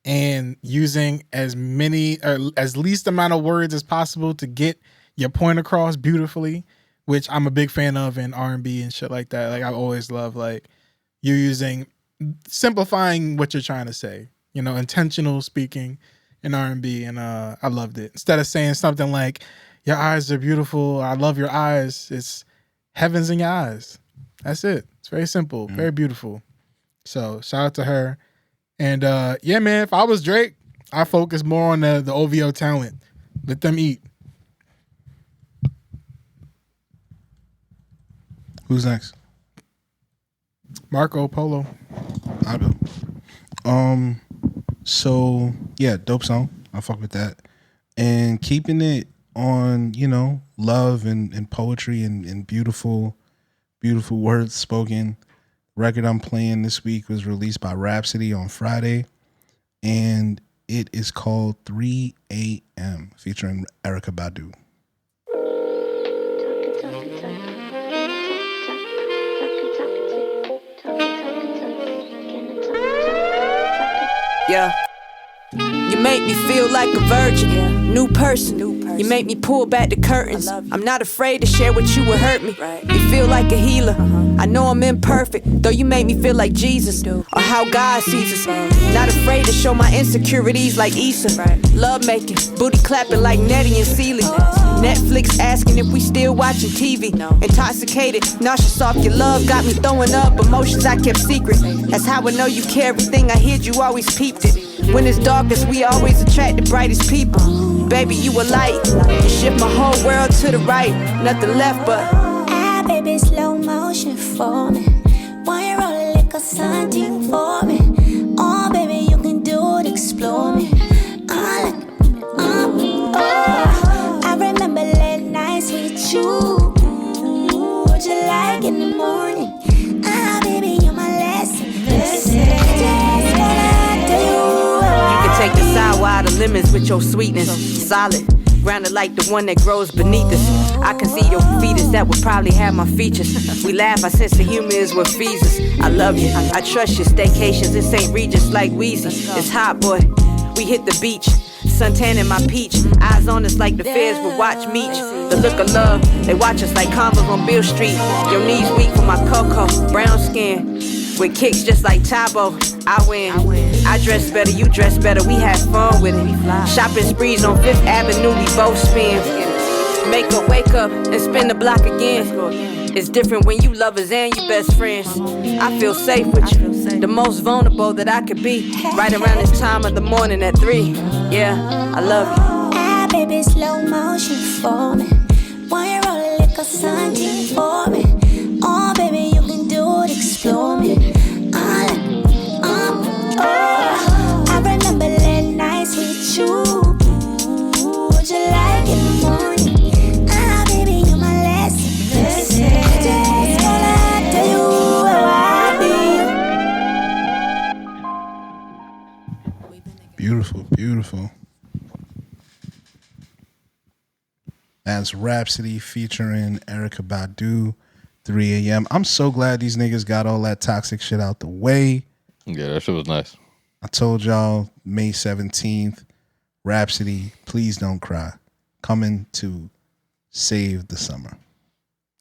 and using as many or as least amount of words as possible to get your point across beautifully, which I'm a big fan of in R&B and shit like that. Like I always love like you simplifying what you're trying to say, you know, intentional speaking in R&B, and I loved it. Instead of saying something like your eyes are beautiful, I love your eyes, it's heavens in your eyes. That's it. It's very simple, very beautiful. So shout out to her. And yeah, man, if I was Drake, I focus more on the OVO talent. Let them eat. Who's next? Marco Polo. I'll go. So yeah, dope song. I fuck with that. And keeping it on, you know, love and poetry and beautiful words spoken. Record I'm playing this week was released by Rapsody on Friday, and it is called 3 a.m. featuring Erykah Badu. Yeah. You make me feel like a virgin, new person. You make me pull back the curtains. I'm not afraid to share what you would hurt me. You feel like a healer. I know I'm imperfect, though you make me feel like Jesus, or how God sees us. Not afraid to show my insecurities like Issa. Love making, booty clapping like Nettie and Celie. Netflix asking if we still watching TV. Intoxicated, nauseous off your love, got me throwing up emotions I kept secret. That's how I know you care. Everything I hid, you always peeped it. When it's darkest, we always attract the brightest people. Baby, you a light. You shift my whole world to the right. Nothing left but baby, slow motion for me. Why you roll like a something for me? Oh, baby, you can do it, explore me. I remember late nights with you. What you like in the morning? Baby, you're my lesson. You can take the sour out of lemons with your sweetness. Solid, grounded like the one that grows beneath us. I can see your fetus that would probably have my features. We laugh, I sense the humor is what feeds us. I love you, I trust you. Staycations in St. Regis like Weezy. It's hot, boy. We hit the beach. Suntan in my peach. Eyes on us like the feds would watch Meech. The look of love, they watch us like Converse on Beale Street. Your knees weak for my cocoa. Brown skin, with kicks just like Tabo. I win. I dress better, you dress better. We have fun with it. Shopping sprees on 5th Avenue, we both spin. Make her wake up and spin the block again. It's different when you lovers and you best friends. I feel safe with you, the most vulnerable that I could be. Right around this time of the morning at 3. Yeah, I love you. Baby, slow motion for me. Why you roll like a something for me? Oh, baby, you can do it, explore me. I remember late nights with you. What you like in the morning? Baby, you're my lesson. Just gonna tell you how I feel. Beautiful, beautiful. That's Rapsody featuring Erykah Badu, 3 a.m. I'm so glad these niggas got all that toxic shit out the way. Yeah, that shit was nice. I told y'all May 17th, Rapsody, Please Don't Cry, coming to save the summer.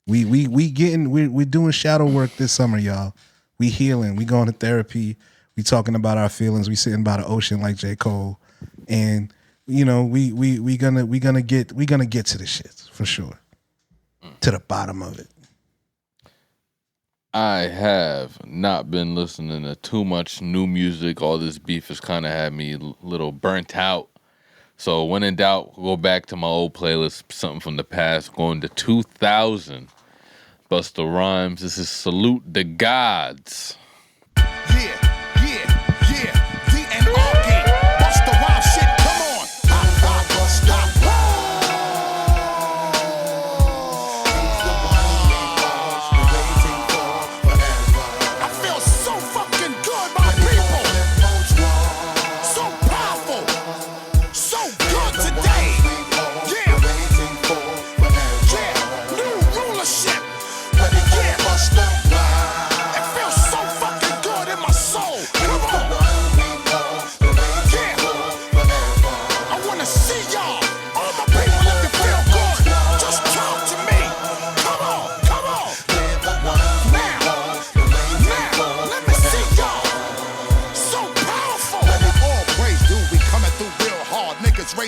We're doing shadow work this summer, y'all. We healing. We going to therapy. We talking about our feelings. We sitting by the ocean like J. Cole, and you know we gonna get to the shit for sure, to the bottom of it. I have not been listening to too much new music. All this beef has kind of had me a little burnt out. So when in doubt, go back to my old playlist, something from the past, going to 2000. Busta Rhymes. This is Salute the Gods. It feels so fucking good in my soul.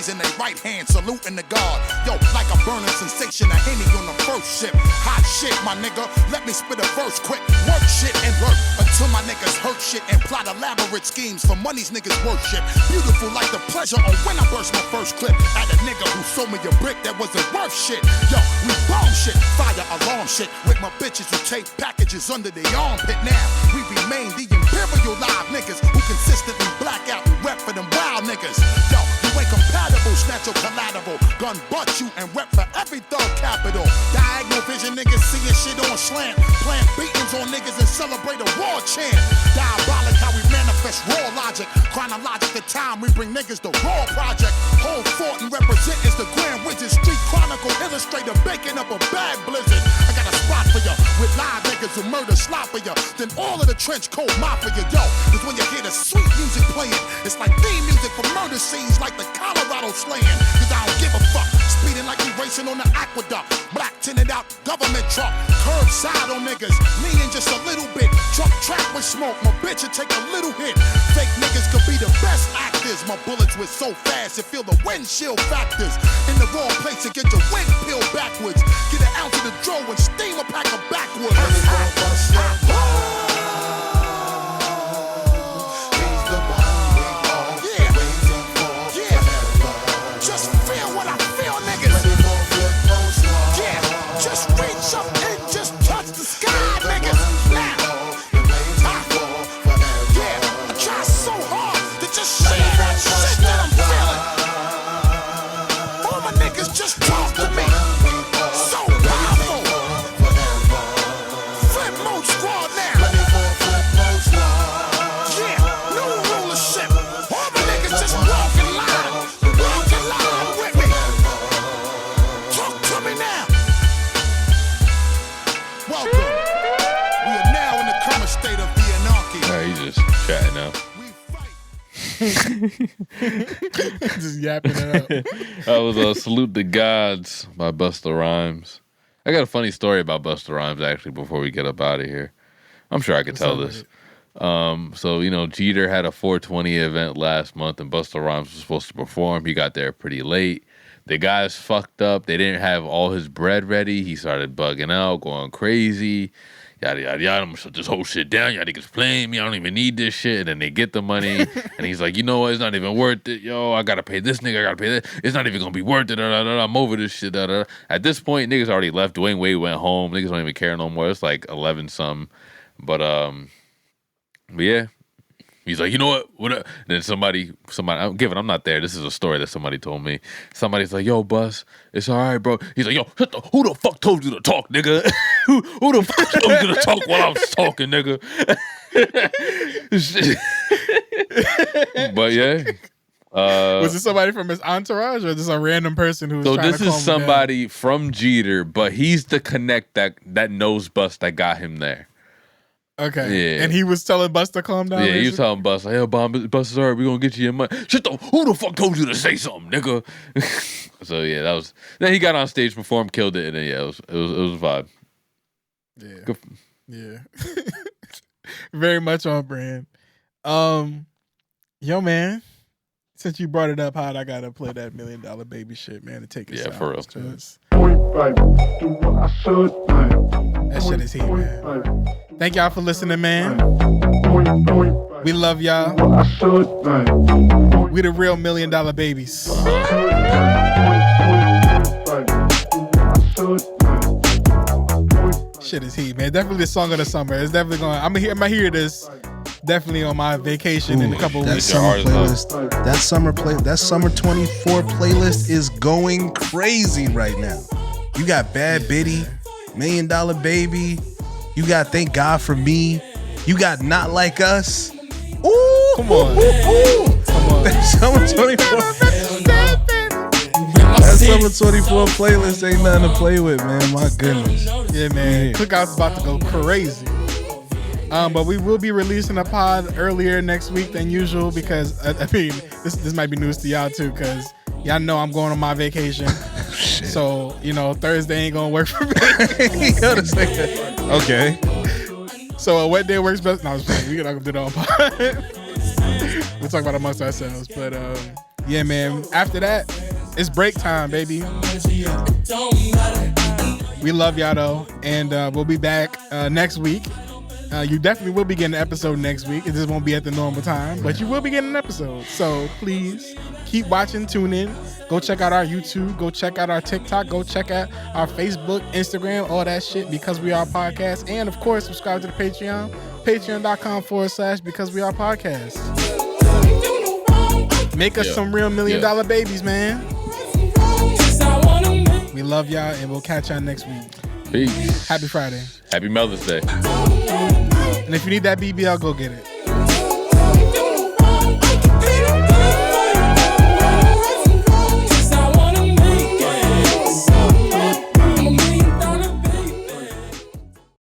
raising their right hand, saluting the God. Yo, like a burning sensation, a Henny on the first ship. Hot shit, my nigga, let me spit a verse quick. Work shit and work until my niggas hurt shit and plot elaborate schemes for money's niggas worship. Beautiful like the pleasure on when I burst my first clip at a nigga who sold me a brick that wasn't worth shit. Yo, we bomb shit, fire alarm shit with my bitches who take packages under the armpit. Now we remain the imperial live niggas who consistently black out and rep for them wild niggas. Yo, you ain't compatible, snatch your collateral, gun butt you and rep for every thug capital. Diagonal vision niggas seeing shit on slant, plant beatings on niggas and celebrate a war chant. Diabolic how we manifest raw logic, chronological time we bring niggas the raw project. Hold fort and represent is the Grand Wizard, street chronicle illustrator baking up a bad blizzard. I got a spot for ya with live niggas who murder slop for ya, then all of the trench coat mafia. Yo, cause when you hear the sweet music playing, it's like theme music for murder scenes like the Colorado slaying. Cause I don't give a fuck, speeding like we racing on the aqueduct. Black tinted out government truck, curbside on niggas, leaning just a little bit. Truck track with smoke, my bitch will take a little hit. Fake niggas could be the best actors. My bullets were so fast, you feel the windshield factors. In the wrong place to get your wind peeled backwards. Get an ounce of the dro and steam a pack of backwards. Just feel what I feel, niggas. Yeah, just reach up and just touch the sky, niggas. Now, yeah, I try so hard to just say that shit that I'm feeling. All my niggas just talk to me. So powerful. Flip mode squad now. Yeah, new rulership. All my niggas just walking line with me. Talk to me now. Welcome. We are now in the current state of the anarchy. He's just chatting now. We fight. Just yapping it up. That was Salute the Gods by Busta Rhymes. I got a funny story about Busta Rhymes, actually, before we get up out of here. I'm sure I could tell this. So, you know, Jeter had a 420 event last month, and Busta Rhymes was supposed to perform. He got there pretty late. The guys fucked up. They didn't have all his bread ready. He started bugging out, going crazy. Yada, yada, yada. I'm going to shut this whole shit down. Y'all niggas playing me. I don't even need this shit. And then they get the money. And he's like, you know what? It's not even worth it. Yo, I got to pay this nigga. I got to pay that. It's not even going to be worth it. Da, da, da, da. I'm over this shit. Da, da, da. At this point, niggas already left. Dwayne Wade went home. Niggas don't even care no more. It's like 11-something. But yeah. He's like, you know what? And then somebody, I'm not there. This is a story that somebody told me. Somebody's like, yo, Bus, it's all right, bro. He's like, yo, who the fuck told you to talk, nigga? who the fuck told you to talk while I was talking, nigga? But yeah. Was it somebody from his entourage, or is this a random person who was trying to calm him down? So this is somebody from Jeter, but he's the connect that knows Bus that got him there. Okay. Yeah. And he was telling Busta to calm down? Yeah, he was telling Busta, hey, Busta's all right, we're going to get you your money. Shit, who the fuck told you to say something, nigga? So, yeah, then he got on stage, performed, killed it, and then, yeah, it was a vibe. Yeah. Yeah. Very much on brand. Yo, man, since you brought it up, I got to play that $1 Million Baby shit, man, to take us out. Yeah, for real. That shit is heat, man. Thank y'all for listening, man. We love y'all. We the real $1 Million Babies. Shit is heat, man. Definitely the song of the summer. It's definitely going. I'm gonna hear this. Definitely on my vacation in a couple weeks. That summer 24 playlist is going crazy right now. You got Bad Biddy, $1 Million Baby. You got Thank God for Me. You got Not Like Us. Ooh, come on. Come on. That summer 24. That summer 24 playlist ain't nothing to play with, man. My goodness. Yeah, man. Cookout's about to go crazy. But we will be releasing a pod earlier next week than usual because I mean this might be news to y'all too, because y'all know I'm going on my vacation. Shit. So, you know, Thursday ain't gonna work for me. Okay. So what day works best? No, I was playing. We're not gonna do it on pod. We'll talk about it amongst ourselves. But Yeah, man. After that, it's break time, baby. We love y'all though, and we'll be back next week. You definitely will be getting an episode next week. It just won't be at the normal time, but you will be getting an episode. So please keep watching, tune in. Go check out our YouTube. Go check out our TikTok. Go check out our Facebook, Instagram, all that shit, Because We Are Podcast. And of course, subscribe to the Patreon. Patreon.com/Because We Are Podcast. Make us some real $1 million babies, man. We love y'all, and we'll catch y'all next week. Peace. Happy Friday. Happy Mother's Day. And if you need that BBL, go get it.